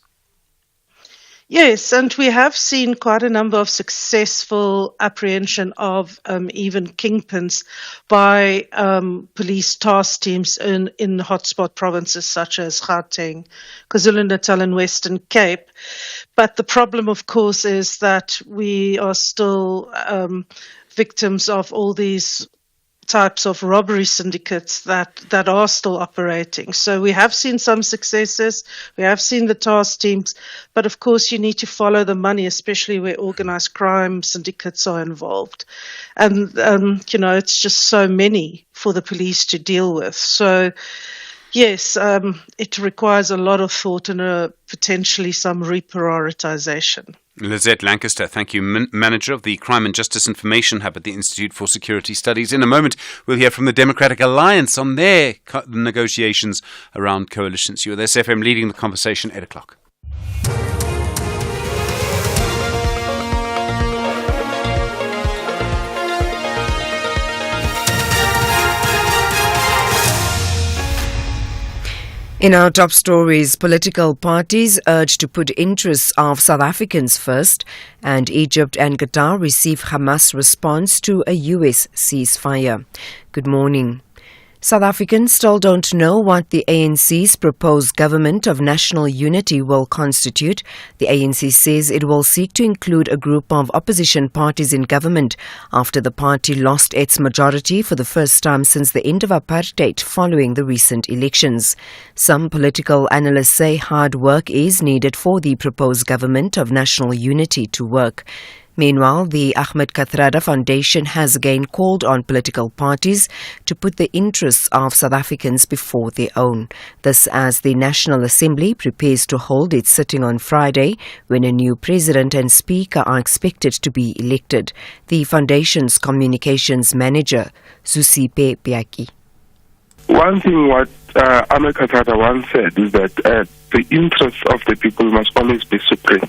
Yes, and we have seen quite a number of successful apprehension of even kingpins by police task teams in hotspot provinces such as Gauteng, KwaZulu-Natal and Western Cape. But the problem, of course, is that we are still victims of all these types of robbery syndicates that are still operating. So we have seen some successes, we have seen the task teams, but of course you need to follow the money, especially where organized crime syndicates are involved. And, it's just so many for the police to deal with. So yes, it requires a lot of thought and potentially some reprioritization. Lizette Lancaster, thank you, Manager of the Crime and Justice Information Hub at the Institute for Security Studies. In a moment, we'll hear from the Democratic Alliance on their negotiations around coalitions. You're with SFM leading the conversation, 8 o'clock. In our top stories, political parties urge to put interests of South Africans first, and Egypt and Qatar receive Hamas response to a US ceasefire. Good morning. South Africans still don't know what the ANC's proposed government of national unity will constitute. The ANC says it will seek to include a group of opposition parties in government after the party lost its majority for the first time since the end of apartheid following the recent elections. Some political analysts say hard work is needed for the proposed government of national unity to work. Meanwhile, the Ahmed Kathrada Foundation has again called on political parties to put the interests of South Africans before their own. This as the National Assembly prepares to hold its sitting on Friday when a new president and speaker are expected to be elected. The foundation's communications manager, Zusipe Piaki. One thing what Ahmed Kathrada once said is that the interests of the people must always be supreme.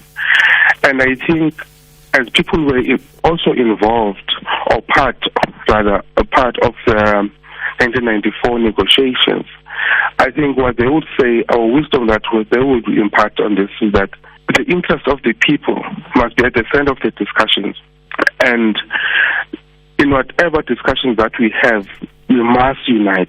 And I think as people were also involved, or a part of the 1994 negotiations, I think what they would say, or wisdom that they would impart on this, is that the interest of the people must be at the center of the discussions. And in whatever discussions that we have, we must unite.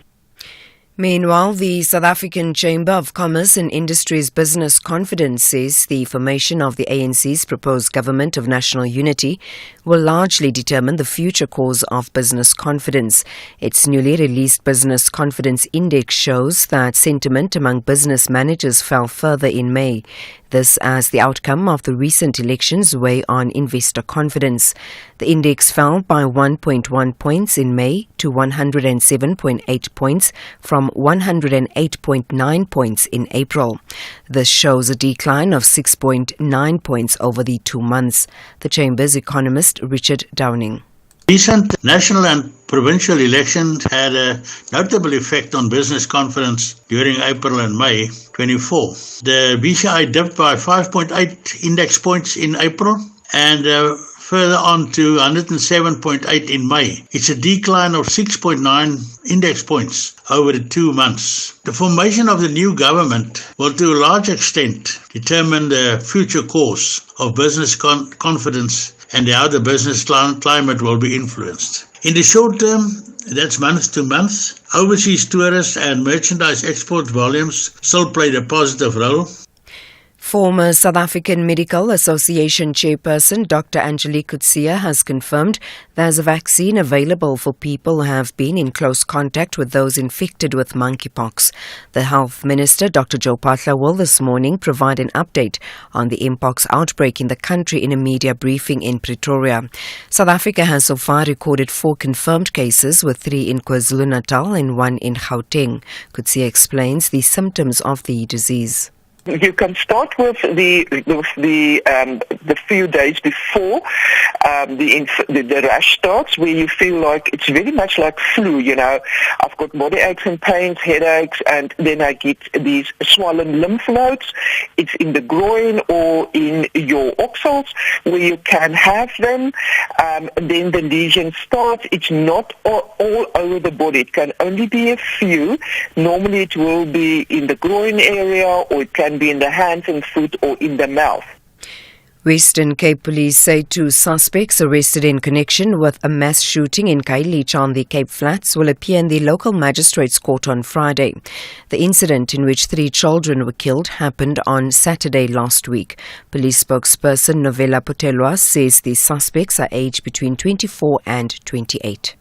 Meanwhile, the South African Chamber of Commerce and Industry's Business Confidence says the formation of the ANC's proposed government of national unity will largely determine the future course of business confidence. Its newly released Business Confidence Index shows that sentiment among business managers fell further in May. This as the outcome of the recent elections weigh on investor confidence. The index fell by 1.1 points in May to 107.8 points from 108.9 points in April. This shows a decline of 6.9 points over the 2 months. The Chamber's economist Richard Downing. Recent national and provincial elections had a notable effect on business confidence during April and May 24. The BCI dipped by 5.8 index points in April and further on to 107.8 in May. It's a decline of 6.9 index points over the 2 months. The formation of the new government will to a large extent determine the future course of business confidence and how the business climate will be influenced. In the short term, that's month to month, overseas tourist and merchandise export volumes still played a positive role. Former South African Medical Association chairperson Dr. Angelique Coetzee has confirmed there's a vaccine available for people who have been in close contact with those infected with monkeypox. The Health Minister, Dr. Joe Phaahla, will this morning provide an update on the mpox outbreak in the country in a media briefing in Pretoria. South Africa has so far recorded 4 confirmed cases, with 3 in KwaZulu-Natal and 1 in Gauteng. Coetzee explains the symptoms of the disease. You can start with the few days before the rash starts, where you feel like it's very much like flu. You know, I've got body aches and pains, headaches, and then I get these swollen lymph nodes. It's in the groin or in your oxals where you can have them. Then the lesion starts. It's not all over the body. It can only be a few. Normally, it will be in the groin area, or it can be in the hands and foot or in the mouth. Western Cape Police say 2 suspects arrested in connection with a mass shooting in Khayelitsha on the Cape Flats will appear in the local magistrates' court on Friday. The incident, in which 3 children were killed, happened on Saturday last week. Police spokesperson Novella Potelwa says the suspects are aged between 24 and 28.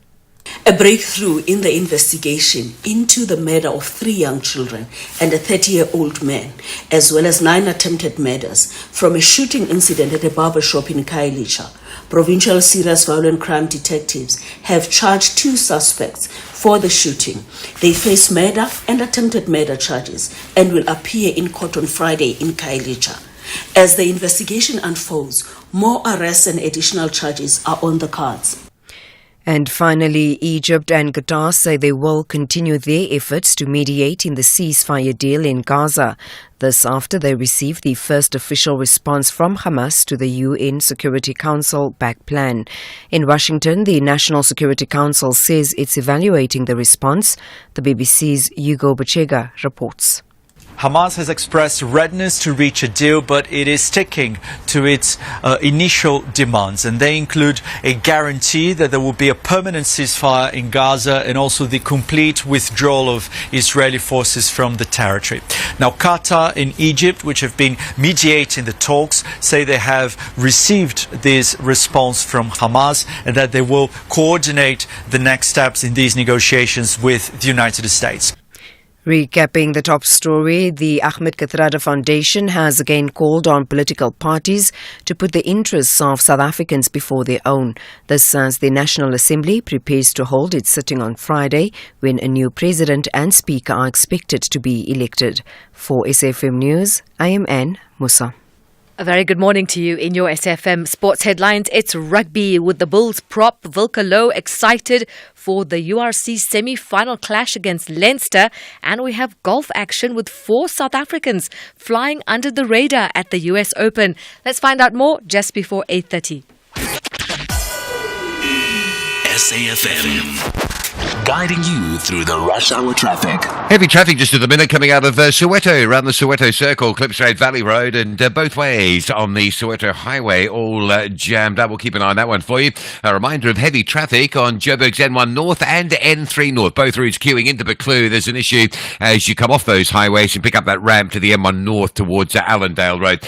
A breakthrough in the investigation into the murder of 3 young children and a 30-year-old man, as well as 9 attempted murders from a shooting incident at a barber shop in Khayelitsha. Provincial Serious Violent Crime Detectives have charged 2 suspects for the shooting. They face murder and attempted murder charges and will appear in court on Friday in Khayelitsha. As the investigation unfolds, more arrests and additional charges are on the cards. And finally, Egypt and Qatar say they will continue their efforts to mediate in the ceasefire deal in Gaza. This after they received the first official response from Hamas to the UN Security Council back plan. In Washington, the National Security Council says it's evaluating the response. The BBC's Hugo Bachega reports. Hamas has expressed readiness to reach a deal, but it is sticking to its initial demands, and they include a guarantee that there will be a permanent ceasefire in Gaza and also the complete withdrawal of Israeli forces from the territory. Now, Qatar and Egypt, which have been mediating the talks, say they have received this response from Hamas and that they will coordinate the next steps in these negotiations with the United States. Recapping the top story, the Ahmed Kathrada Foundation has again called on political parties to put the interests of South Africans before their own. This as the National Assembly prepares to hold its sitting on Friday, when a new president and speaker are expected to be elected. For SFM News, I am Anne Musa. A very good morning to you in your SFM Sports Headlines. It's rugby, with the Bulls prop Wilke Louw excited for the URC semi-final clash against Leinster. And we have golf action with 4 South Africans flying under the radar at the US Open. Let's find out more just before 8:30. SAFM. guiding you through the rush hour traffic. Heavy traffic just at the minute coming out of Soweto, around the Soweto Circle, Klipstraight Valley Road, and both ways on the Soweto Highway, all jammed up. We'll keep an eye on that one for you. A reminder of heavy traffic on Joburg's N1 North and N3 North, both routes queuing into Buccleuch. There's an issue as you come off those highways and pick up that ramp to the M1 North towards Allendale Road.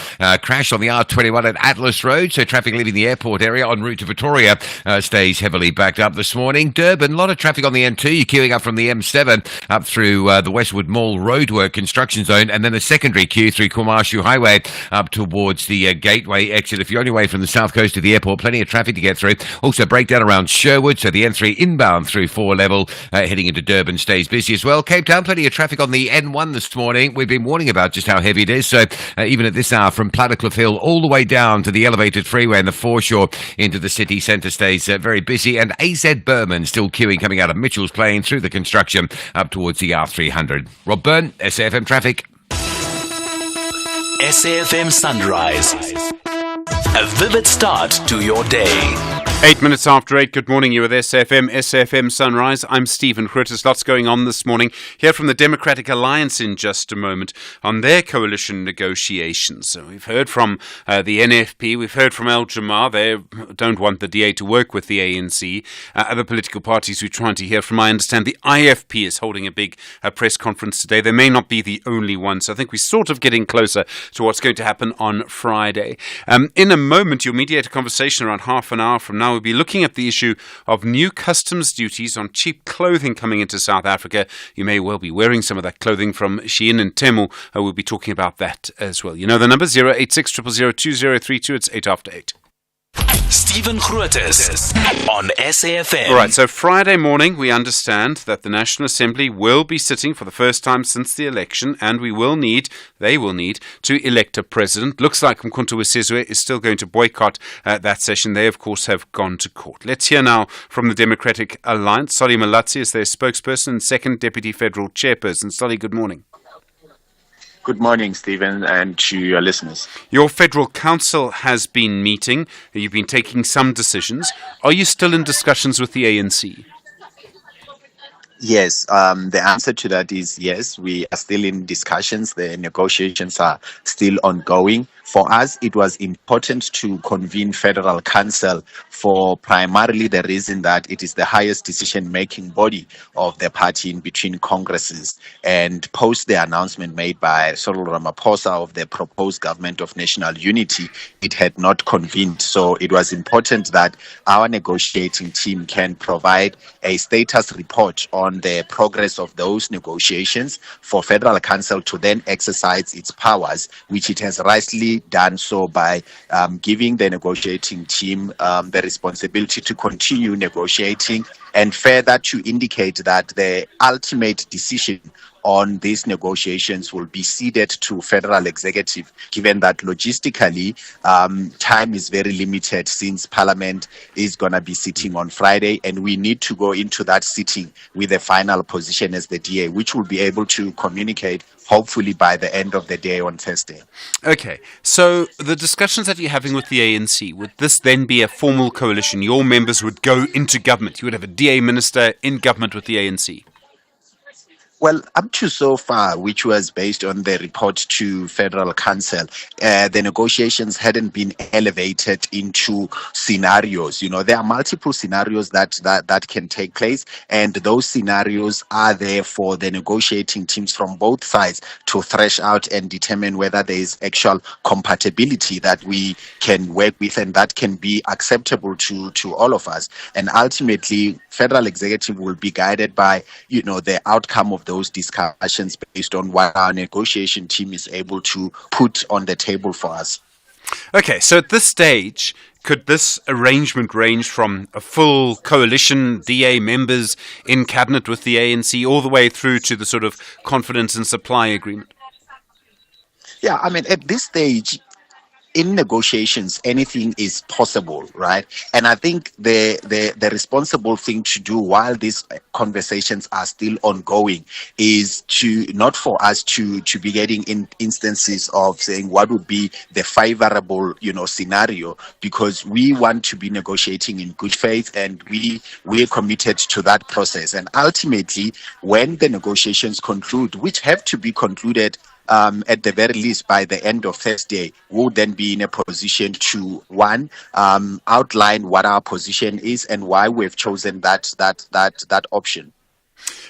Crash on the R21 at Atlas Road, so traffic leaving the airport area en route to Pretoria stays heavily backed up this morning. Durban, a lot of traffic on the M2. You're queuing up from the M7 up through the Westwood Mall roadwork construction zone, and then a secondary queue through Kwamashu Highway up towards the Gateway exit. If you're on your way from the south coast to the airport, plenty of traffic to get through. Also breakdown around Sherwood, so the N3 inbound through 4 level heading into Durban stays busy as well. Cape Town, plenty of traffic on the N1 this morning. We've been warning about just how heavy it is, so even at this hour from Plattercliff Hill all the way down to the elevated freeway and the foreshore into the city centre stays very busy, and AZ Berman still queuing coming out of Mitchell's Plain through the construction up towards the R300. Rob Byrne, SAFM Traffic. SAFM Sunrise. A vivid start to your day. 8 minutes after 8, good morning, you with SAFM Sunrise. I'm Stephen Grootes. Lots going on this morning. Hear from the Democratic Alliance in just a moment on their coalition negotiations. So we've heard from the NFP, we've heard from Al Jamar. They don't want the DA to work with the ANC. Other political parties we're trying to hear from, I understand the IFP is holding a big press conference today. They may not be the only one, so I think we're sort of getting closer to what's going to happen on Friday. In a moment, you'll mediate a conversation around half an hour from now. We'll be looking at the issue of new customs duties on cheap clothing coming into South Africa. You may well be wearing some of that clothing from Shein and Temu. We'll be talking about that as well. You know the number, 086 000 2032. It's 8 after 8. Stephen Grootes on SAFM. All right, so Friday morning, we understand that the National Assembly will be sitting for the first time since the election, and they will need to elect a president. Looks like Mkhonto Wesizwe is still going to boycott that session. They, of course, have gone to court. Let's hear now from the Democratic Alliance. Solly Malatsi is their spokesperson and second deputy federal chairperson. Solly, good morning. Good morning, Stephen, and to your listeners. Your federal council has been meeting. You've been taking some decisions. Are you still in discussions with the ANC? Yes, the answer to that is yes. We are still in discussions. The negotiations are still ongoing. For us, it was important to convene Federal Council for primarily the reason that it is the highest decision-making body of the party in between congresses. And post the announcement made by Cyril Ramaphosa of the proposed government of national unity, it had not convened. So it was important that our negotiating team can provide a status report on the progress of those negotiations for Federal Council to then exercise its powers, which it has rightly done so by giving the negotiating team the responsibility to continue negotiating, and further to indicate that the ultimate decision on these negotiations will be ceded to federal executive, given that logistically time is very limited since Parliament is going to be sitting on Friday, and we need to go into that sitting with a final position as the DA, which will be able to communicate hopefully by the end of the day on Thursday. Okay, so the discussions that you're having with the ANC, would this then be a formal coalition? Your members would go into government. You would have a DA minister in government with the ANC. Well, up to so far, which was based on the report to Federal Council, the negotiations hadn't been elevated into scenarios. You know, there are multiple scenarios that can take place, and those scenarios are there for the negotiating teams from both sides to thresh out and determine whether there is actual compatibility that we can work with and that can be acceptable to all of us. And ultimately, Federal Executive will be guided by, you know, the outcome of those discussions based on what our negotiation team is able to put on the table for us. Okay, so at this stage, could this arrangement range from a full coalition, DA members in cabinet with the ANC, all the way through to the sort of confidence and supply agreement? Yeah, I mean, at this stage, in negotiations, anything is possible, right? And I think the responsible thing to do while these conversations are still ongoing is to not for us to be getting in instances of saying what would be the favorable, scenario, because we want to be negotiating in good faith, and we're committed to that process. And ultimately, when the negotiations conclude, which have to be concluded at the very least by the end of Thursday, we'll then be in a position to outline what our position is and why we've chosen that option.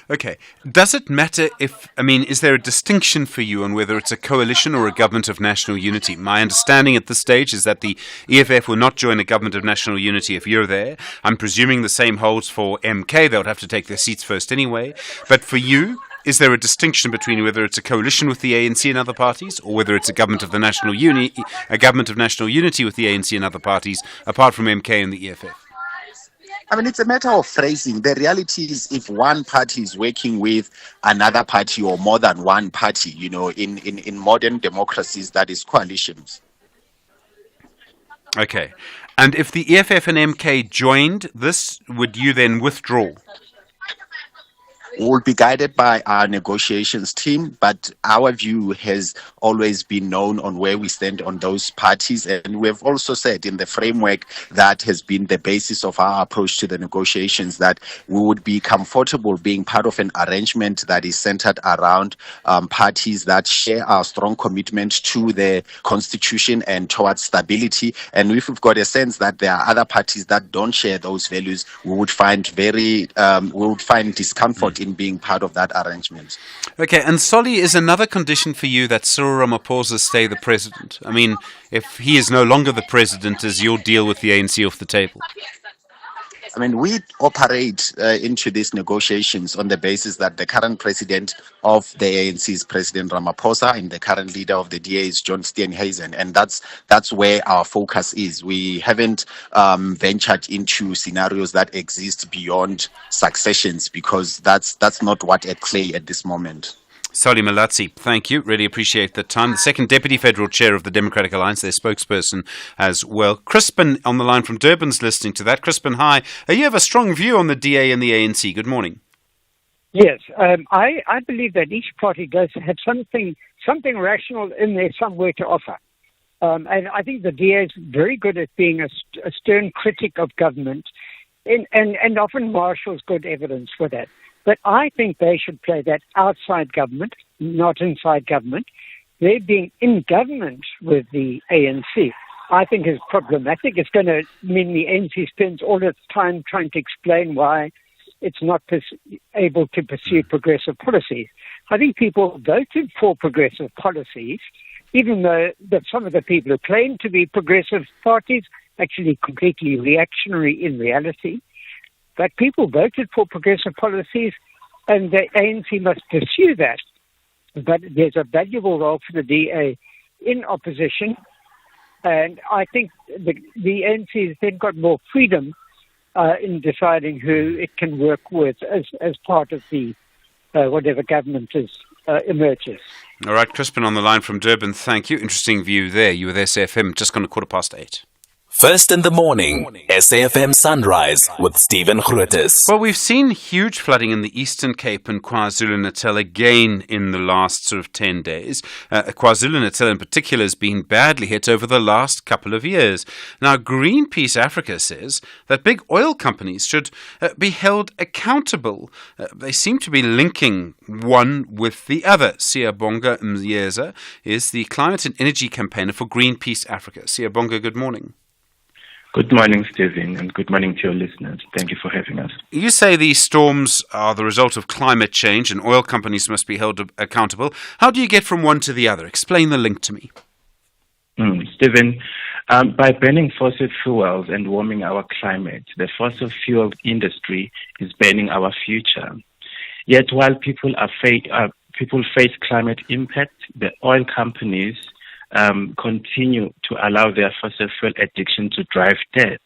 Okay. Does it matter is there a distinction for you on whether it's a coalition or a government of national unity? My understanding at this stage is that the EFF will not join a government of national unity if you're there. I'm presuming the same holds for MK. They'll have to take their seats first anyway. But for you, is there a distinction between whether it's a coalition with the ANC and other parties, or whether it's a government of national unity with the ANC and other parties, apart from MK and the EFF? It's a matter of phrasing. The reality is, if one party is working with another party or more than one party, in modern democracies, that is coalitions. Okay. And if the EFF and MK joined this, would you then withdraw? We'll be guided by our negotiations team, but our view has always been known on where we stand on those parties. And we've also said in the framework that has been the basis of our approach to the negotiations that we would be comfortable being part of an arrangement that is centered around parties that share our strong commitment to the constitution and towards stability. And if we've got a sense that there are other parties that don't share those values, we would find discomfort in being part of that arrangement. Okay, and Solly, is another condition for you that Cyril Ramaphosa stay the president? If he is no longer the president, is your deal with the ANC off the table? We operate into these negotiations on the basis that the current president of the ANC is President Ramaphosa, and the current leader of the DA is John Steenhuisen, and that's where our focus is. We haven't ventured into scenarios that exist beyond successions, because that's not what at play at this moment. Solly Malatsi, thank you. Really appreciate the time. The second Deputy Federal Chair of the Democratic Alliance, their spokesperson as well. Crispin on the line from Durban's listening to that. Crispin, hi. You have a strong view on the DA and the ANC. Good morning. Yes, I believe that each party does have something rational in there somewhere to offer. And I think the DA is very good at being a stern critic of government and often marshals good evidence for that. But I think they should play that outside government, not inside government. They being in government with the ANC, I think is problematic. It's going to mean the ANC spends all its time trying to explain why it's not able to pursue progressive policies. I think people voted for progressive policies, even though that some of the people who claim to be progressive parties actually completely reactionary in reality. But people voted for progressive policies, and the ANC must pursue that. But there's a valuable role for the DA in opposition, and I think the ANC has then got more freedom in deciding who it can work with as part of the whatever government emerges. All right, Crispin on the line from Durban, thank you. Interesting view there. You with SAFM, just gone 8:15. First in the morning, SAFM Sunrise with Stephen Grootes. Well, we've seen huge flooding in the Eastern Cape and KwaZulu-Natal again in the last 10 days. KwaZulu-Natal in particular has been badly hit over the last couple of years. Now, Greenpeace Africa says that big oil companies should be held accountable. They seem to be linking one with the other. Siyabonga Myeza is the climate and energy campaigner for Greenpeace Africa. Siyabonga, good morning. Good morning, Stephen, and good morning to your listeners. Thank you for having us. You say these storms are the result of climate change and oil companies must be held accountable. How do you get from one to the other? Explain the link to me. Stephen, by burning fossil fuels and warming our climate, the fossil fuel industry is burning our future. Yet while people face climate impact, the oil companies continue to allow their fossil fuel addiction to drive death,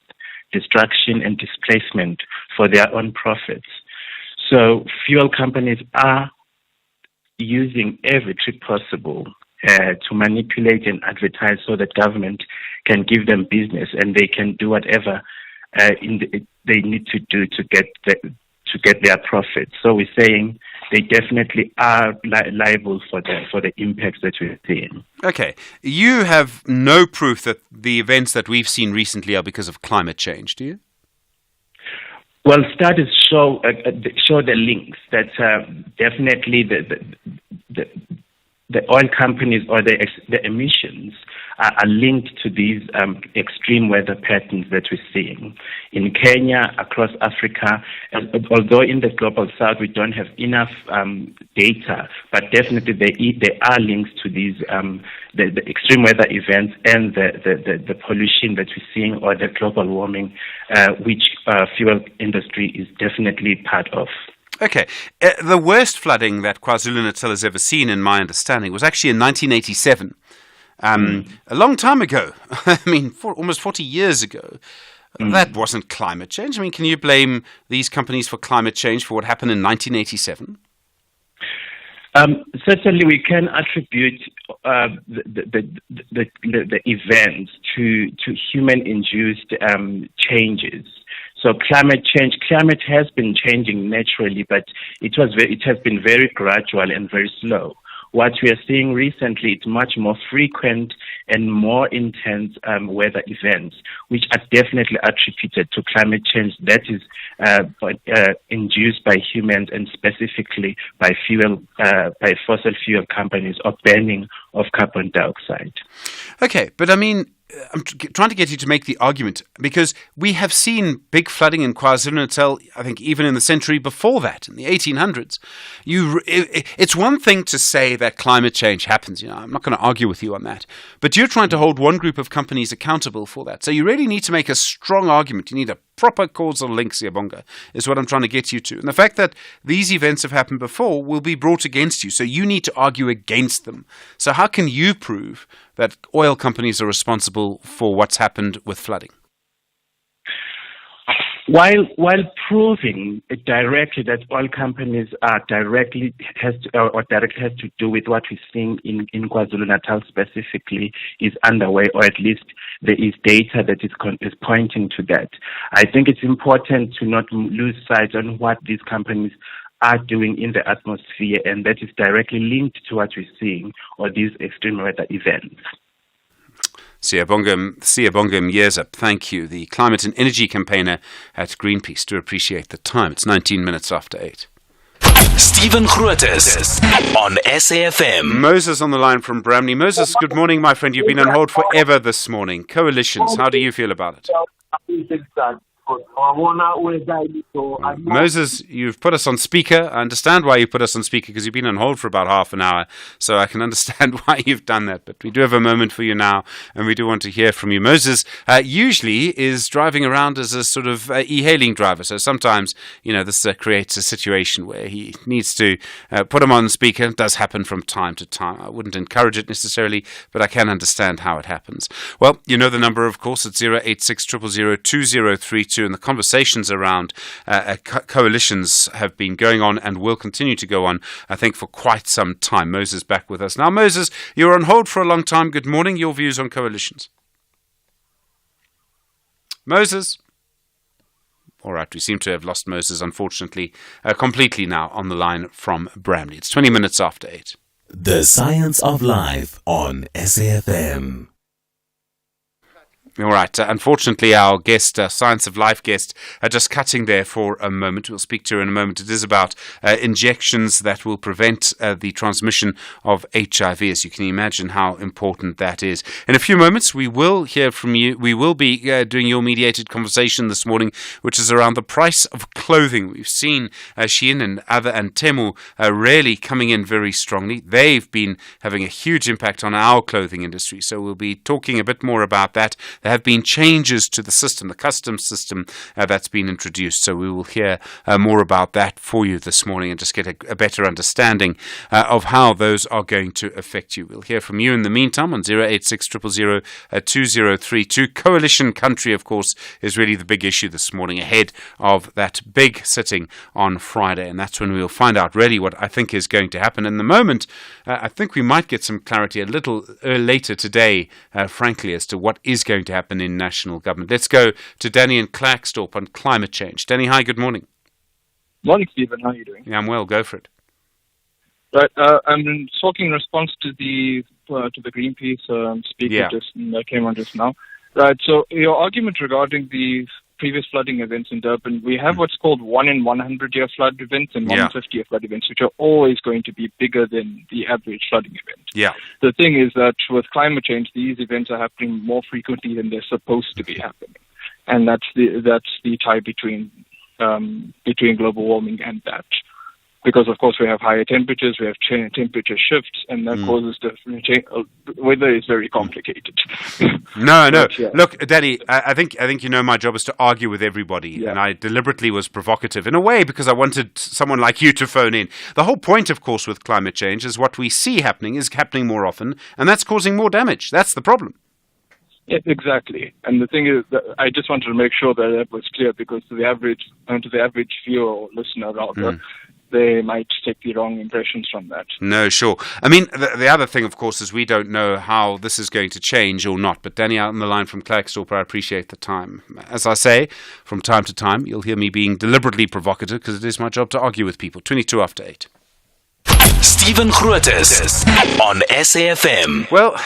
destruction, and displacement for their own profits. So fuel companies are using every trick possible to manipulate and advertise so that government can give them business and they can do whatever they need to do to get their profits. So we're saying they definitely are liable for the impacts that we're seeing. Okay. You have no proof that the events that we've seen recently are because of climate change, do you? Well, studies show the links that definitely the oil companies or the emissions are linked to these extreme weather patterns that we're seeing in Kenya, across Africa. Although in the global south we don't have enough data, but definitely there are links to these the extreme weather events and the pollution that we're seeing, or the global warming, which fuel industry is definitely part of. Okay. The worst flooding that KwaZulu-Natal has ever seen, in my understanding, was actually in 1987. A long time ago. I mean, almost 40 years ago. That wasn't climate change. I mean, can you blame these companies for climate change for what happened in 1987? Certainly, we can attribute the events to human-induced changes. So climate has been changing naturally, but it has been very gradual and very slow. What we are seeing recently is much more frequent and more intense weather events, which are definitely attributed to climate change that is induced by humans, and specifically by fossil fuel companies, or burning of carbon dioxide. Okay, but I mean, I'm trying to get you to make the argument, because we have seen big flooding in KwaZulu-Natal, I think even in the century before that, in the 1800s. It's one thing to say that climate change happens. I'm not going to argue with you on that. But you're trying to hold one group of companies accountable for that. So you really need to make a strong argument. You need a proper causal link, Siyabonga, is what I'm trying to get you to. And the fact that these events have happened before will be brought against you. So you need to argue against them. So how can you prove that oil companies are responsible for what's happened with flooding? While proving directly that oil companies are directly has to do with what we're seeing in KwaZulu-Natal specifically is underway, or at least there is data that is pointing to that. I think it's important to not lose sight on what these companies are doing in the atmosphere, and that is directly linked to what we're seeing, or these extreme weather events. Siyabonga Mjeza, thank you. The climate and energy campaigner at Greenpeace. Do appreciate the time. It's 19 minutes after 8. Stephen Grootes on SAFM. Moses on the line from Bramley. Moses, good morning, my friend. You've been on hold forever this morning. Coalitions, how do you feel about it? Moses, you've put us on speaker. I understand why you put us on speaker, because you've been on hold for about half an hour, so I can understand why you've done that. But we do have a moment for you now, and we do want to hear from you. Moses usually is driving around as a sort of e-hailing driver, so sometimes, this creates a situation where he needs to put him on speaker. It does happen from time to time. I wouldn't encourage it necessarily, but I can understand how it happens. Well, you know the number, of course. It's 086 000 2032. And the conversations around coalitions have been going on and will continue to go on, I think, for quite some time. Moses back with us. Now, Moses, you were on hold for a long time. Good morning. Your views on coalitions. Moses? All right, we seem to have lost Moses, unfortunately, completely now on the line from Bramley. It's 20 minutes after 8. The Science of Life on SAFM. All right. Unfortunately, our guest, Science of Life guest, just cutting there for a moment. We'll speak to her in a moment. It is about injections that will prevent the transmission of HIV. As you can imagine how important that is. In a few moments, we will hear from you. We will be doing your mediated conversation this morning, which is around the price of clothing. We've seen Shein and Temu really coming in very strongly. They've been having a huge impact on our clothing industry. So we'll be talking a bit more about that. there have been changes to the system, the customs system that's been introduced. So we will hear more about that for you this morning and just get a better understanding of how those are going to affect you. We'll hear from you in the meantime on 086 000 2032. Coalition country, of course, is really the big issue this morning ahead of that big sitting on Friday. And that's when we'll find out really what I think is going to happen. In the moment, I think we might get some clarity a little later today, frankly, as to what is going to happen in national government. Let's go to Danny in Klerksdorp on climate change. Danny, hi, good morning. Morning, Stephen. How are you doing? Yeah, I'm well. Go for it. Right. I'm talking in response to the Greenpeace speaker that came on just now. Right. So your argument regarding the previous flooding events in Durban, we have what's called 1 in 100 year flood events and 1 in 50 year flood events, which are always going to be bigger than the average flooding event. Yeah. The thing is that with climate change, these events are happening more frequently than they're supposed to be happening, and that's the tie between global warming and that. Because, of course, we have higher temperatures, we have temperature shifts, and that causes different weather is very complicated. No. But, yeah. Look, Danny, I think you know my job is to argue with everybody, and I deliberately was provocative in a way because I wanted someone like you to phone in. The whole point, of course, with climate change is what we see happening is happening more often, and that's causing more damage. That's the problem. Yeah, exactly. And the thing is that I just wanted to make sure that was clear because to the average viewer or listener rather, they might take the wrong impressions from that. No, sure. I mean, the other thing, of course, is we don't know how this is going to change or not. But Danny, out on the line from Klerksdorp, I appreciate the time. As I say, from time to time, you'll hear me being deliberately provocative because it is my job to argue with people. 22 after 8. Stephen Grootes on SAFM. Well,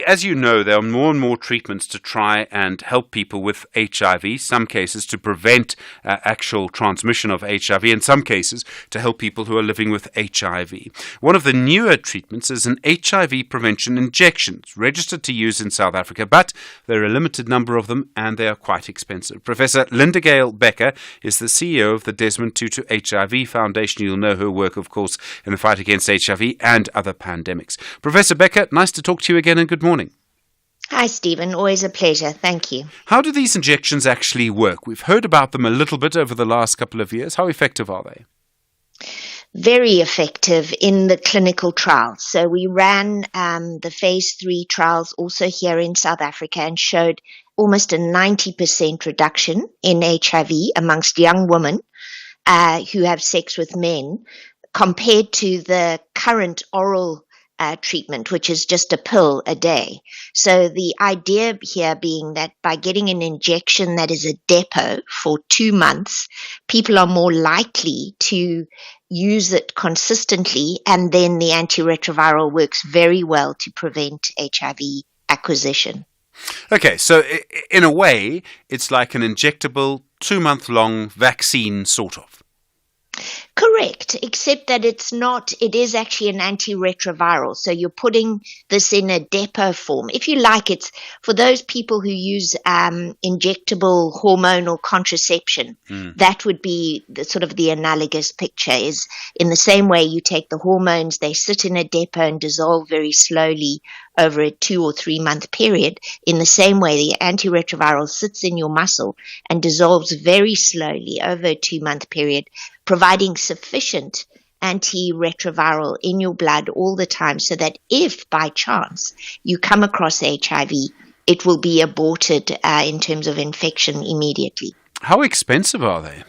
as you know, there are more and more treatments to try and help people with HIV, some cases to prevent actual transmission of HIV, in some cases to help people who are living with HIV. One of the newer treatments is an HIV prevention injection. It's registered to use in South Africa, but there are a limited number of them and they are quite expensive. Professor Linda Gale Becker is the CEO of the Desmond Tutu HIV Foundation. You'll know her work, of course, in the fight against HIV and other pandemics. Professor Becker, nice to talk to you again and good morning. Hi, Stephen. Always a pleasure. Thank you. How do these injections actually work? We've heard about them a little bit over the last couple of years. How effective are they? Very effective in the clinical trials. So we ran the phase 3 trials also here in South Africa and showed almost a 90% reduction in HIV amongst young women who have sex with men, compared to the current oral treatment, which is just a pill a day. So the idea here being that by getting an injection that is a depot for 2 months, people are more likely to use it consistently, and then the antiretroviral works very well to prevent HIV acquisition. Okay, so in a way, it's like an injectable 2-month-long vaccine, sort of. Correct, except that it is actually an antiretroviral. So you're putting this in a depot form. If you like, it's for those people who use injectable hormonal contraception. That would be the analogous picture, is in the same way you take the hormones, they sit in a depot and dissolve very slowly over a 2 or 3 month period. In the same way, the antiretroviral sits in your muscle and dissolves very slowly over a 2 month period, providing sufficient antiretroviral in your blood all the time so that if by chance you come across HIV, it will be aborted in terms of infection immediately. How expensive are they?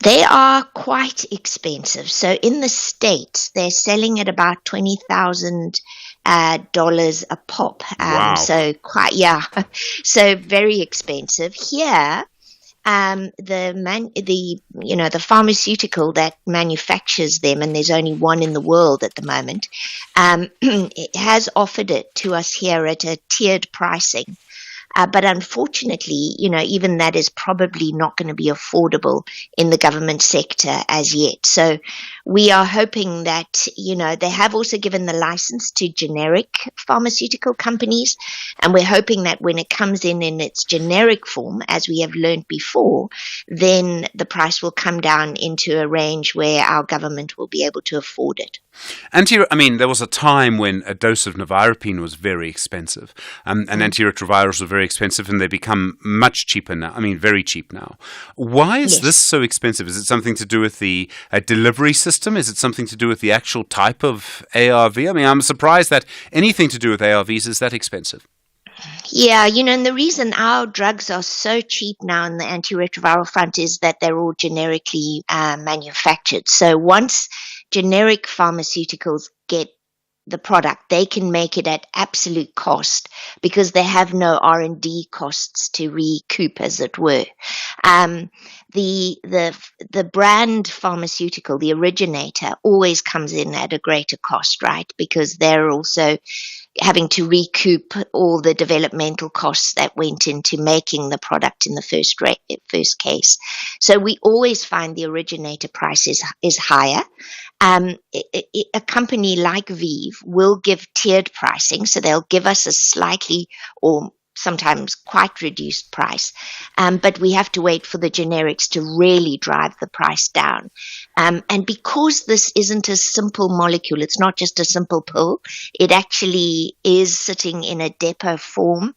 They are quite expensive. So in the States, they're selling at about $20,000 a pop. Wow. So so very expensive. Here, the pharmaceutical that manufactures them, and there's only one in the world at the moment, it has offered it to us here at a tiered pricing. But unfortunately, even that is probably not going to be affordable in the government sector as yet. So we are hoping that, they have also given the license to generic pharmaceutical companies. And we're hoping that when it comes in its generic form, as we have learned before, then the price will come down into a range where our government will be able to afford it. There was a time when a dose of nevirapine was very expensive, and antiretrovirals were very expensive, and they become much cheaper now. Very cheap now. Why is this so expensive? Is it something to do with the delivery system? Is it something to do with the actual type of ARV? I'm surprised that anything to do with ARVs is that expensive. Yeah, and the reason our drugs are so cheap now in the antiretroviral front is that they're all generically manufactured. So once generic pharmaceuticals get the product, they can make it at absolute cost because they have no R&D costs to recoup, as it were. The brand pharmaceutical, the originator, always comes in at a greater cost, right? Because they're also having to recoup all the developmental costs that went into making the product in the first case. So we always find the originator price is higher. A company like ViiV will give tiered pricing, so they'll give us a slightly or sometimes quite reduced price, but we have to wait for the generics to really drive the price down. And because this isn't a simple molecule, it's not just a simple pill, it actually is sitting in a depot form.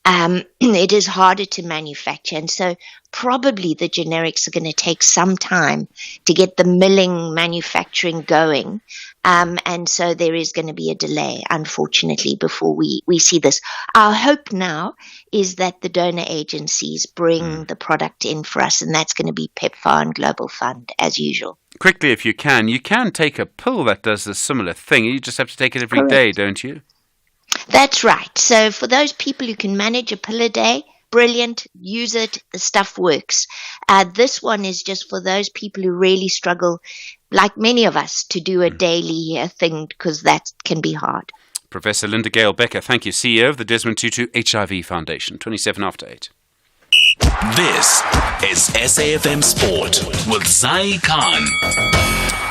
It is harder to manufacture, and so probably the generics are going to take some time to get the milling manufacturing going. And so there is going to be a delay, unfortunately, before we see this. Our hope now is that the donor agencies bring the product in for us, and that's going to be PEPFAR and Global Fund, as usual. Quickly, if you can take a pill that does a similar thing. You just have to take it every day, don't you? That's right. So for those people who can manage a pill a day, brilliant, use it, the stuff works. This one is just for those people who really struggle, like many of us, to do a daily thing, because that can be hard. Professor Linda Gale Becker, thank you, CEO of the Desmond Tutu HIV Foundation, 27 after 8. This is SAFM Sport with Zai Khan.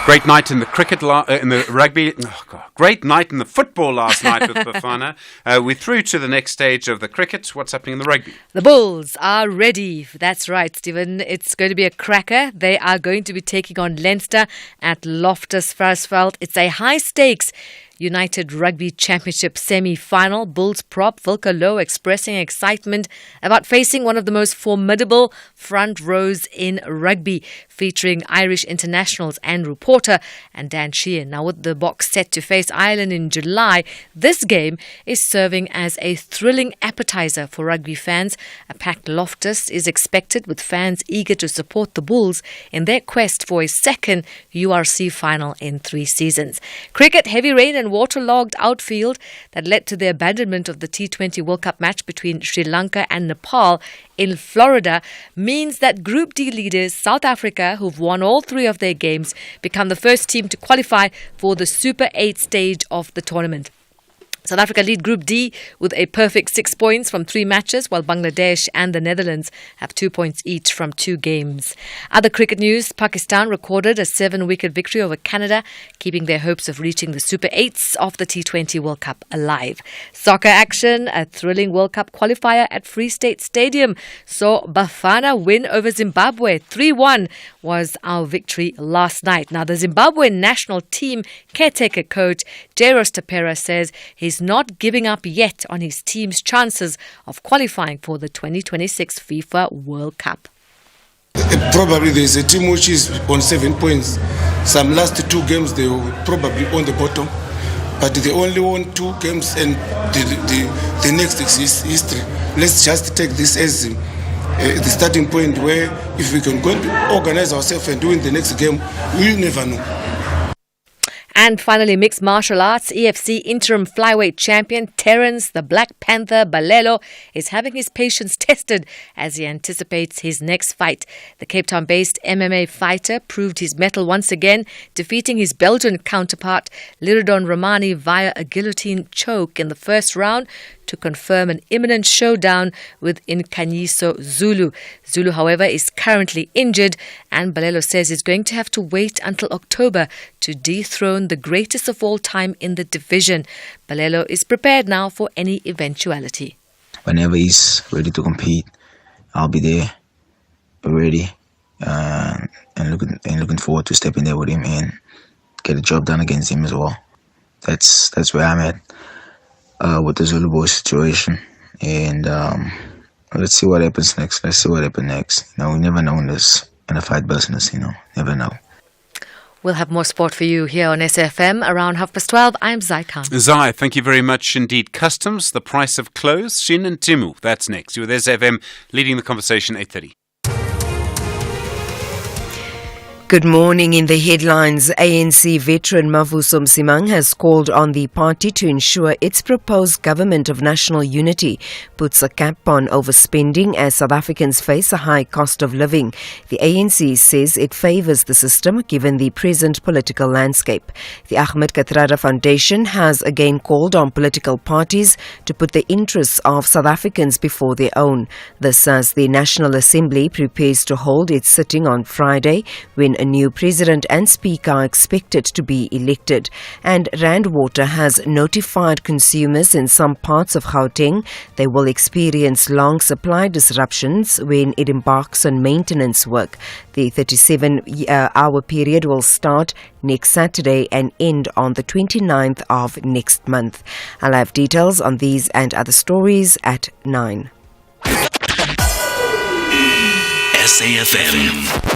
Great night in the cricket, in the rugby. Oh God. Great night in the football last night with Bafana. We're through to the next stage of the cricket. What's happening in the rugby? The Bulls are ready. That's right, Stephen. It's going to be a cracker. They are going to be taking on Leinster at Loftus Versfeld. It's a high-stakes United Rugby Championship semi-final. Bulls prop Wilco Louw expressing excitement about facing one of the most formidable front rows in rugby, featuring Irish internationals Andrew Porter and Dan Sheehan. Now, with the Boks set to face Ireland in July, this game is serving as a thrilling appetizer for rugby fans. A packed Loftus is expected, with fans eager to support the Bulls in their quest for a second URC final in 3 seasons. Cricket, heavy rain and waterlogged outfield that led to the abandonment of the T20 World Cup match between Sri Lanka and Nepal in Florida means that Group D leaders South Africa, who've won all 3 of their games, become the first team to qualify for the Super 8 stage of the tournament. South Africa lead Group D with a perfect 6 points from 3 matches, while Bangladesh and the Netherlands have 2 points each from 2 games. Other cricket news, Pakistan recorded a 7-wicket victory over Canada, keeping their hopes of reaching the Super 8s of the T20 World Cup alive. Soccer action, a thrilling World Cup qualifier at Free State Stadium saw Bafana win over Zimbabwe. 3-1 was our victory last night. Now, the Zimbabwe national team caretaker coach Jairus Tapera says he's not giving up yet on his team's chances of qualifying for the 2026 FIFA World Cup. Probably there's a team which is on 7 points. Some last 2 games they were probably on the bottom, but they only won 2 games and the next is history. Let's just take this as the starting point, where if we can go to organize ourselves and win the next game, we'll never know. And finally, mixed martial arts, EFC interim flyweight champion Terence the Black Panther Balelo is having his patience tested as he anticipates his next fight. The Cape Town-based MMA fighter proved his mettle once again, defeating his Belgian counterpart Liridon Romani via a guillotine choke in the first round to confirm an imminent showdown with Nkanyiso Zulu. Zulu, however, is currently injured, and Balelo says he's going to have to wait until October to dethrone the greatest of all time in the division. Balelo is prepared now for any eventuality. Whenever he's ready to compete, I'll be there, ready, and looking forward to stepping there with him and get a job done against him as well. That's where I'm at with the Zulu Boy situation. And let's see what happens next. We never know in a fight business, never know. We'll have more sport for you here on SFM around 12:30. I'm Zai Khan. Zai, thank you very much indeed. Customs, the price of clothes, Shin and Timu. That's next. You're with SFM leading the conversation 8:30. Good morning. In the headlines, ANC veteran Mavuso Msimang has called on the party to ensure its proposed government of national unity puts a cap on overspending as South Africans face a high cost of living. The ANC says it favours the system given the present political landscape. The Ahmed Kathrada Foundation has again called on political parties to put the interests of South Africans before their own. This as the National Assembly prepares to hold its sitting on Friday, when a new president and speaker are expected to be elected. And Rand Water has notified consumers in some parts of Gauteng they will experience long supply disruptions when it embarks on maintenance work. The 37-hour period will start next Saturday and end on the 29th of next month. I'll have details on these and other stories at 9. SAFM.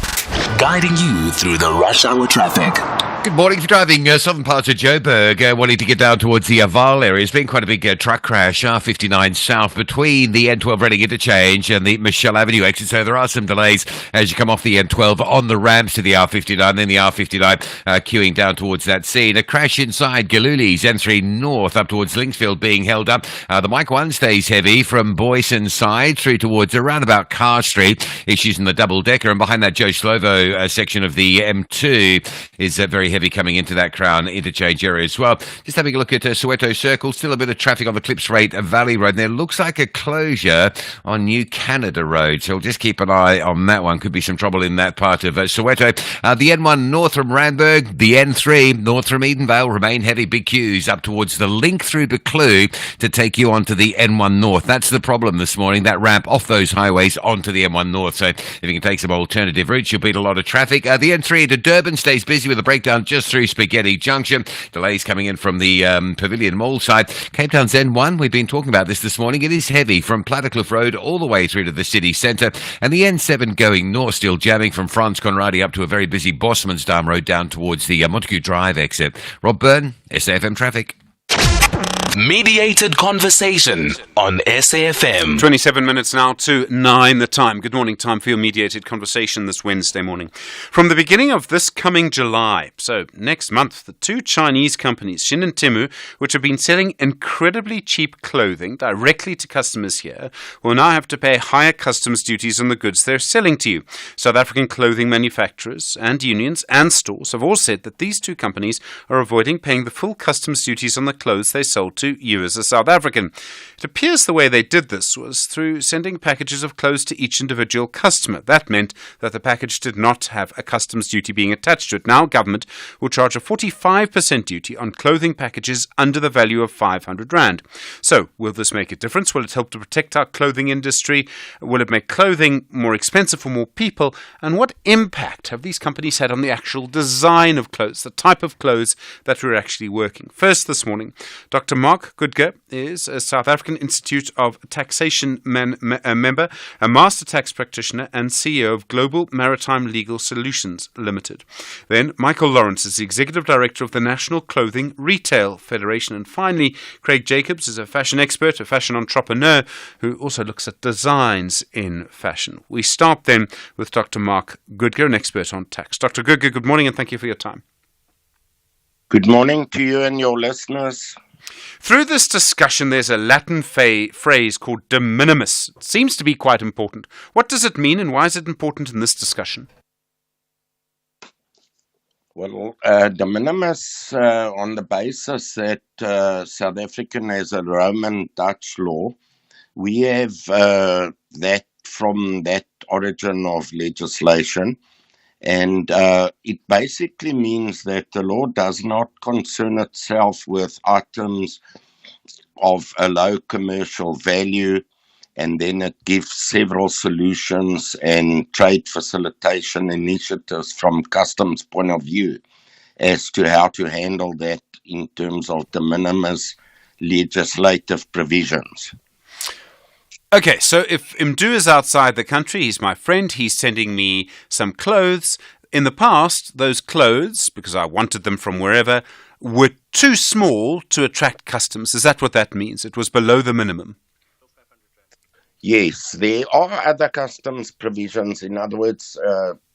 Guiding you through the rush hour traffic. Good morning. If you're driving southern parts of Joburg, wanting to get down towards the Vaal area, there's been quite a big truck crash, R59 south, between the N12 Reading interchange and the Michelle Avenue exit. So there are some delays as you come off the N12 on the ramps to the R59, then the R59 queuing down towards that scene. A crash inside Galuli's N3 North up towards Linksfield being held up. The Mike 1 stays heavy from Boyson side through towards around about Carr Street. Issues in the double-decker, and behind that Joe Slovo section of the M2 is very heavy coming into that Crown interchange area as well. Just having a look at Soweto Circle, still a bit of traffic on the Klipsrate Valley Road. And there looks like a closure on New Canada Road, so we'll just keep an eye on that one. Could be some trouble in that part of Soweto. The N1 north from Randburg, the N3 north from Edenvale remain heavy, big queues up towards the link through Buccleuch to take you onto the N1 north. That's the problem this morning, that ramp off those highways onto the M1 north. So if you can take some alternative routes, you'll beat a lot of traffic. The N3 to Durban stays busy with a breakdown just through Spaghetti Junction. Delays coming in from the Pavilion Mall side. Cape Town's N1, we've been talking about this morning. It is heavy from Plattercliff Road all the way through to the city centre. And the N7 going north, still jamming from Frans Conradi up to a very busy Bosmansdam Road down towards the Montague Drive exit. Rob Byrne, SAFM Traffic. Mediated conversation on SAFM. 27 minutes now to 9 the time. Good morning, time for your mediated conversation this Wednesday morning. From the beginning of this coming July, so next month, the two Chinese companies, Shin and Timu, which have been selling incredibly cheap clothing directly to customers here, will now have to pay higher customs duties on the goods they're selling to you. South African clothing manufacturers and unions and stores have all said that these two companies are avoiding paying the full customs duties on the clothes they sold to you as a South African. It appears the way they did this was through sending packages of clothes to each individual customer. That meant that the package did not have a customs duty being attached to it. Now government will charge a 45% duty on clothing packages under the value of 500 Rand. So, will this make a difference? Will it help to protect our clothing industry? Will it make clothing more expensive for more people? And what impact have these companies had on the actual design of clothes, the type of clothes that we're actually working? First this morning, Dr. Mark Goodger is a South African Institute of Taxation member, a master tax practitioner and CEO of Global Maritime Legal Solutions Limited. Then Michael Lawrence is the Executive Director of the National Clothing Retail Federation. And finally, Craig Jacobs is a fashion expert, a fashion entrepreneur who also looks at designs in fashion. We start then with Dr. Mark Goodger, an expert on tax. Dr. Goodger, good morning and thank you for your time. Good morning to you and your listeners. Through this discussion, there's a Latin phrase called de minimis. It seems to be quite important. What does it mean and why is it important in this discussion? Well, de minimis on the basis that South African has a Roman Dutch law, we have that from that origin of legislation. And it basically means that the law does not concern itself with items of a low commercial value, and then it gives several solutions and trade facilitation initiatives from customs point of view. as to how to handle that in terms of de minimis legislative provisions. Okay, so if Mdu is outside the country, he's my friend, he's sending me some clothes. In the past, those clothes, because I wanted them from wherever, were too small to attract customs. Is that what that means? It was below the minimum. Yes, there are other customs provisions. In other words,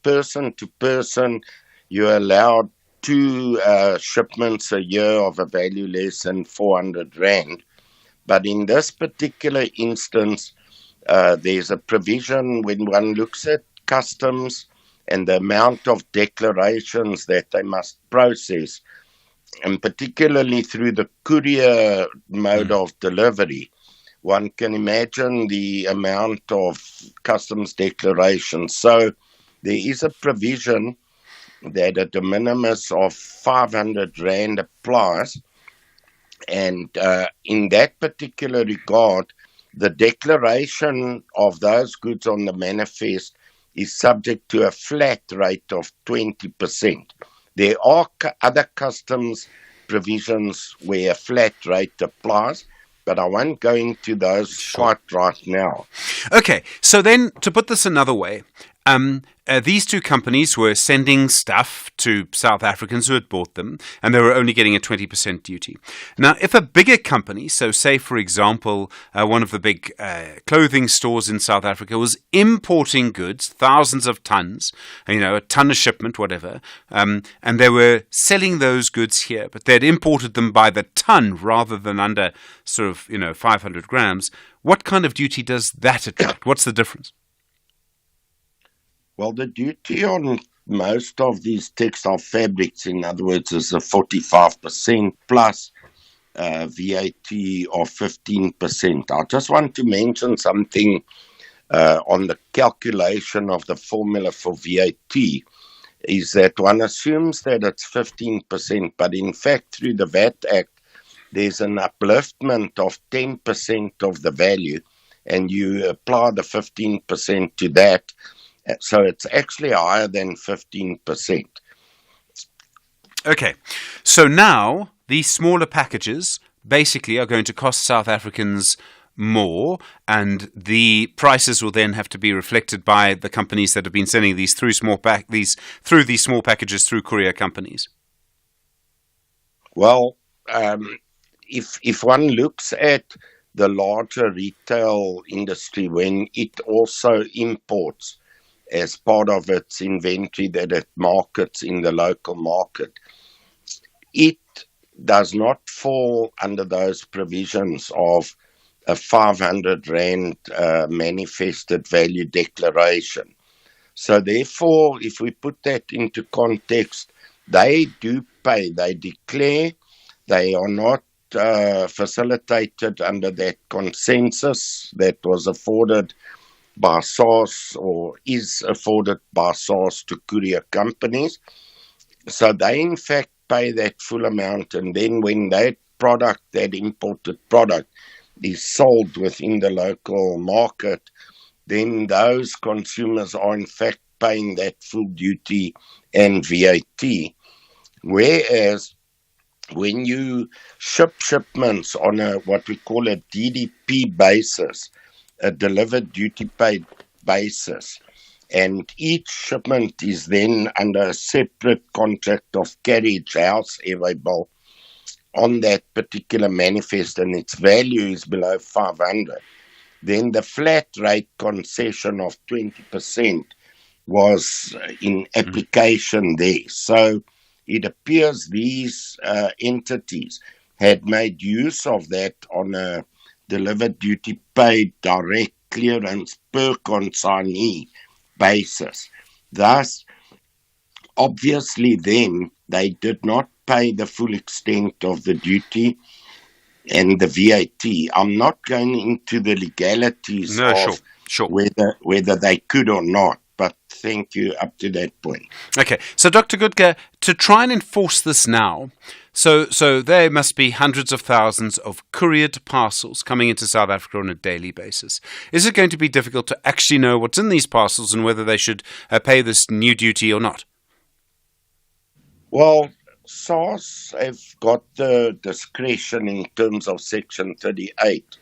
person to person, you're allowed 2 shipments a year of a value less than 400 Rand. But in this particular instance, there's a provision when one looks at customs and the amount of declarations that they must process, and particularly through the courier mode of delivery, one can imagine the amount of customs declarations. So there is a provision that a de minimis of 500 Rand applies. And in that particular regard, the declaration of those goods on the manifest is subject to a flat rate of 20%. There are other customs provisions where a flat rate applies, but I won't go into those quite right now. Okay, so then to put this another way, these 2 companies were sending stuff to South Africans who had bought them, and they were only getting a 20% duty. Now, if a bigger company, so say, for example, one of the big clothing stores in South Africa was importing goods, thousands of tons, a ton a shipment, whatever, and they were selling those goods here, but they'd imported them by the ton rather than under 500 grams, what kind of duty does that attract? What's the difference? Well, the duty on most of these textile fabrics, in other words, is a 45% plus VAT of 15%. I just want to mention something on the calculation of the formula for VAT, is that one assumes that it's 15%, but in fact, through the VAT Act, there's an upliftment of 10% of the value, and you apply the 15% to that. So it's actually higher than 15%. Okay, so now these smaller packages basically are going to cost South Africans more, and the prices will then have to be reflected by the companies that have been sending these through these small packages through courier companies. Well, if one looks at the larger retail industry, when it also imports as part of its inventory that it markets in the local market, it does not fall under those provisions of a 500 Rand manifested value declaration. So therefore, if we put that into context, they do pay, they declare, they are not facilitated under that consensus that was afforded by SARS, or is afforded by SARS to courier companies. So they in fact pay that full amount, and then when that imported product is sold within the local market, then those consumers are in fact paying that full duty and VAT. Whereas when you ship shipments on what we call a DDP basis, a delivered duty paid basis, and each shipment is then under a separate contract of carriage, however, on that particular manifest, and its value is below 500, then the flat rate concession of 20% was in application there. So it appears these entities had made use of that on a delivered duty paid direct clearance per consignee basis. Thus, obviously then, they did not pay the full extent of the duty and the VAT. I'm not going into the legalities of whether they could or not, but thank you up to that point. Okay, so Dr. Goodger, to try and enforce this now, so there must be hundreds of thousands of couriered parcels coming into South Africa on a daily basis. Is it going to be difficult to actually know what's in these parcels and whether they should pay this new duty or not? Well, SARS have got the discretion in terms of Section 38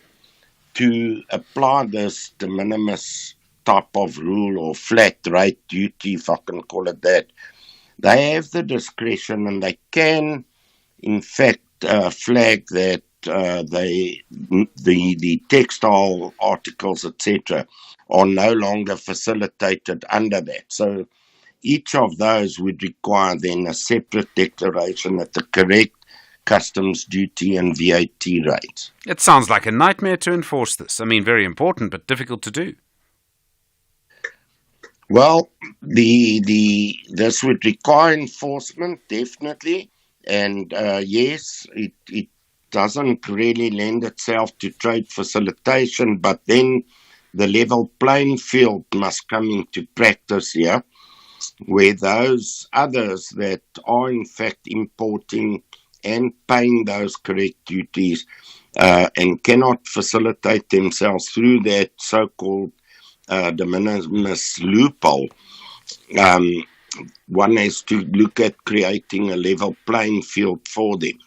to apply this de minimis type of rule or flat rate duty, if I can call it that. They have the discretion and they can, in fact, flag that the textile articles, etc., are no longer facilitated under that. So each of those would require then a separate declaration at the correct customs duty and VAT rates. It sounds like a nightmare to enforce this. I mean, very important, but difficult to do. Well, this would require enforcement, definitely. And yes, it doesn't really lend itself to trade facilitation, but then the level playing field must come into practice here, where those others that are in fact importing and paying those correct duties and cannot facilitate themselves through that so-called de minimis loophole, one has to look at creating a level playing field for them.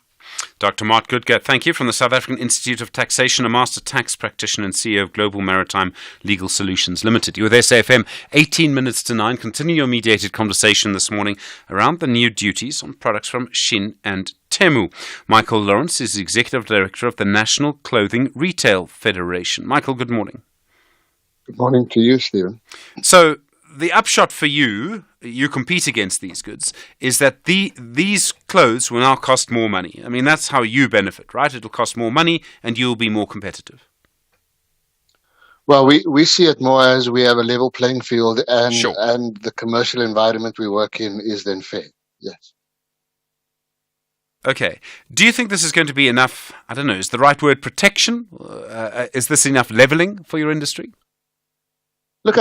Dr. Mart Goodger, thank you, from the South African Institute of Taxation, a master tax practitioner and CEO of Global Maritime Legal Solutions Limited. You're with SAFM, 18 minutes to 9. Continue your mediated conversation this morning around the new duties on products from Shein and Temu. Michael Lawrence is the Executive Director of the National Clothing Retail Federation. Michael, good morning. Good morning to you, Stephen. So, the upshot for you compete against these goods, is that these clothes will now cost more money. I mean, that's how you benefit, right? It'll cost more money and you'll be more competitive. Well, we see it more as we have a level playing field and, Sure. and the commercial environment we work in is then fair. Yes. Okay. Do you think this is going to be enough, I don't know, is the right word protection? Is this enough leveling for your industry? Look,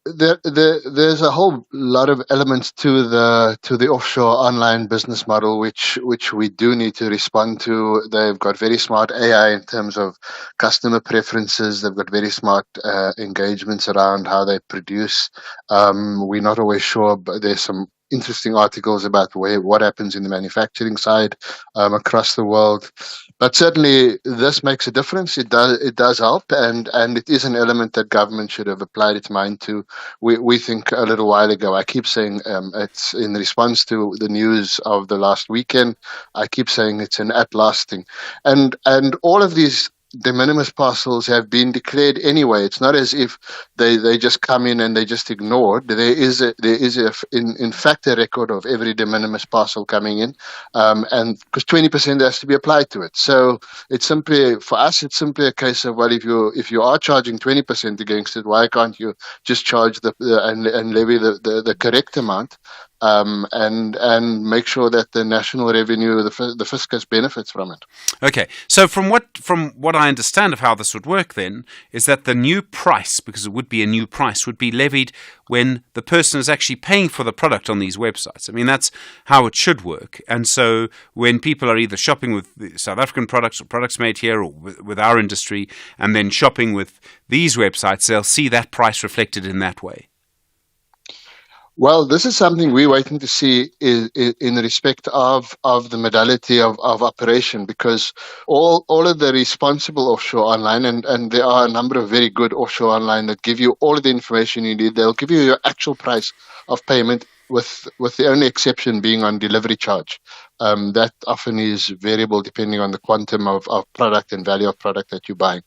there's a whole lot of elements to the offshore online business model, which we do need to respond to. They've got very smart AI in terms of customer preferences. They've got very smart engagements around how they produce. We're not always sure, but there's some interesting articles about what happens in the manufacturing side across the world. But certainly this makes a difference. It does help, and it is an element that government should have applied its mind to. We think a little while ago. I keep saying it's in response to the news of the last weekend. I keep saying it's an at last thing, and all of these de minimis parcels have been declared anyway. It's not as if they just come in and they just ignored. There is in fact a record of every de minimis parcel coming in, and because 20% has to be applied to it. So it's simply, for us, it's simply a case of, well, if you are charging 20% against it, why can't you just charge and levy the correct amount? And make sure that the national revenue, the fiscus, benefits from it. Okay, so from what I understand of how this would work, then, is that the new price, because it would be a new price, would be levied when the person is actually paying for the product on these websites. I mean, that's how it should work. And so when people are either shopping with the South African products or products made here, or with our industry, and then shopping with these websites, they'll see that price reflected in that way. Well, this is something we're waiting to see in respect of the modality of operation, because all of the responsible offshore online, and there are a number of very good offshore online that give you all of the information you need. They'll give you your actual price of payment, with the only exception being on delivery charge. That often is variable depending on the quantum of product and value of product that you're buying.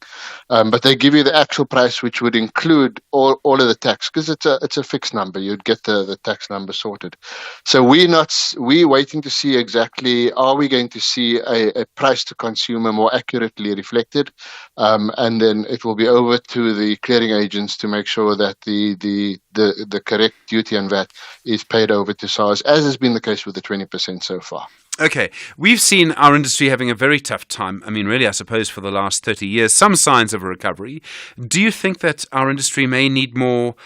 But they give you the actual price, which would include all of the tax, because it's a fixed number. You'd get the tax number sorted. So we're waiting to see exactly, are we going to see a price to consumer more accurately reflected? And then it will be over to the clearing agents to make sure that the correct duty and VAT is paid over to SARS, as has been the case with the 20% so far. Okay, we've seen our industry having a very tough time. I mean, really, I suppose for the last 30 years, some signs of a recovery. Do you think that our industry may need more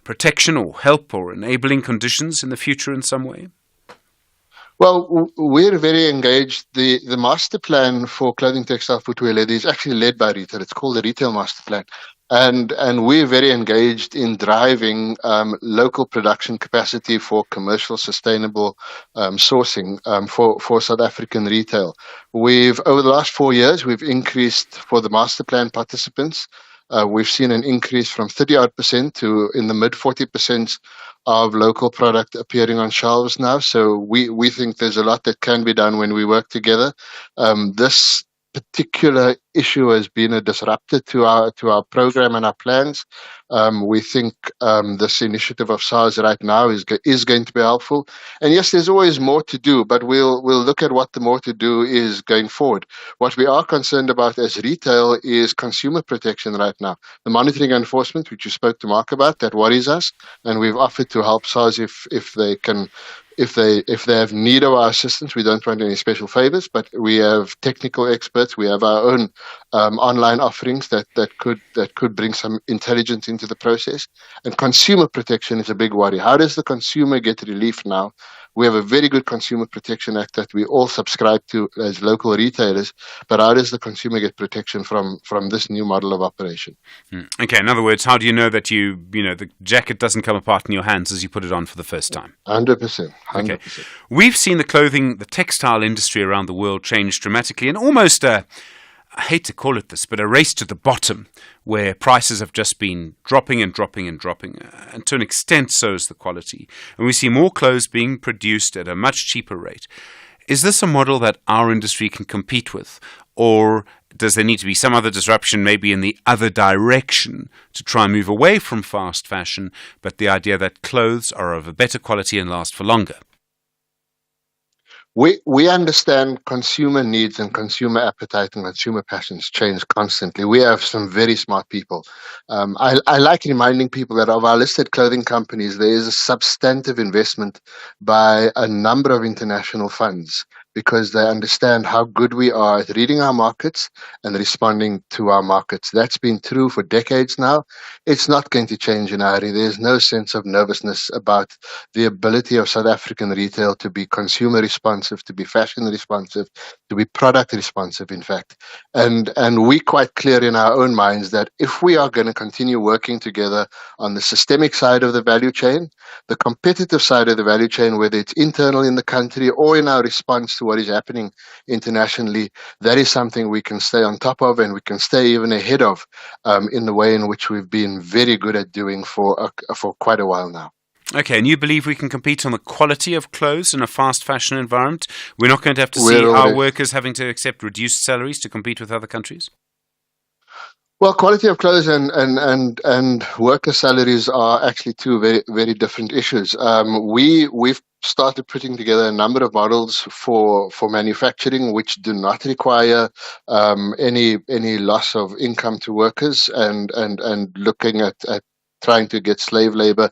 protection or help or enabling conditions in the future in some way? Well, we're very engaged. The master plan for clothing, textile, footwear, leather is actually led by retail. It's called the Retail Master Plan. And we're very engaged in driving local production capacity for commercial sustainable sourcing for South African retail. Over the last 4 years, we've increased for the master plan participants. We've seen an increase from 30% to in the mid 40% of local product appearing on shelves now. So we think there's a lot that can be done when we work together. This particular issue has been a disruptor to our program and our plans. We think this initiative of SARS right now is going to be helpful. And yes, there's always more to do, but we'll look at what the more to do is going forward. What we are concerned about as retail is consumer protection right now. The monitoring and enforcement, which you spoke to Mark about, that worries us, and we've offered to help SARS if they can. If they have need of our assistance. We don't want any special favors, but we have technical experts. We have our own online offerings that could bring some intelligence into the process. And consumer protection is a big worry. How does the consumer get relief now? We have a very good Consumer Protection Act that we all subscribe to as local retailers, but how does the consumer get protection from this new model of operation? Okay, in other words, how do you know that the jacket doesn't come apart in your hands as you put it on for the first time? 100%. Okay. We've seen the textile industry around the world change dramatically, and almost I hate to call it this, but a race to the bottom, where prices have just been dropping and dropping and dropping, and to an extent so is the quality. And we see more clothes being produced at a much cheaper rate. Is this a model that our industry can compete with, or does there need to be some other disruption, maybe in the other direction, to try and move away from fast fashion, but the idea that clothes are of a better quality and last for longer? We understand consumer needs and consumer appetite and consumer passions change constantly. We have some very smart people. I like reminding people that of our listed clothing companies, there is a substantive investment by a number of international funds because they understand how good we are at reading our markets and responding to our markets. That's been true for decades now. It's not going to change in a hurry. There's no sense of nervousness about the ability of South African retail to be consumer responsive, to be fashion responsive, to be product responsive, in fact. And we're quite clear in our own minds that if we are going to continue working together on the systemic side of the value chain, the competitive side of the value chain, whether it's internal in the country or in our response to what is happening internationally, that is something we can stay on top of and we can stay even ahead of in the way in which we've been very good at doing for quite a while now. Okay, and you believe we can compete on the quality of clothes in a fast fashion environment? We're not going to have to see our workers having to accept reduced salaries to compete with other countries? Well, quality of clothes and worker salaries are actually two very, very different issues. We've started putting together a number of models for manufacturing which do not require any loss of income to workers and looking at trying to get slave labor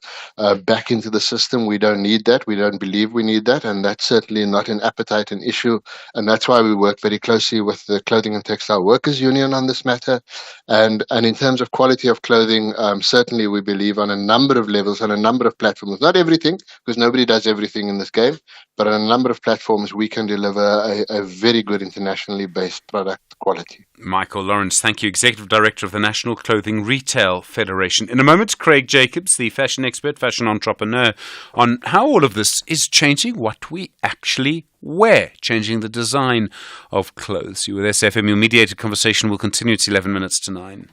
back into the system. We don't need that. We don't believe we need that. And that's certainly not an appetite, an issue. And that's why we work very closely with the Clothing and Textile Workers Union on this matter. And in terms of quality of clothing, certainly we believe on a number of levels, on a number of platforms, not everything, because nobody does everything in this game, but on a number of platforms, we can deliver a very good internationally based product quality. Michael Lawrence, thank you, Executive Director of the National Clothing Retail Federation. In a moment, Craig Jacobs, the fashion expert, fashion entrepreneur, on how all of this is changing what we actually wear, changing the design of clothes. You with SFM, your mediated conversation will continue. It's 11 minutes to 9.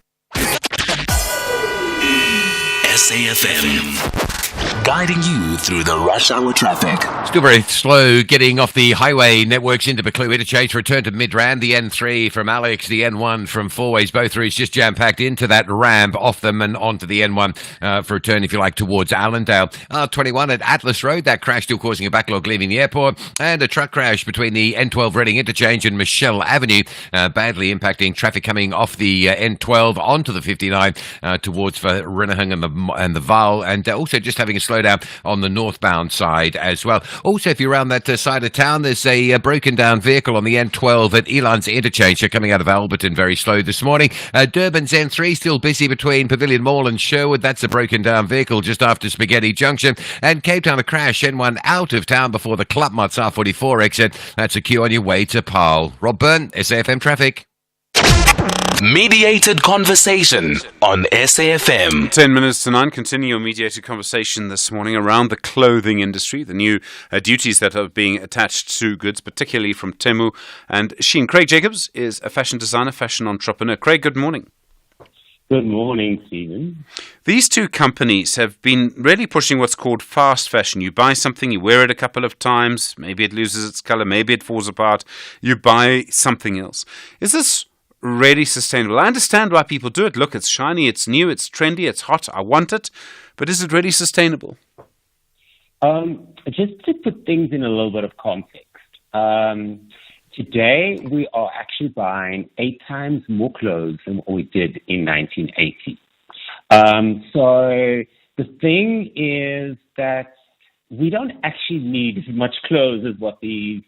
SAFM. Guiding you through the rush hour traffic. Still very slow getting off the highway networks into Buccleuch Interchange. Return to Midrand, the N3 from Alex, the N1 from Fourways. Both routes just jam-packed into that ramp, off them and onto the N1 for a turn, if you like, towards Allendale. R21 at Atlas Road, that crash still causing a backlog leaving the airport. And a truck crash between the N12 Reading Interchange and Michelle Avenue, badly impacting traffic coming off the N12 onto the 59 towards Renahung and the and the Vaal, and also just having a slowdown on the northbound side as well. Also, if you're around that side of town, there's a broken down vehicle on the N12 at Elands Interchange. They're coming out of Alberton, very slow this morning. Durban's N3 still busy between Pavilion Mall and Sherwood. That's a broken down vehicle just after Spaghetti Junction. And Cape Town, a crash, N1 out of town before the Klapmats R44 exit. That's a queue on your way to Paarl. Rob Byrne, SAFM Traffic. Mediated conversation on SAFM. 10 minutes to 9. Continue your mediated conversation this morning around the clothing industry, the new duties that are being attached to goods, particularly from Temu and Shein. Craig Jacobs is a fashion designer, fashion entrepreneur. Craig, good morning. Good morning, Stephen. These two companies have been really pushing what's called fast fashion. You buy something, you wear it a couple of times, maybe it loses its color, maybe it falls apart, you buy something else. Is this really sustainable? I understand why people do it. Look, it's shiny, it's new, it's trendy, it's hot, I want it. But is it really sustainable? Just to put things in a little bit of context, today we are actually buying 8 times more clothes than what we did in 1980. So the thing is that we don't actually need as much clothes as what these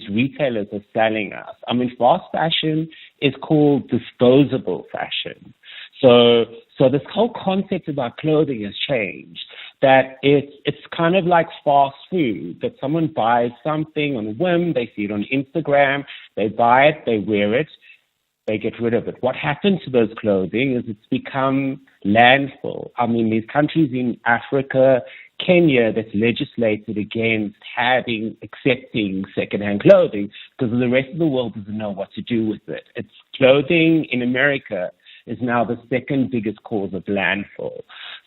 retailers are selling us. I mean, fast fashion is called disposable fashion. So this whole concept about clothing has changed. That it's kind of like fast food, that someone buys something on a whim, they see it on Instagram, they buy it, they wear it, they get rid of it. What happened to those clothing is it's become landfill. I mean, these countries in Africa, Kenya, that's legislated against accepting secondhand clothing because the rest of the world doesn't know what to do with it. It's clothing in America is now the second biggest cause of landfill.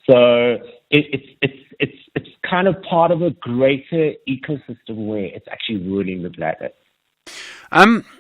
So it's kind of part of a greater ecosystem where it's actually ruining the planet.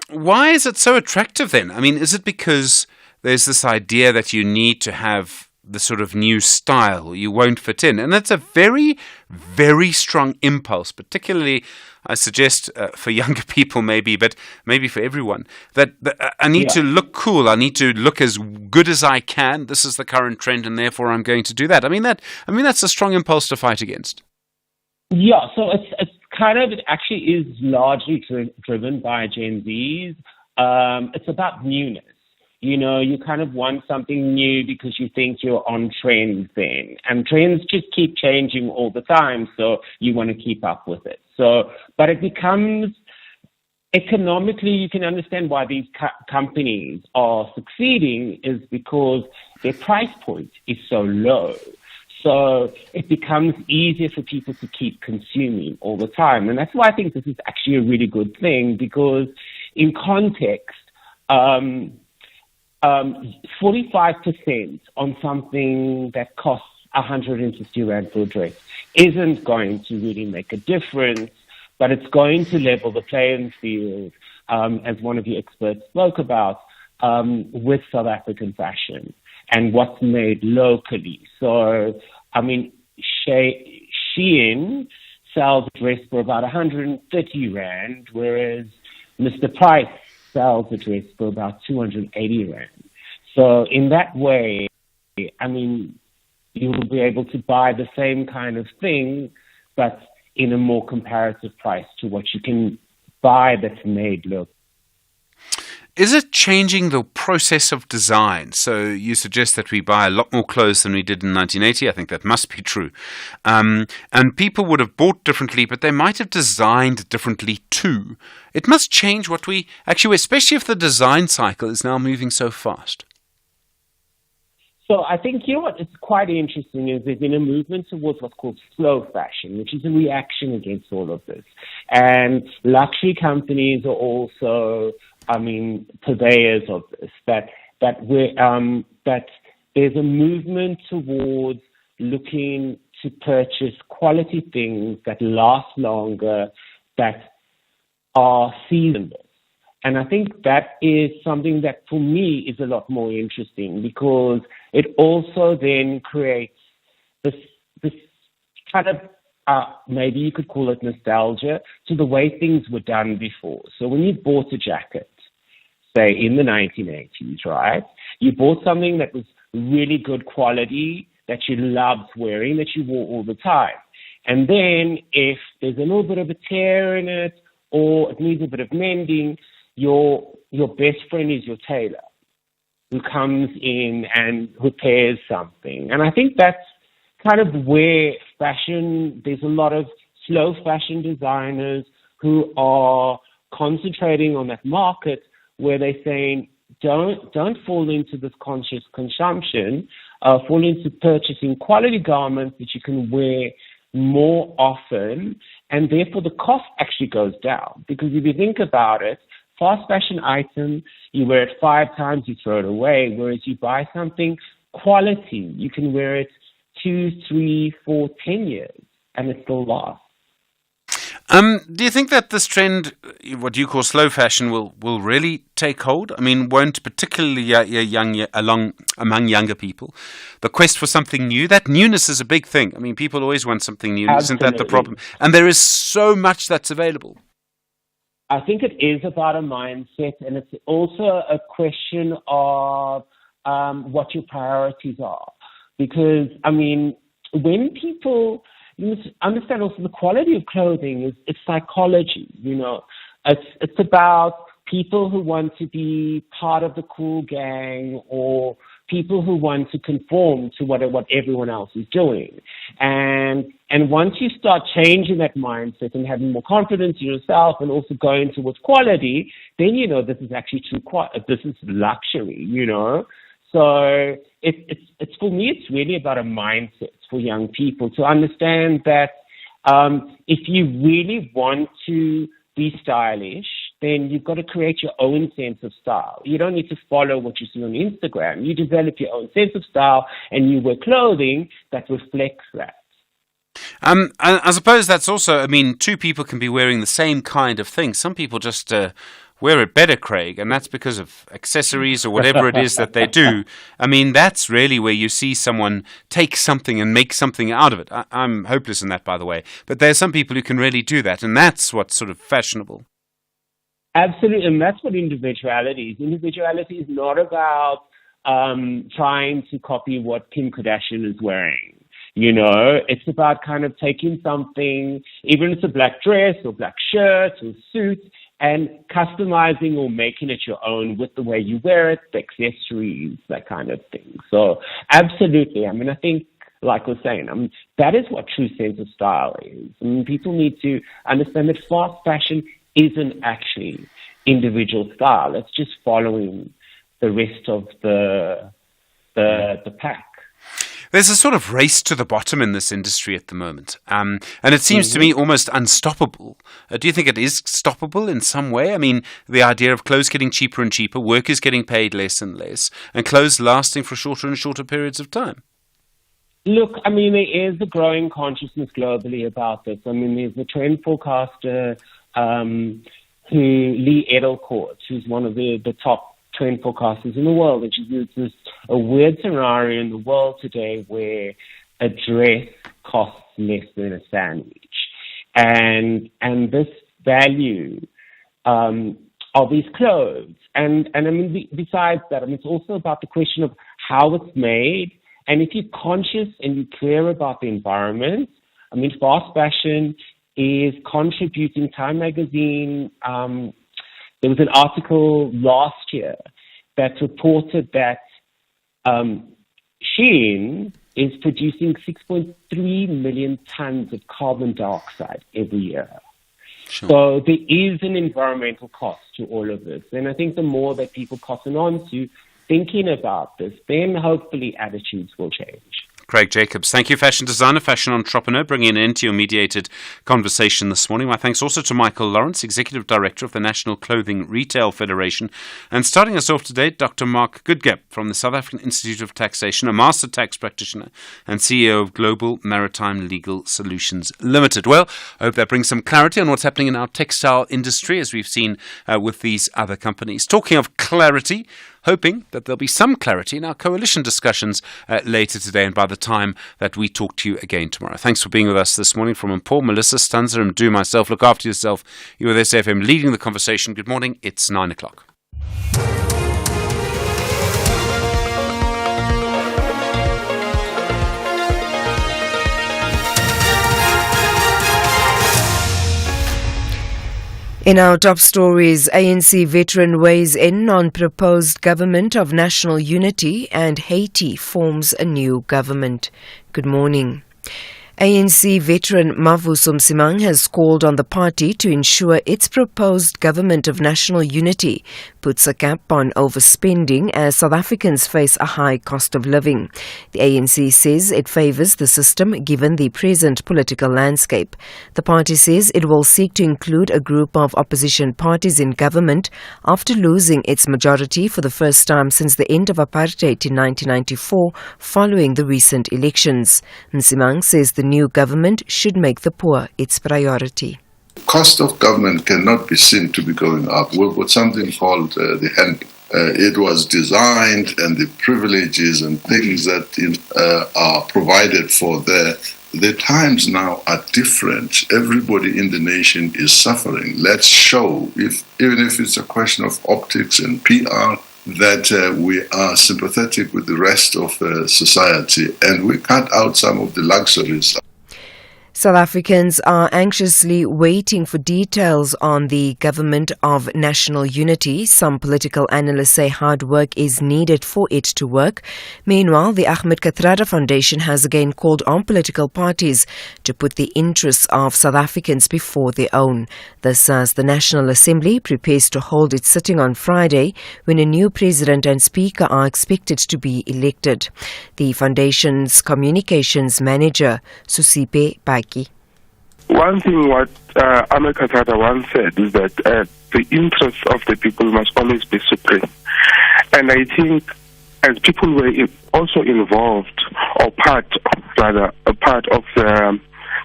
Why is it so attractive then? I mean, is it because there's this idea that you need to have the sort of new style, you won't fit in? And that's a very, very strong impulse, particularly, I suggest, for younger people maybe, but maybe for everyone, that I need to look cool, I need to look as good as I can, this is the current trend, and therefore I'm going to do that. I mean, that's a strong impulse to fight against. Yeah, so it's kind of, it actually is largely driven by Gen Zs. It's about newness. You know, you kind of want something new because you think you're on trend then. And trends just keep changing all the time, so you want to keep up with it. But it becomes, economically, you can understand why these companies are succeeding is because their price point is so low. So it becomes easier for people to keep consuming all the time. And that's why I think this is actually a really good thing, because in context, 45% on something that costs 150 Rand for a dress isn't going to really make a difference, but it's going to level the playing field, as one of the experts spoke about, with South African fashion and what's made locally. So, I mean, Shein sells a dress for about 130 Rand, whereas Mr. Price sells a dress for about 280 Rand. So in that way, I mean, you will be able to buy the same kind of thing, but in a more comparative price to what you can buy that's made locally. Is it changing the process of design? So you suggest that we buy a lot more clothes than we did in 1980. I think that must be true. And people would have bought differently, but they might have designed differently too. It must change what we actually, especially if the design cycle is now moving so fast. So I think, you know what is quite interesting is there's been a movement towards what's called slow fashion, which is a reaction against all of this. And luxury companies are also, I mean, purveyors of this, that there's a movement towards looking to purchase quality things that last longer, that are seasonless. And I think that is something that for me is a lot more interesting, because it also then creates this kind of, maybe you could call it nostalgia, to the way things were done before. So when you bought a jacket, say in the 1980s, right, you bought something that was really good quality, that you loved wearing, that you wore all the time. And then if there's a little bit of a tear in it or it needs a bit of mending, your best friend is your tailor, who comes in and repairs something. And I think that's kind of where fashion, there's a lot of slow fashion designers who are concentrating on that market where they're saying, don't fall into this conscious consumption, fall into purchasing quality garments that you can wear more often, and therefore the cost actually goes down. Because if you think about it, fast fashion item, you wear it 5 times, you throw it away, whereas you buy something quality, you can wear it 2, 3, 4, 10 years, and it still lasts. Do you think that this trend, what you call slow fashion, will really take hold? I mean, won't particularly among younger people, the quest for something new, that newness is a big thing. I mean, people always want something new. Absolutely. Isn't that the problem? And there is so much that's available. I think it is about a mindset, and it's also a question of what your priorities are. Because, I mean, when people... You must understand also the quality of clothing it's psychology, you know. It's about people who want to be part of the cool gang or people who want to conform to what everyone else is doing. And once you start changing that mindset and having more confidence in yourself and also going towards quality, then you know this is actually this is luxury, you know. So it's for me, it's really about a mindset for young people to understand that if you really want to be stylish, then you've got to create your own sense of style. You don't need to follow what you see on Instagram. You develop your own sense of style and you wear clothing that reflects that. I suppose that's also, I mean, 2 people can be wearing the same kind of thing. Some people just wear it better, Craig, and that's because of accessories or whatever it is that they do. I mean, that's really where you see someone take something and make something out of it. I'm hopeless in that, by the way. But there are some people who can really do that, and that's what's sort of fashionable. Absolutely, and that's what individuality is. Individuality is not about trying to copy what Kim Kardashian is wearing. You know, it's about kind of taking something, even if it's a black dress or black shirt or suit, and customizing or making it your own with the way you wear it, the accessories, that kind of thing. So absolutely. I mean, I think, like I was saying, that is what true sense of style is. I mean, people need to understand that fast fashion isn't actually individual style. It's just following the rest of the pack. There's a sort of race to the bottom in this industry at the moment, and it seems to me almost unstoppable. Do you think it is stoppable in some way? I mean, the idea of clothes getting cheaper and cheaper, workers getting paid less and less, and clothes lasting for shorter and shorter periods of time. Look, I mean, there is a growing consciousness globally about this. I mean, there's a trend forecaster, Lee Edelcourt, who's one of the top trend forecasters in the world, and she uses a weird scenario in the world today where a dress costs less than a sandwich, and this value of these clothes, and I mean, besides that, I mean, it's also about the question of how it's made, and if you're conscious and you care about the environment, I mean, fast fashion is contributing. Time magazine. There was an article last year that reported that Shein is producing 6.3 million tons of carbon dioxide every year. Sure. So there is an environmental cost to all of this. And I think the more that people cotton on to thinking about this, then hopefully attitudes will change. Craig Jacobs, thank you, fashion designer, fashion entrepreneur, bringing an end to your mediated conversation this morning. My thanks also to Michael Lawrence, Executive Director of the National Clothing Retail Federation. And starting us off today, Dr. Mark Goodgap from the South African Institute of Taxation, a master tax practitioner and CEO of Global Maritime Legal Solutions Limited. Well, I hope that brings some clarity on what's happening in our textile industry, as we've seen with these other companies. Talking of clarity, hoping that there'll be some clarity in our coalition discussions later today and by the time that we talk to you again tomorrow. Thanks for being with us this morning. From Paul, Melissa, Stanza and Do myself. Look after yourself. You're with SFM leading the conversation. Good morning. It's 9 o'clock. In our top stories, ANC veteran weighs in on proposed government of national unity and Haiti forms a new government. Good morning. ANC veteran Mavuso Msimang has called on the party to ensure its proposed government of national unity puts a cap on overspending as South Africans face a high cost of living. The ANC says it favours the system given the present political landscape. The party says it will seek to include a group of opposition parties in government after losing its majority for the first time since the end of apartheid in 1994 following the recent elections. Msimang says the new government should make the poor its priority. Cost of government cannot be seen to be going up. We've got something called the hand. It was designed, and the privileges and things that are provided for there. The times now are different. Everybody in the nation is suffering. Let's show, even if it's a question of optics and PR, that we are sympathetic with the rest of society, and we cut out some of the luxuries. South Africans are anxiously waiting for details on the government of national unity. Some political analysts say hard work is needed for it to work. Meanwhile, the Ahmed Kathrada Foundation has again called on political parties to put the interests of South Africans before their own. This as the National Assembly prepares to hold its sitting on Friday when a new president and speaker are expected to be elected. The foundation's communications manager, Susipe Baki. One thing what Ahmed Kathrada once said is that the interests of the people must always be supreme. And I think as people were also involved, or a part of the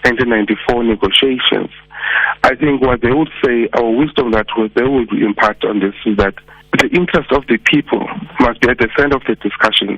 1994 negotiations, I think what they would say, our wisdom that they would impart on this is that the interest of the people must be at the center of the discussions.